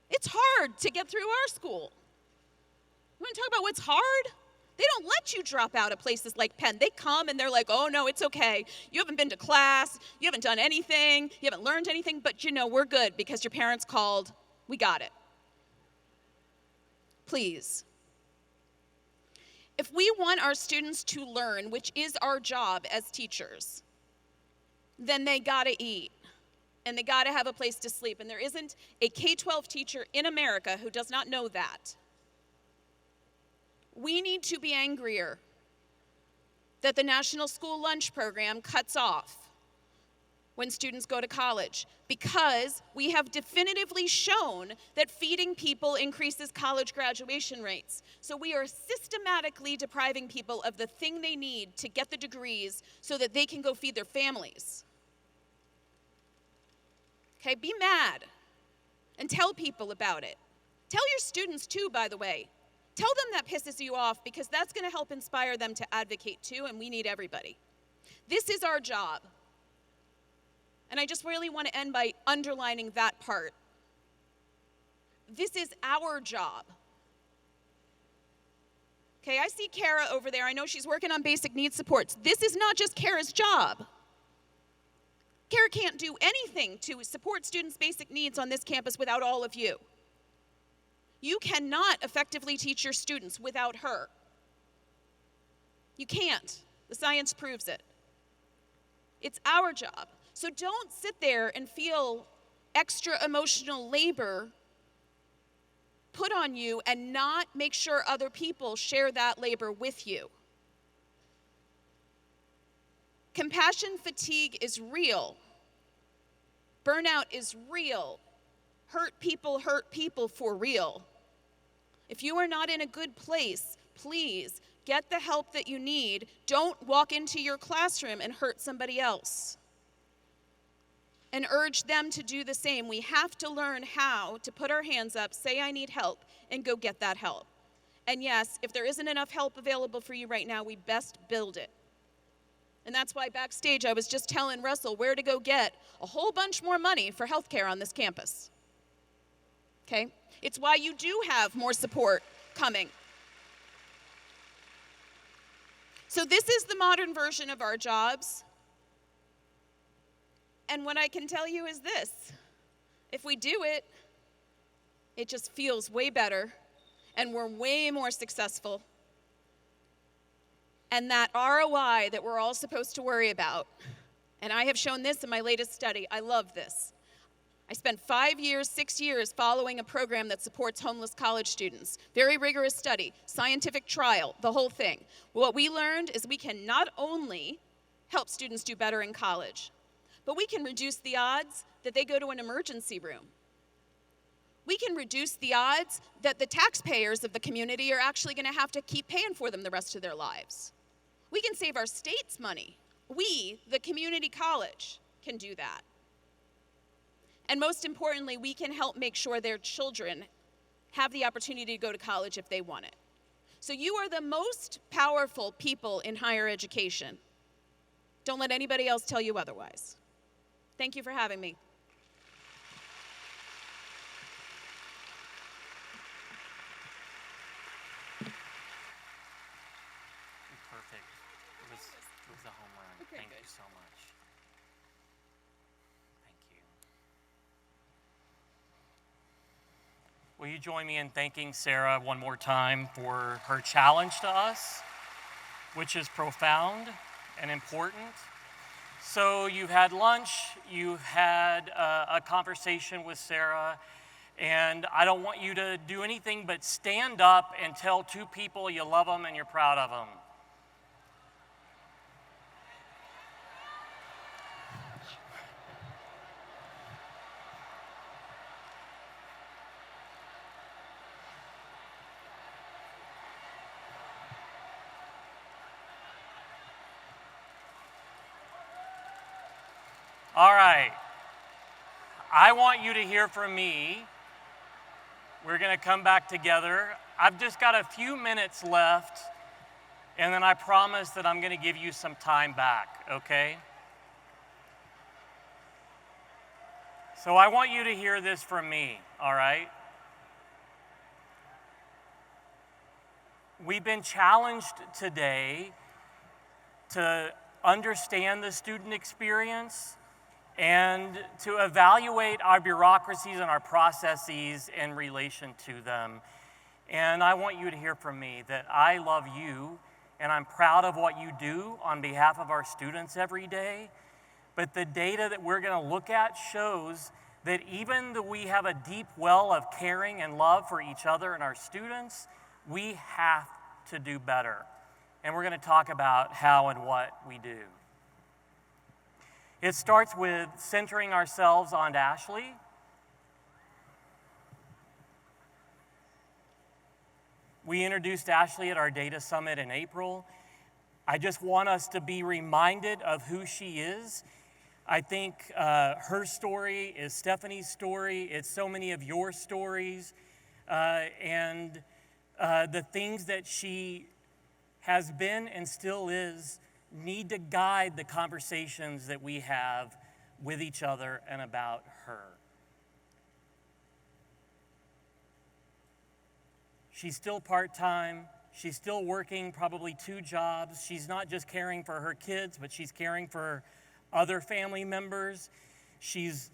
It's hard to get through our school. You want to talk about what's hard? They don't let you drop out of places like Penn. They come and they're like, oh no, it's okay. You haven't been to class, you haven't done anything, you haven't learned anything, but you know, we're good because your parents called, we got it. Please. If we want our students to learn, which is our job as teachers, then they gotta eat. And they gotta have a place to sleep. And there isn't a K-12 teacher in America who does not know that. We need to be angrier that the National School Lunch Program cuts off when students go to college, because we have definitively shown that feeding people increases college graduation rates. So we are systematically depriving people of the thing they need to get the degrees so that they can go feed their families. Okay, be mad and tell people about it. Tell your students too, by the way. Tell them that pisses you off, because that's going to help inspire them to advocate too, and we need everybody. This is our job. And I just really want to end by underlining that part. This is our job. Okay, I see Kara over there. I know she's working on basic needs supports. This is not just Kara's job. Kara can't do anything to support students' basic needs on this campus without all of you. You cannot effectively teach your students without her. You can't. The science proves it. It's our job. So don't sit there and feel extra emotional labor put on you and not make sure other people share that labor with you. Compassion fatigue is real. Burnout is real. Hurt people for real. If you are not in a good place, please get the help that you need. Don't walk into your classroom and hurt somebody else. And urge them to do the same. We have to learn how to put our hands up, say I need help, and go get that help. And yes, if there isn't enough help available for you right now, we best build it. And that's why backstage I was just telling Russell where to go get a whole bunch more money for healthcare on this campus. Okay? It's why you do have more support coming. So this is the modern version of our jobs. And what I can tell you is this: if we do it, it just feels way better, and we're way more successful. And that ROI that we're all supposed to worry about, and I have shown this in my latest study, I love this. I spent 5 years, 6 years following a program that supports homeless college students. Very rigorous study, scientific trial, the whole thing. What we learned is we can not only help students do better in college, but we can reduce the odds that they go to an emergency room. We can reduce the odds that the taxpayers of the community are actually going to have to keep paying for them the rest of their lives. We can save our state's money. We, the community college, can do that. And most importantly, we can help make sure their children have the opportunity to go to college if they want it. So you are the most powerful people in higher education. Don't let anybody else tell you otherwise. Thank you for having me. Perfect. It was a home run. Okay, Thank good. you so much. Thank you. Will you join me in thanking Sarah one more time for her challenge to us, which is profound and important. So you've had lunch, you've had a conversation with Sarah, and I don't want you to do anything but stand up and tell two people you love them and you're proud of them. All right. I want you to hear from me. We're going to come back together. I've just got a few minutes left, and then I promise that I'm going to give you some time back, okay? So I want you to hear this from me, all right? We've been challenged today to understand the student experience and to evaluate our bureaucracies and our processes in relation to them. And I want you to hear from me that I love you and I'm proud of what you do on behalf of our students every day. But the data that we're going to look at shows that even though we have a deep well of caring and love for each other and our students, we have to do better. And we're going to talk about how and what we do. It starts with centering ourselves on Ashley. We introduced Ashley at our data summit in April. I just want us to be reminded of who she is. I think her story is Stephanie's story. It's so many of your stories. And the things that she has been and still is need to guide the conversations that we have with each other and about her. She's still part-time. She's still working probably 2 jobs. She's not just caring for her kids, but she's caring for other family members. She's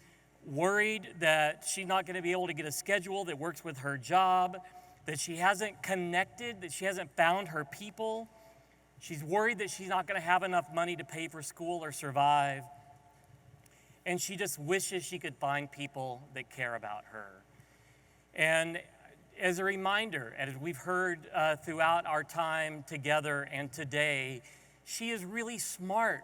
worried that she's not going to be able to get a schedule that works with her job, that she hasn't connected, that she hasn't found her people. She's worried that she's not going to have enough money to pay for school or survive. And she just wishes she could find people that care about her. And as a reminder, and as we've heard throughout our time together and today, she is really smart.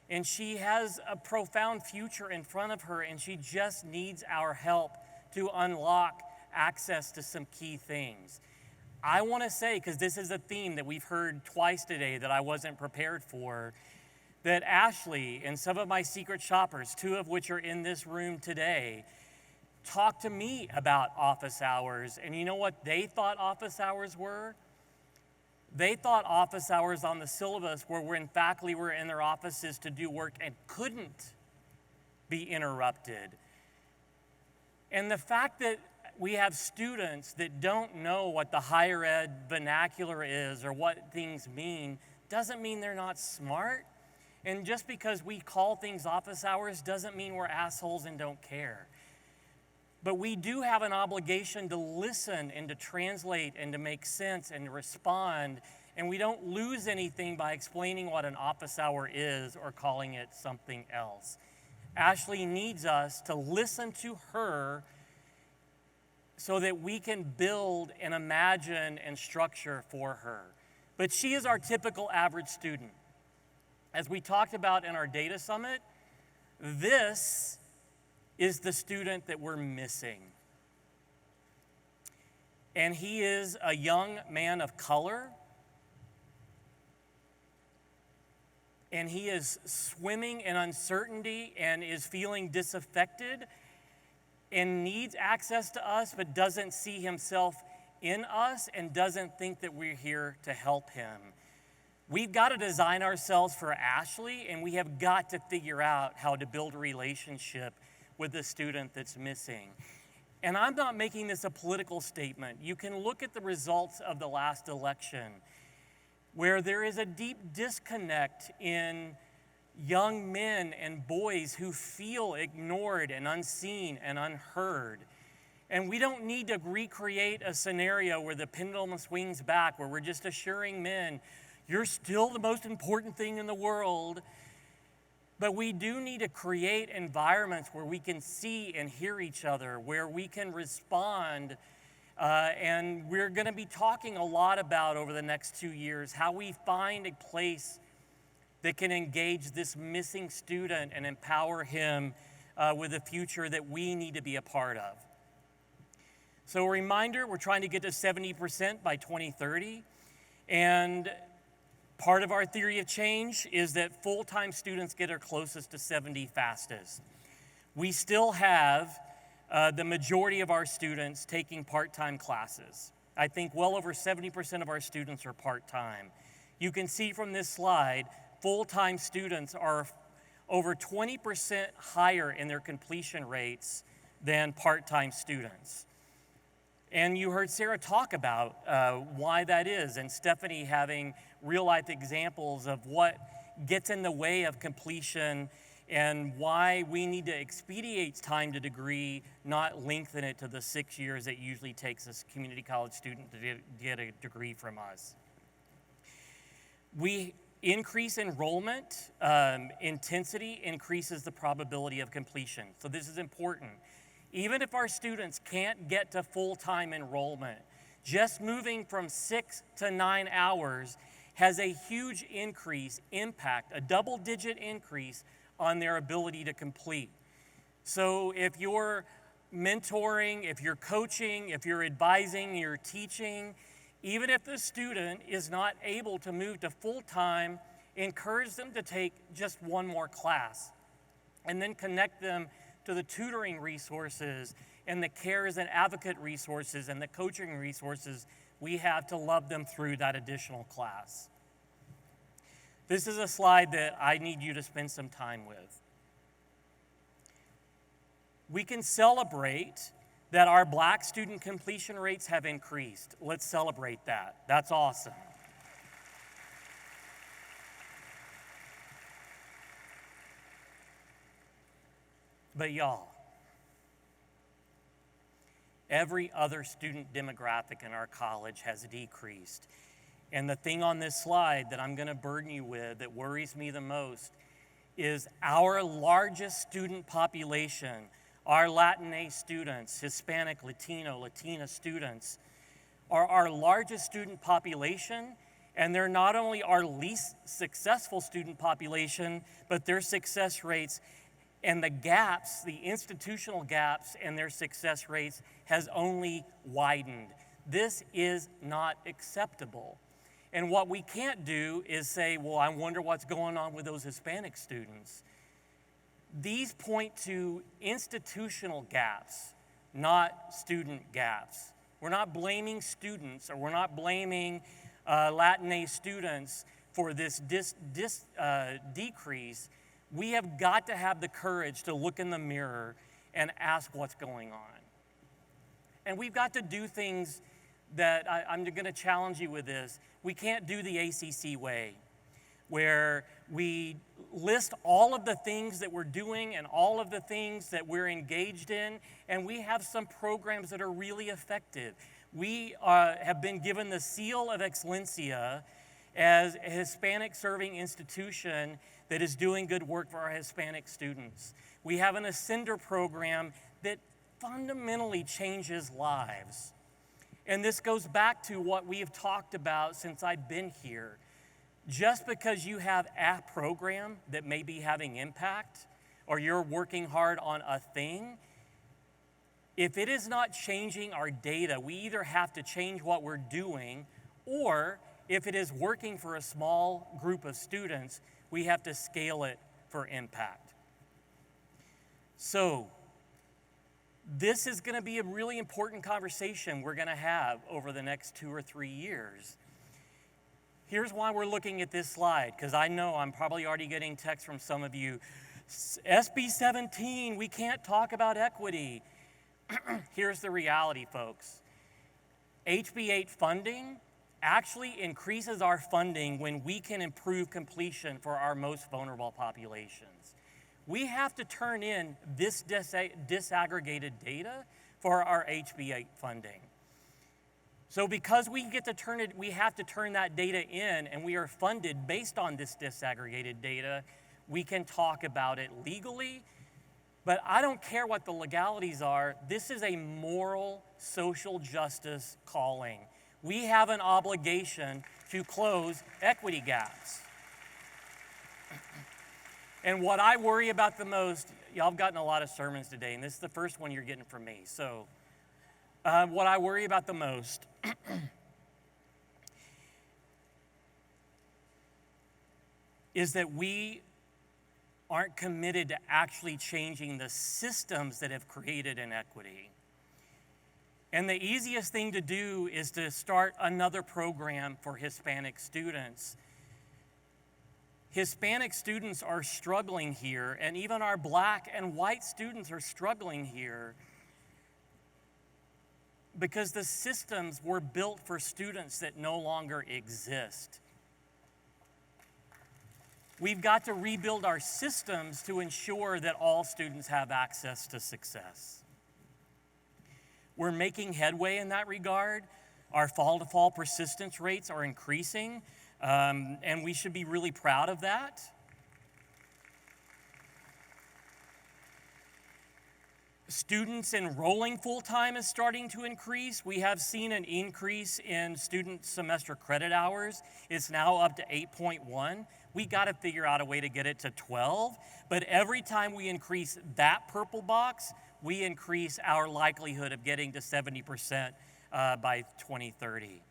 And she has a profound future in front of her, and she just needs our help to unlock access to some key things. I want to say, because this is a theme that we've heard twice today that I wasn't prepared for, that Ashley and some of my secret shoppers, 2 of which are in this room today, talked to me about office hours. And you know what they thought office hours were? They thought office hours on the syllabus were when faculty were in their offices to do work and couldn't be interrupted. And the fact that we have students that don't know what the higher ed vernacular is or what things mean doesn't mean they're not smart. And just because we call things office hours doesn't mean we're assholes and don't care. But we do have an obligation to listen and to translate and to make sense and to respond. And we don't lose anything by explaining what an office hour is or calling it something else. Ashley needs us to listen to her so that we can build and imagine and structure for her. But she is our typical average student. As we talked about in our data summit, this is the student that we're missing. And he is a young man of color. And he is swimming in uncertainty and is feeling disaffected and needs access to us, but doesn't see himself in us and doesn't think that we're here to help him. We've got to design ourselves for Ashley, and we have got to figure out how to build a relationship with the student that's missing. And I'm not making this a political statement. You can look at the results of the last election, where there is a deep disconnect in young men and boys who feel ignored and unseen and unheard. And we don't need to recreate a scenario where the pendulum swings back, where we're just assuring men, you're still the most important thing in the world. But we do need to create environments where we can see and hear each other, where we can respond. And we're going to be talking a lot about over the next 2 years how we find a place that can engage this missing student and empower him with a future that we need to be a part of. So a reminder, we're trying to get to 70% by 2030. And Part of our theory of change is that full-time students get our closest to 70 fastest. We still have the majority of our students taking part-time classes. I think well over 70% of our students are part-time. You can see from this slide, full-time students are over 20% higher in their completion rates than part-time students. And you heard Sarah talk about why that is, and Stephanie having real-life examples of what gets in the way of completion and why we need to expedite time to degree, not lengthen it to the 6 years it usually takes a community college student to get a degree from us. We increase enrollment, intensity increases the probability of completion. So this is important. Even if our students can't get to full-time enrollment, just moving from 6 to 9 hours has a huge impact, a double-digit increase on their ability to complete. So if you're mentoring, if you're coaching, if you're advising, you're teaching, even if the student is not able to move to full-time, encourage them to take just one more class and then connect them to the tutoring resources and the cares and advocate resources and the coaching resources we have to love them through that additional class. This is a slide that I need you to spend some time with. We can celebrate that our Black student completion rates have increased. Let's celebrate that. That's awesome. But y'all, every other student demographic in our college has decreased. And the thing on this slide that I'm going to burden you with that worries me the most is our largest student population, our Latinx students, Hispanic, Latino, Latina students, are our largest student population, and they're not only our least successful student population, but their success rates and the gaps, the institutional gaps and their success rates has only widened. This is not acceptable. And what we can't do is say, well, I wonder what's going on with those Hispanic students. These point to institutional gaps, not student gaps. We're not blaming students, or we're not blaming Latinx students for this decrease. We have got to have the courage to look in the mirror and ask what's going on. And we've got to do things that I'm going to challenge you with this. We can't do the ACC way, where we list all of the things that we're doing and all of the things that we're engaged in, and we have some programs that are really effective. We have been given the seal of Excelencia as a Hispanic serving institution that is doing good work for our Hispanic students. We have an Ascender program that fundamentally changes lives. And this goes back to what we have talked about since I've been here. Just because you have a program that may be having impact, or you're working hard on a thing, if it is not changing our data, we either have to change what we're doing, or if it is working for a small group of students, we have to scale it for impact. So, this is going to be a really important conversation we're going to have over the next 2 or 3 years. Here's why we're looking at this slide, because I know I'm probably already getting texts from some of you. SB 17, we can't talk about equity. Here's the reality, folks. HB 8 funding actually increases our funding when we can improve completion for our most vulnerable populations. We have to turn in this disaggregated data for our HB 8 funding. So because we get to turn it, we have to turn that data in, and we are funded based on this disaggregated data, we can talk about it legally. But I don't care what the legalities are. This is a moral, social justice calling. We have an obligation to close equity gaps. And what I worry about the most, y'all have gotten a lot of sermons today, and this is the first one you're getting from me. So what I worry about the most is that we aren't committed to actually changing the systems that have created inequity. And the easiest thing to do is to start another program for Hispanic students. Hispanic students are struggling here, and even our black and white students are struggling here because the systems were built for students that no longer exist. We've got to rebuild our systems to ensure that all students have access to success. We're making headway in that regard. Our fall-to-fall persistence rates are increasing, and we should be really proud of that. Students enrolling full-time is starting to increase. We have seen an increase in student semester credit hours. It's now up to 8.1. We got to figure out a way to get it to 12. But every time we increase that purple box, we increase our likelihood of getting to 70% by 2030.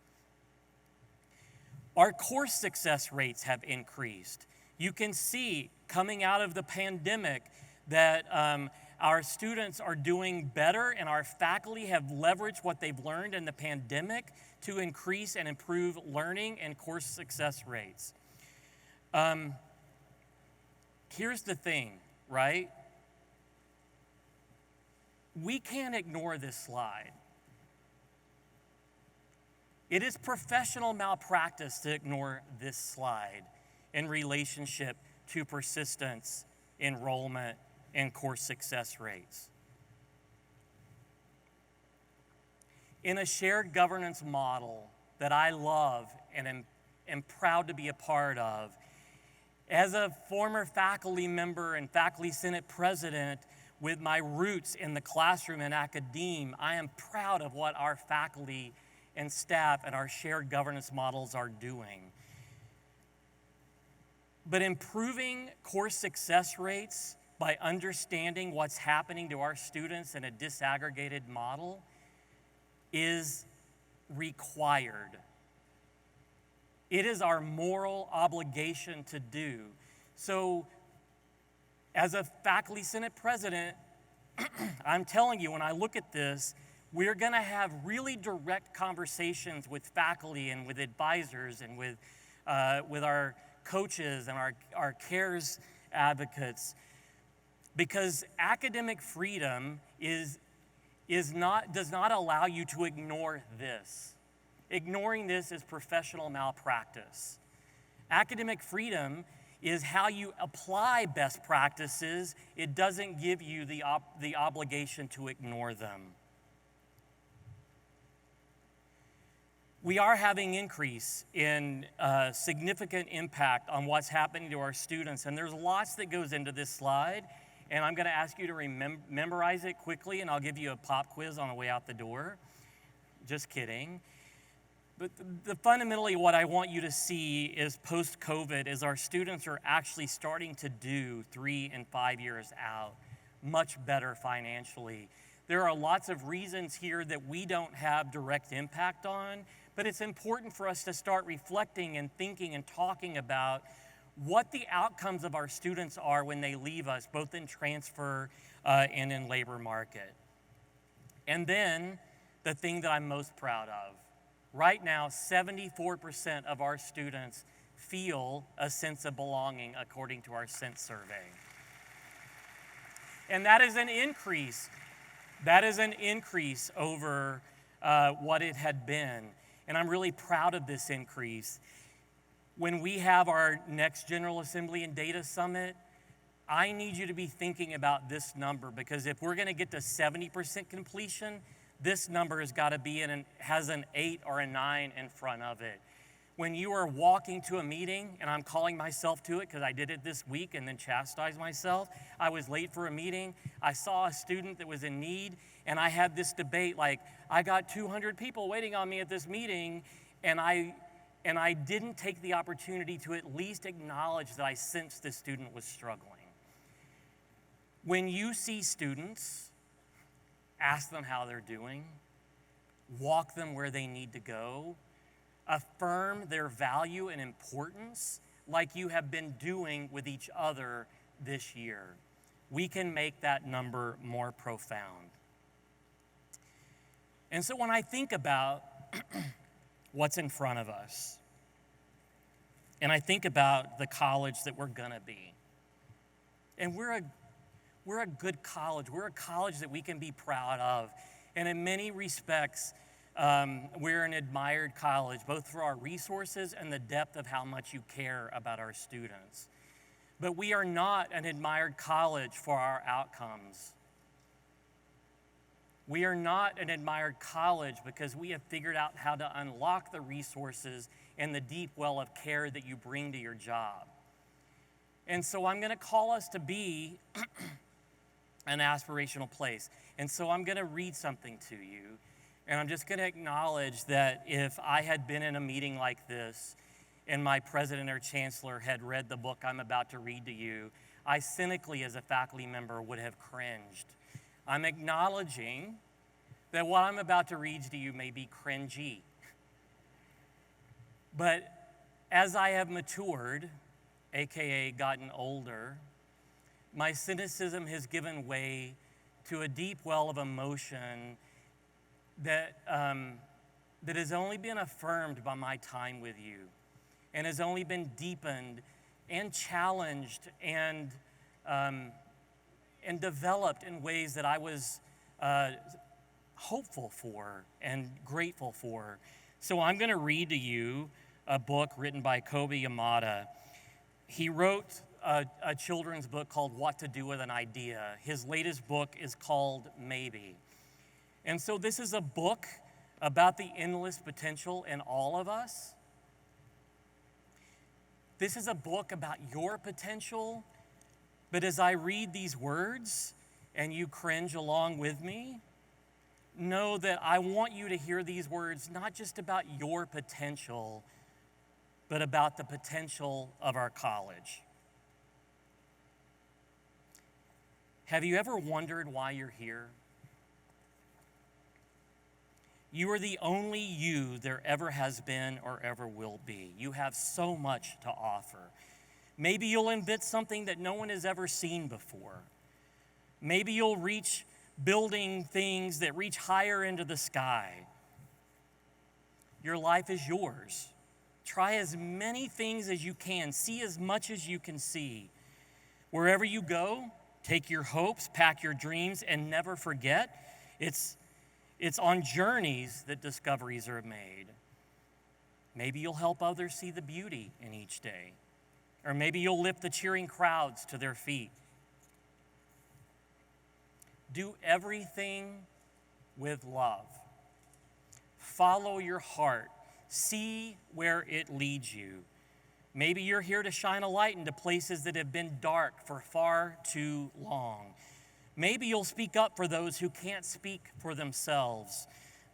Our course success rates have increased. You can see coming out of the pandemic that our students are doing better, and our faculty have leveraged what they've learned in the pandemic to increase and improve learning and course success rates. Here's the thing, right? We can't ignore this slide. It is professional malpractice to ignore this slide in relationship to persistence, enrollment, and course success rates. In a shared governance model that I love and am proud to be a part of, as a former faculty member and faculty senate president with my roots in the classroom and academe, I am proud of what our faculty and staff and our shared governance models are doing. But improving course success rates by understanding what's happening to our students in a disaggregated model is required. It is our moral obligation to do. So, as a faculty senate president, I'm telling you, when I look at this, we're going to have really direct conversations with faculty and with advisors and with our coaches and our CARES advocates, because academic freedom does not allow you to ignore this. Ignoring this is professional malpractice. Academic freedom is how you apply best practices. It doesn't give you the obligation to ignore them. We are having increase in significant impact on what's happening to our students, and there's lots that goes into this slide, and I'm going to ask you to memorize it quickly, and I'll give you a pop quiz on the way out the door. Just kidding. But fundamentally what I want you to see is post-COVID is our students are actually starting to do 3 and 5 years out much better financially. There are lots of reasons here that we don't have direct impact on, but it's important for us to start reflecting and thinking and talking about what the outcomes of our students are when they leave us, both in transfer and in labor market. And then the thing that I'm most proud of. Right now, 74% of our students feel a sense of belonging according to our Sense survey. And that is an increase. That is an increase over what it had been. And I'm really proud of this increase. When we have our next General Assembly and Data Summit, I need you to be thinking about this number, because if we're going to get to 70% completion, this number has got to be has an 8 or a 9 in front of it. When you are walking to a meeting, and I'm calling myself to it because I did it this week and then chastised myself. I was late for a meeting. I saw a student that was in need, and I had this debate like, I got 200 people waiting on me at this meeting, and I didn't take the opportunity to at least acknowledge that I sensed this student was struggling. When you see students, ask them how they're doing, walk them where they need to go, affirm their value and importance like you have been doing with each other this year. We can make that number more profound. And so when I think about what's in front of us, and I think about the college that we're gonna be, and we're a good college. We're a college that we can be proud of. And in many respects, we're an admired college, both for our resources and the depth of how much you care about our students. But we are not an admired college for our outcomes. We are not an admired college because we have figured out how to unlock the resources and the deep well of care that you bring to your job. And so I'm going to call us to be an aspirational place. And so I'm going to read something to you. And I'm just going to acknowledge that if I had been in a meeting like this and my president or chancellor had read the book I'm about to read to you, I cynically, as a faculty member, would have cringed. I'm acknowledging that what I'm about to read to you may be cringy. But as I have matured, AKA gotten older, my cynicism has given way to a deep well of emotion that has only been affirmed by my time with you and has only been deepened and challenged and developed in ways that I was hopeful for and grateful for. So I'm going to read to you a book written by Kobe Yamada. He wrote a children's book called What to Do with an Idea. His latest book is called Maybe. And so this is a book about the endless potential in all of us. This is a book about your potential. But as I read these words and you cringe along with me, know that I want you to hear these words not just about your potential, but about the potential of our college. Have you ever wondered why you're here? You are the only you there ever has been or ever will be. You have so much to offer. Maybe you'll invent something that no one has ever seen before. Maybe you'll reach building things that reach higher into the sky. Your life is yours. Try as many things as you can. See as much as you can see. Wherever you go, take your hopes, pack your dreams, and never forget, it's on journeys that discoveries are made. Maybe you'll help others see the beauty in each day. Or maybe you'll lift the cheering crowds to their feet. Do everything with love. Follow your heart. See where it leads you. Maybe you're here to shine a light into places that have been dark for far too long. Maybe you'll speak up for those who can't speak for themselves.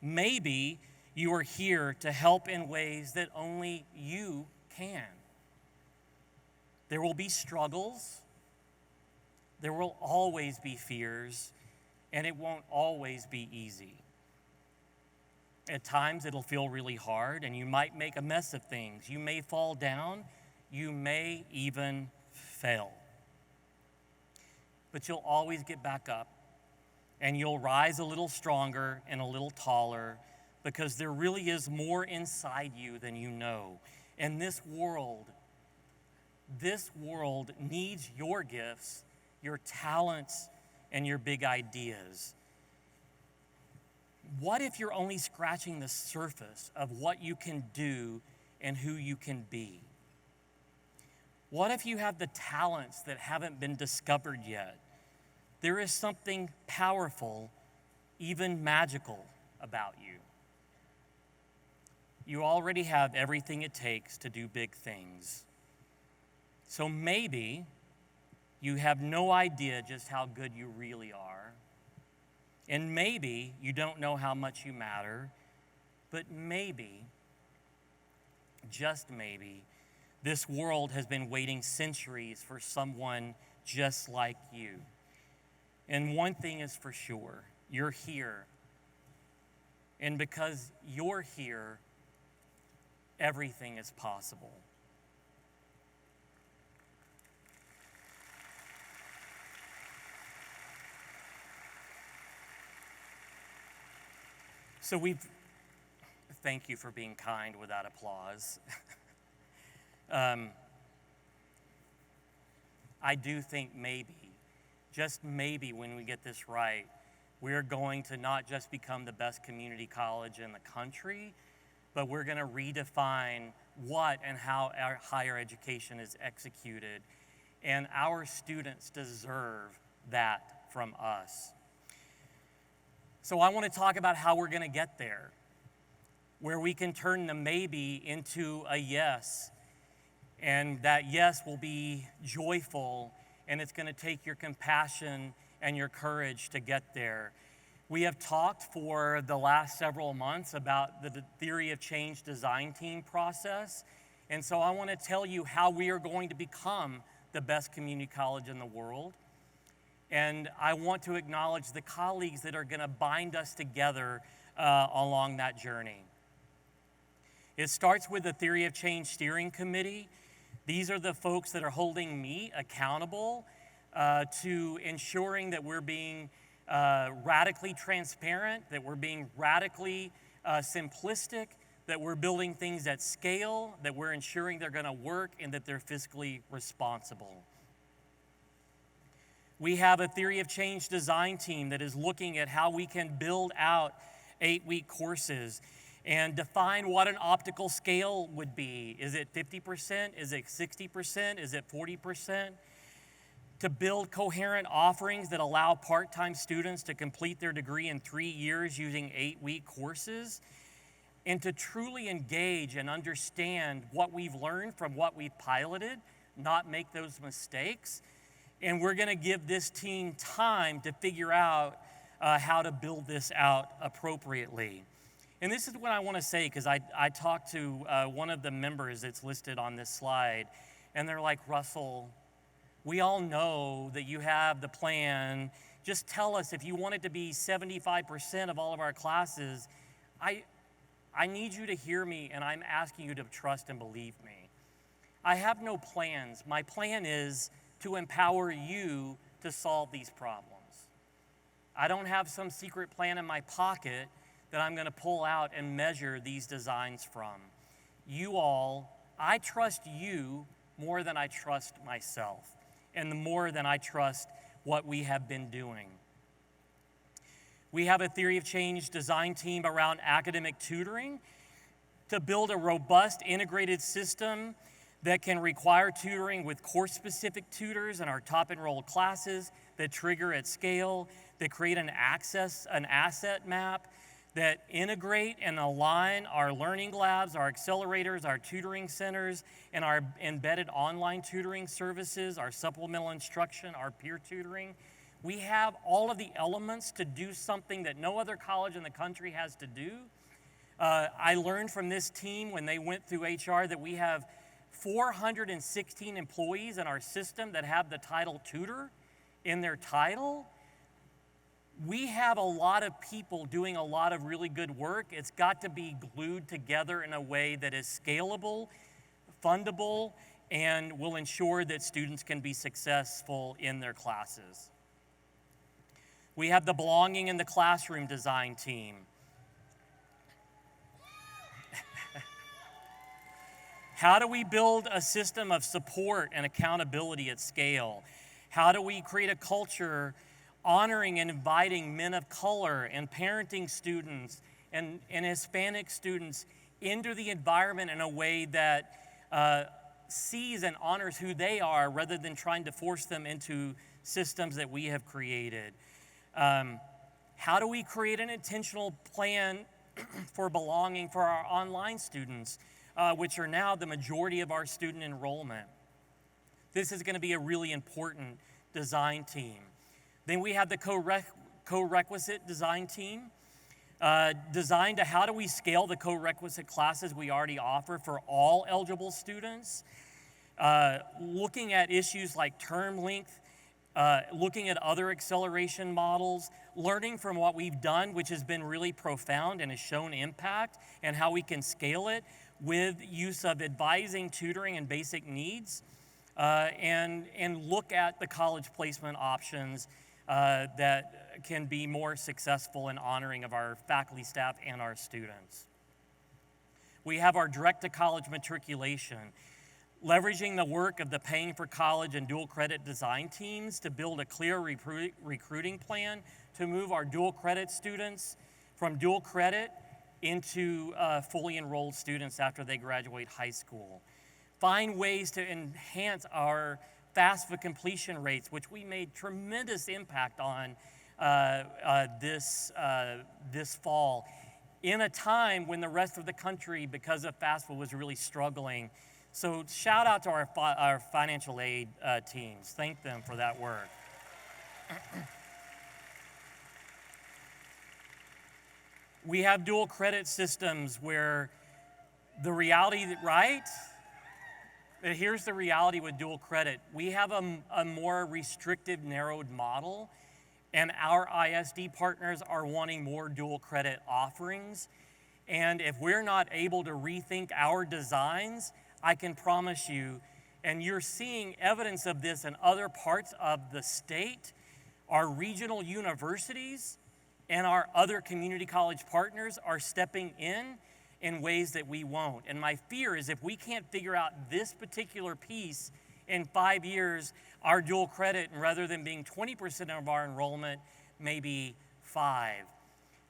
Maybe you are here to help in ways that only you can. There will be struggles. There will always be fears, and it won't always be easy. At times it'll feel really hard, and you might make a mess of things. You may fall down. You may even fail. But you'll always get back up, and you'll rise a little stronger and a little taller, because there really is more inside you than you know. And this world needs your gifts, your talents, and your big ideas. What if you're only scratching the surface of what you can do and who you can be? What if you have the talents that haven't been discovered yet? There is something powerful, even magical, about you. You already have everything it takes to do big things. So maybe you have no idea just how good you really are. And maybe you don't know how much you matter, but maybe, just maybe, this world has been waiting centuries for someone just like you. And one thing is for sure, you're here. And because you're here, everything is possible. Thank you for being kind with that applause. I do think maybe, just maybe when we get this right, we're going to not just become the best community college in the country, but we're going to redefine what and how our higher education is executed. And our students deserve that from us. So I want to talk about how we're going to get there, where we can turn the maybe into a yes. And that yes will be joyful, and it's going to take your compassion and your courage to get there. We have talked for the last several months about the Theory of Change design team process. And so I want to tell you how we are going to become the best community college in the world. And I want to acknowledge the colleagues that are going to bind us together along that journey. It starts with the Theory of Change Steering Committee. These are the folks that are holding me accountable to ensuring that we're being radically transparent, that we're being radically simplistic, that we're building things at scale, that we're ensuring they're going to work, and that they're fiscally responsible. We have a Theory of Change design team that is looking at how we can build out 8-week courses and define what an optimal scale would be. Is it 50%? Is it 60%? Is it 40%? To build coherent offerings that allow part-time students to complete their degree in 3 years using 8-week courses, and to truly engage and understand what we've learned from what we've piloted, not make those mistakes. And we're going to give this team time to figure out how to build this out appropriately. And this is what I want to say, because I talked to one of the members that's listed on this slide, and they're like, Russell, we all know that you have the plan. Just tell us if you want it to be 75% of all of our classes. I need you to hear me, and I'm asking you to trust and believe me. I have no plans. My plan is to empower you to solve these problems. I don't have some secret plan in my pocket that I'm going to pull out and measure these designs from. You all, I trust you more than I trust myself, and more than I trust what we have been doing. We have a Theory of Change design team around academic tutoring to build a robust integrated system that can require tutoring with course-specific tutors in our top enrolled classes that trigger at scale, that create an asset map, that integrate and align our learning labs, our accelerators, our tutoring centers, and our embedded online tutoring services, our supplemental instruction, our peer tutoring. We have all of the elements to do something that no other college in the country has to do. I learned from this team when they went through HR that we have 416 employees in our system that have the title tutor in their title. We have a lot of people doing a lot of really good work. It's got to be glued together in a way that is scalable, fundable, and will ensure that students can be successful in their classes. We have the Belonging in the Classroom design team. How do we build a system of support and accountability at scale? How do we create a culture honoring and inviting men of color and parenting students and Hispanic students into the environment in a way that sees and honors who they are rather than trying to force them into systems that we have created? How do we create an intentional plan for belonging for our online students, which are now the majority of our student enrollment? This is going to be a really important design team. Then we have the co-requisite design team, designed to how do we scale the co-requisite classes we already offer for all eligible students, looking at issues like term length, looking at other acceleration models, learning from what we've done, which has been really profound and has shown impact, and how we can scale it with use of advising, tutoring, and basic needs, and look at the college placement options that can be more successful in honoring of our faculty, staff, and our students. We have our direct-to-college matriculation, leveraging the work of the Paying for College and dual credit design teams to build a clear recruiting plan to move our dual credit students from dual credit into fully enrolled students after they graduate high school. Find ways to enhance our FAFSA completion rates, which we made tremendous impact on this fall, in a time when the rest of the country, because of FAFSA, was really struggling. So shout out to our financial aid teams. Thank them for that work. We have dual credit systems where the reality, right? Here's the reality with dual credit. We have a more restrictive, narrowed model, and our ISD partners are wanting more dual credit offerings. And if we're not able to rethink our designs, I can promise you, and you're seeing evidence of this in other parts of the state, our regional universities and our other community college partners are stepping in ways that we won't. And my fear is if we can't figure out this particular piece in 5 years, our dual credit, rather than being 20% of our enrollment, maybe 5%.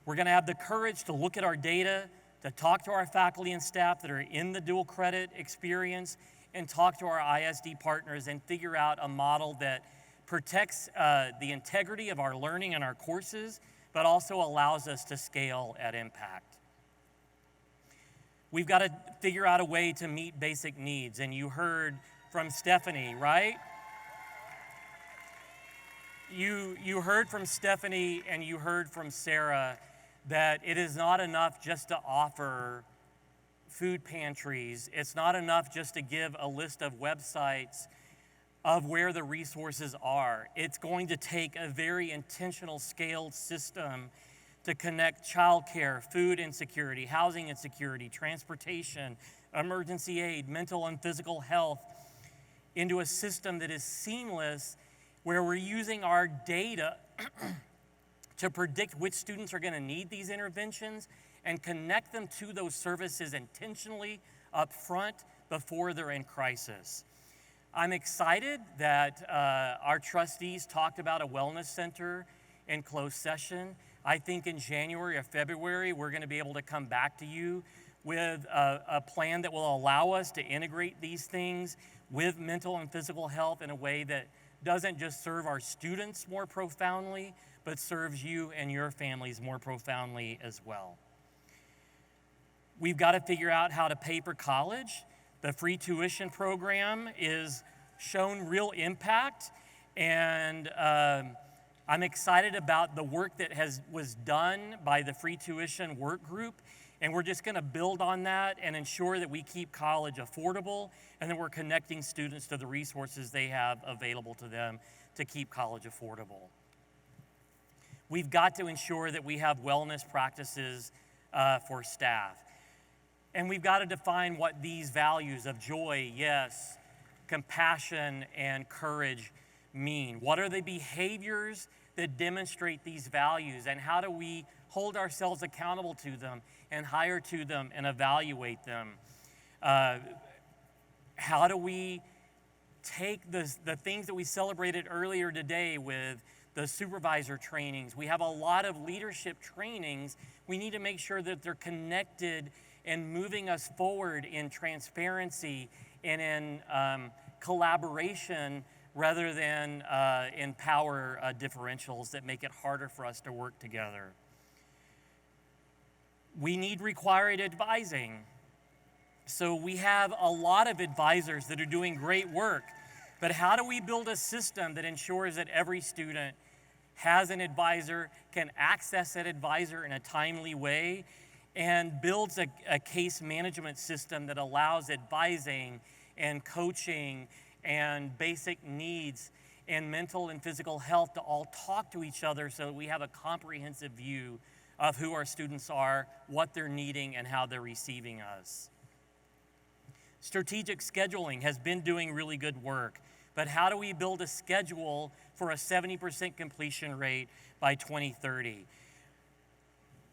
We're gonna have the courage to look at our data, to talk to our faculty and staff that are in the dual credit experience, and talk to our ISD partners and figure out a model that protects the integrity of our learning and our courses, but also allows us to scale at impact. We've got to figure out a way to meet basic needs, and you heard from Stephanie, right? You heard from Stephanie and you heard from Sarah that it is not enough just to offer food pantries. It's not enough just to give a list of websites of where the resources are. It's going to take a very intentional, scaled system to connect childcare, food insecurity, housing insecurity, transportation, emergency aid, mental and physical health into a system that is seamless, where we're using our data to predict which students are going to need these interventions and connect them to those services intentionally up front before they're in crisis. I'm excited that our trustees talked about a wellness center in closed session. I think in January or February, we're going to be able to come back to you with a plan that will allow us to integrate these things with mental and physical health in a way that doesn't just serve our students more profoundly, but serves you and your families more profoundly as well. We've got to figure out how to pay for college. The free tuition program is shown real impact, and I'm excited about the work that was done by the free tuition work group, and we're just going to build on that and ensure that we keep college affordable and that we're connecting students to the resources they have available to them to keep college affordable. We've got to ensure that we have wellness practices for staff. And we've got to define what these values of joy, yes, compassion, and courage mean. What are the behaviors that demonstrate these values, and how do we hold ourselves accountable to them and hire to them and evaluate them? How do we take the things that we celebrated earlier today with the supervisor trainings? We have a lot of leadership trainings. We need to make sure that they're connected and moving us forward in transparency and in collaboration rather than in power differentials that make it harder for us to work together. We need required advising. So we have a lot of advisors that are doing great work, but how do we build a system that ensures that every student has an advisor, can access that advisor in a timely way, and builds a case management system that allows advising and coaching and basic needs and mental and physical health to all talk to each other so that we have a comprehensive view of who our students are, what they're needing, and how they're receiving us. Strategic scheduling has been doing really good work, but how do we build a schedule for a 70% completion rate by 2030?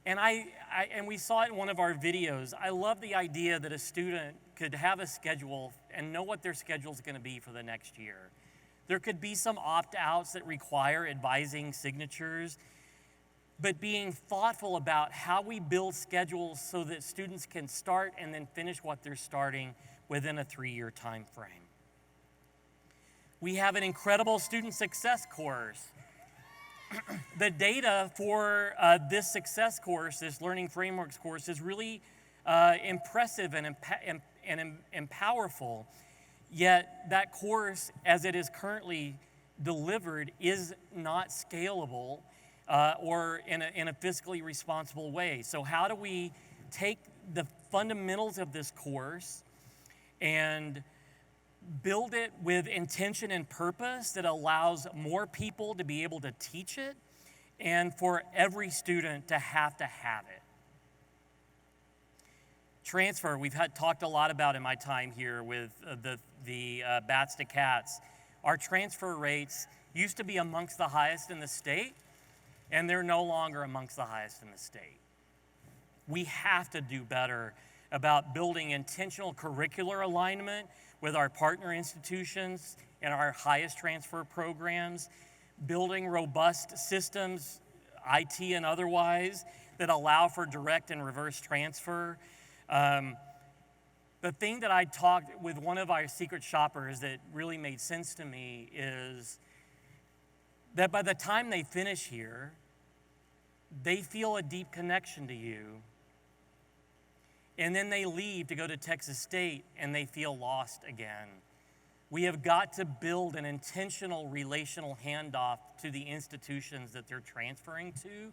And and we saw it in one of our videos. I love the idea that a student could have a schedule and know what their schedule is going to be for the next year. There could be some opt-outs that require advising signatures, but being thoughtful about how we build schedules so that students can start and then finish what they're starting within a 3-year time frame. We have an incredible student success course. The data for this success course, this Learning Frameworks course, is really impressive and powerful. Yet that course, as it is currently delivered, is not scalable or in a fiscally responsible way. So how do we take the fundamentals of this course and build it with intention and purpose that allows more people to be able to teach it and for every student to have it? Transfer, we've talked a lot about in my time here with the Bats to Cats. Our transfer rates used to be amongst the highest in the state, and they're no longer amongst the highest in the state. We have to do better about building intentional curricular alignment with our partner institutions and our highest transfer programs, building robust systems, IT and otherwise, that allow for direct and reverse transfer. The thing that I talked with one of our secret shoppers that really made sense to me is that by the time they finish here, they feel a deep connection to you. And then they leave to go to Texas State and they feel lost again. We have got to build an intentional relational handoff to the institutions that they're transferring to.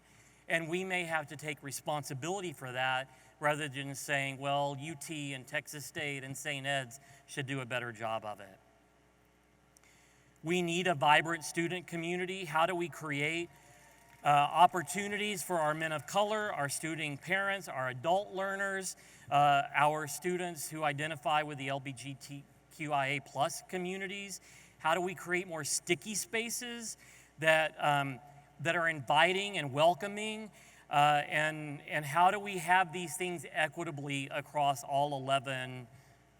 And we may have to take responsibility for that rather than saying, well, UT and Texas State and St. Ed's should do a better job of it. We need a vibrant student community. How do we create opportunities for our men of color, our student parents, our adult learners, our students who identify with the LGBTQIA+ communities? How do we create more sticky spaces that are inviting and welcoming? And how do we have these things equitably across all 11,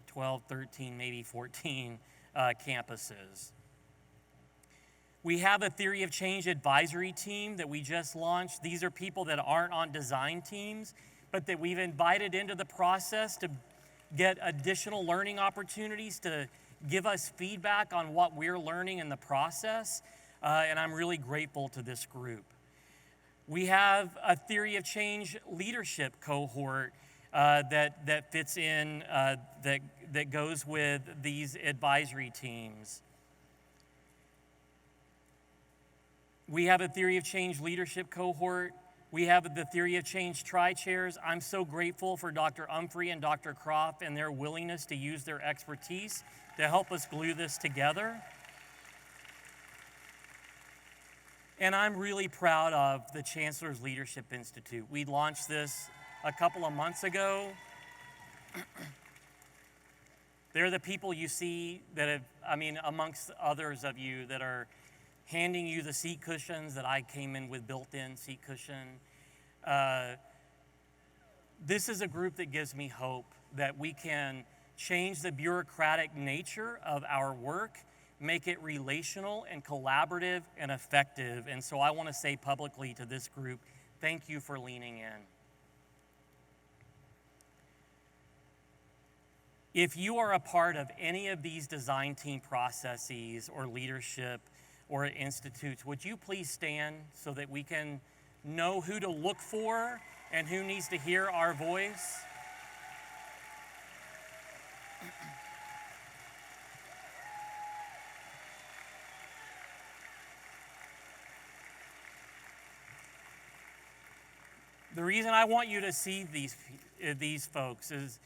12, 13, maybe 14 campuses? We have a Theory of Change advisory team that we just launched. These are people that aren't on design teams, but that we've invited into the process to get additional learning opportunities, to give us feedback on what we're learning in the process. And I'm really grateful to this group. We have a Theory of Change leadership cohort that fits in, that goes with these advisory teams. We have a Theory of Change leadership cohort. We have the Theory of Change tri-chairs. I'm so grateful for Dr. Humphrey and Dr. Croft and their willingness to use their expertise to help us glue this together. And I'm really proud of the Chancellor's Leadership Institute. We launched this a couple of months ago. They're the people you see that have, amongst others of you that are handing you the seat cushions that I came in with built-in seat cushion. This is a group that gives me hope that we can change the bureaucratic nature of our work, make it relational and collaborative and effective. And so I want to say publicly to this group, thank you for leaning in. If you are a part of any of these design team processes or leadership or institutes, would you please stand so that we can know who to look for and who needs to hear our voice? The reason I want you to see these folks is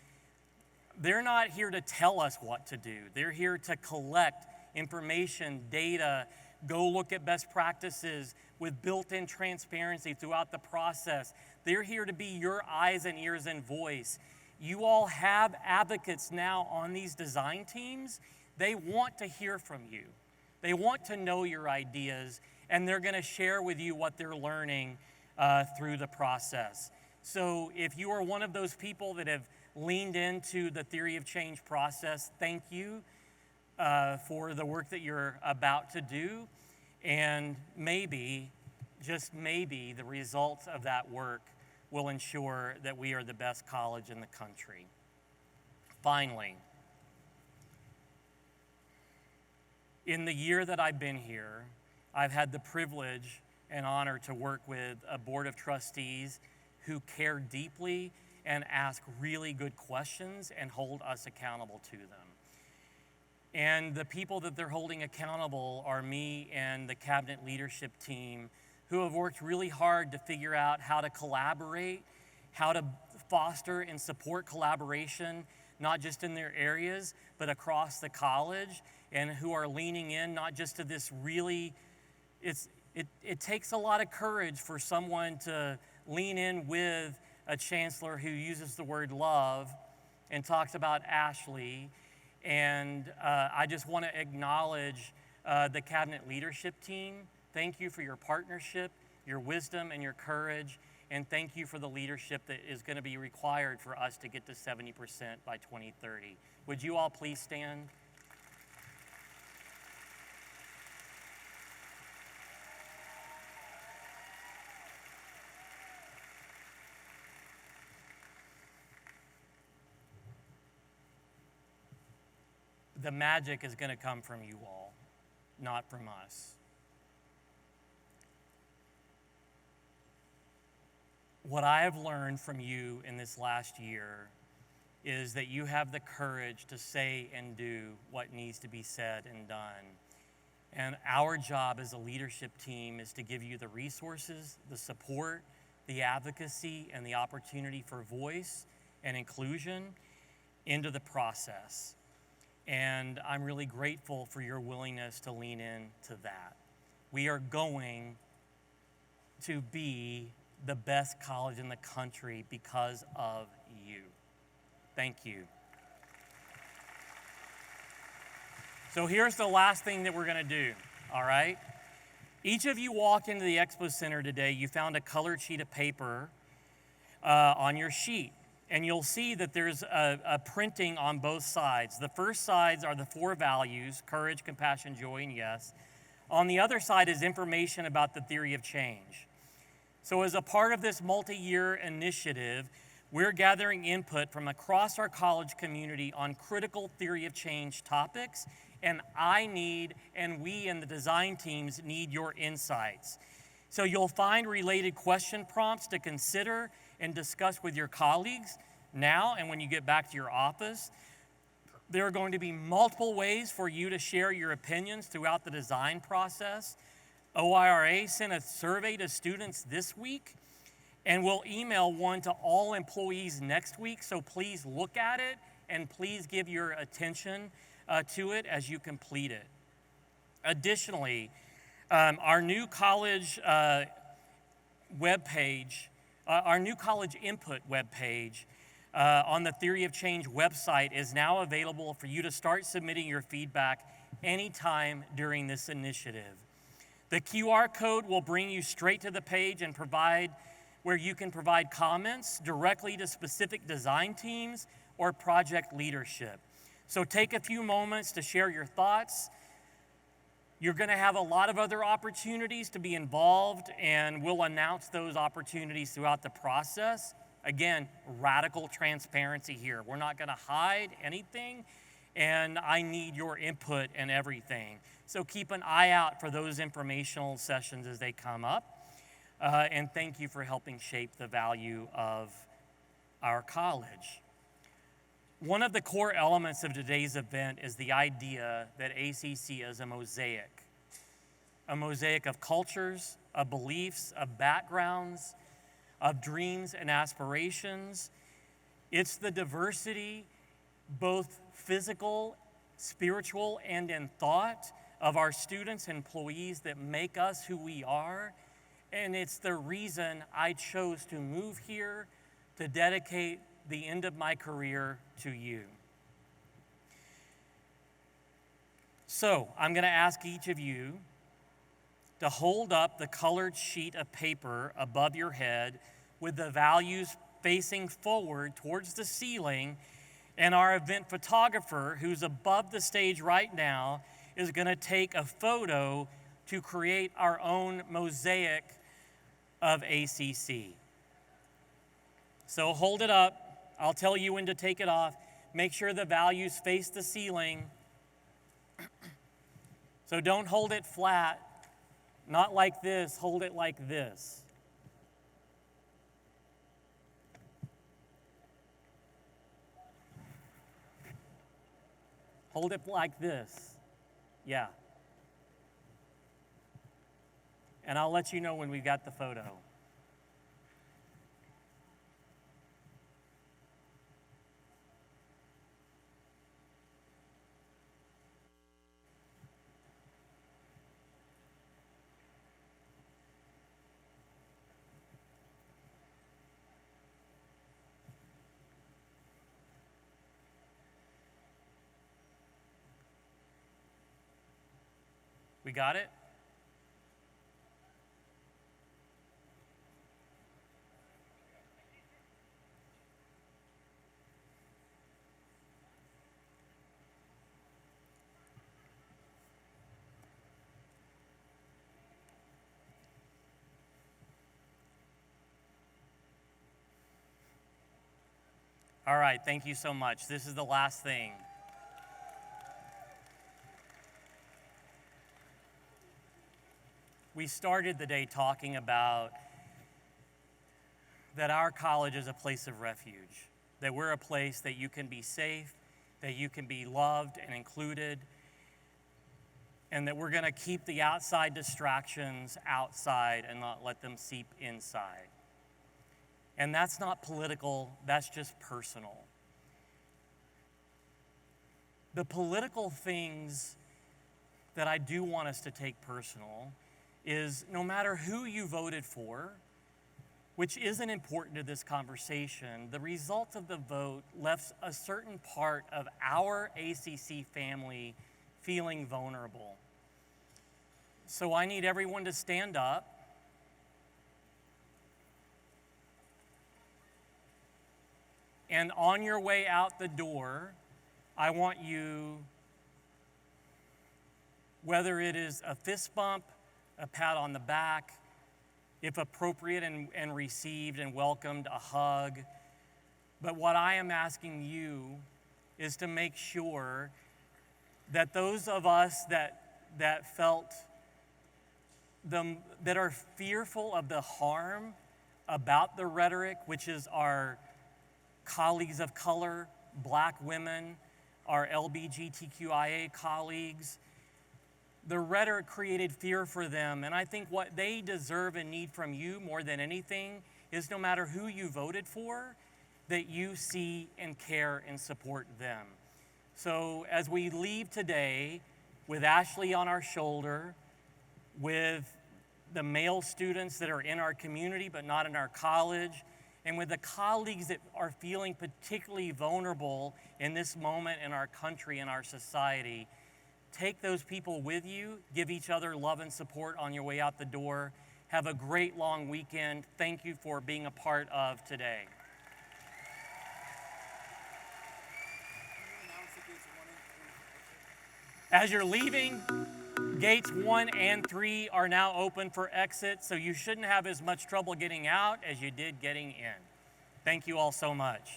they're not here to tell us what to do. They're here to collect information, data, go look at best practices with built-in transparency throughout the process. They're here to be your eyes and ears and voice. You all have advocates now on these design teams They want to hear from you. They want to know your ideas, and they're going to share with you what they're learning through the process. So if you are one of those people that have leaned into the Theory of Change process, thank you for the work that you're about to do. And maybe, just maybe, the results of that work will ensure that we are the best college in the country. Finally, in the year that I've been here, I've had the privilege and honor to work with a board of trustees who care deeply and ask really good questions and hold us accountable to them. And the people that they're holding accountable are me and the cabinet leadership team, who have worked really hard to figure out how to collaborate, how to foster and support collaboration, not just in their areas, but across the college, and who are leaning in not just to this really, it takes a lot of courage for someone to lean in with a chancellor who uses the word love and talks about Ashley. And I just want to acknowledge the cabinet leadership team. Thank you for your partnership, your wisdom, and your courage. And thank you for the leadership that is going to be required for us to get to 70% by 2030. Would you all please stand? The magic is going to come from you all, not from us. What I have learned from you in this last year is that you have the courage to say and do what needs to be said and done. And our job as a leadership team is to give you the resources, the support, the advocacy, and the opportunity for voice and inclusion into the process. And I'm really grateful for your willingness to lean into that. We are going to be the best college in the country because of you. Thank you. So here's the last thing that we're going to do, all right? Each of you walked into the Expo Center today, you found a colored sheet of paper on your sheet. And you'll see that there's a printing on both sides. The first sides are the 4 values: courage, compassion, joy, and yes. On the other side is information about the theory of change. So as a part of this multi-year initiative, we're gathering input from across our college community on critical theory of change topics, and I need, and we and the design teams need, your insights. So you'll find related question prompts to consider and discuss with your colleagues now and when you get back to your office. There are going to be multiple ways for you to share your opinions throughout the design process. OIRA sent a survey to students this week, and we'll email one to all employees next week, so please look at it and please give your attention to it as you complete it. Additionally, our new college webpage, our new college input webpage on the Theory of Change website is now available for you to start submitting your feedback anytime during this initiative. The QR code will bring you straight to the page and where you can provide comments directly to specific design teams or project leadership. So take a few moments to share your thoughts. You're going to have a lot of other opportunities to be involved, and we'll announce those opportunities throughout the process. Again, radical transparency here. We're not going to hide anything, and I need your input and everything. So keep an eye out for those informational sessions as they come up. And thank you for helping shape the value of our college. One of the core elements of today's event is the idea that ACC is a mosaic of cultures, of beliefs, of backgrounds, of dreams and aspirations. It's the diversity, both physical, spiritual, and in thought, of our students and employees that make us who we are. And it's the reason I chose to move here to dedicate the end of my career to you. So I'm going to ask each of you to hold up the colored sheet of paper above your head with the values facing forward towards the ceiling, and our event photographer, who's above the stage right now, is going to take a photo to create our own mosaic of ACC. So hold it up. I'll tell you when to take it off. Make sure the values face the ceiling. So don't hold it flat, not like this, hold it like this. Hold it like this. Yeah. And I'll let you know when we've got the photo. We got it? All right, thank you so much. This is the last thing. We started the day talking about that our college is a place of refuge, that we're a place that you can be safe, that you can be loved and included, and that we're going to keep the outside distractions outside and not let them seep inside. And that's not political, that's just personal. The political things that I do want us to take personal is no matter who you voted for, which isn't important to this conversation, the result of the vote left a certain part of our ACC family feeling vulnerable. So I need everyone to stand up. And on your way out the door, I want you, whether it is a fist bump, a pat on the back, if appropriate and received and welcomed, a hug. But what I am asking you is to make sure that those of us that felt that are fearful of the harm about the rhetoric, which is our colleagues of color, Black women, our LGBTQIA colleagues, the rhetoric created fear for them, and I think what they deserve and need from you more than anything is no matter who you voted for, that you see and care and support them. So as we leave today with Ashley on our shoulder, with the male students that are in our community but not in our college, and with the colleagues that are feeling particularly vulnerable in this moment in our country and our society, take those people with you, give each other love and support on your way out the door. Have a great long weekend. Thank you for being a part of today. As you're leaving, gates 1 and 3 are now open for exit, so you shouldn't have as much trouble getting out as you did getting in. Thank you all so much.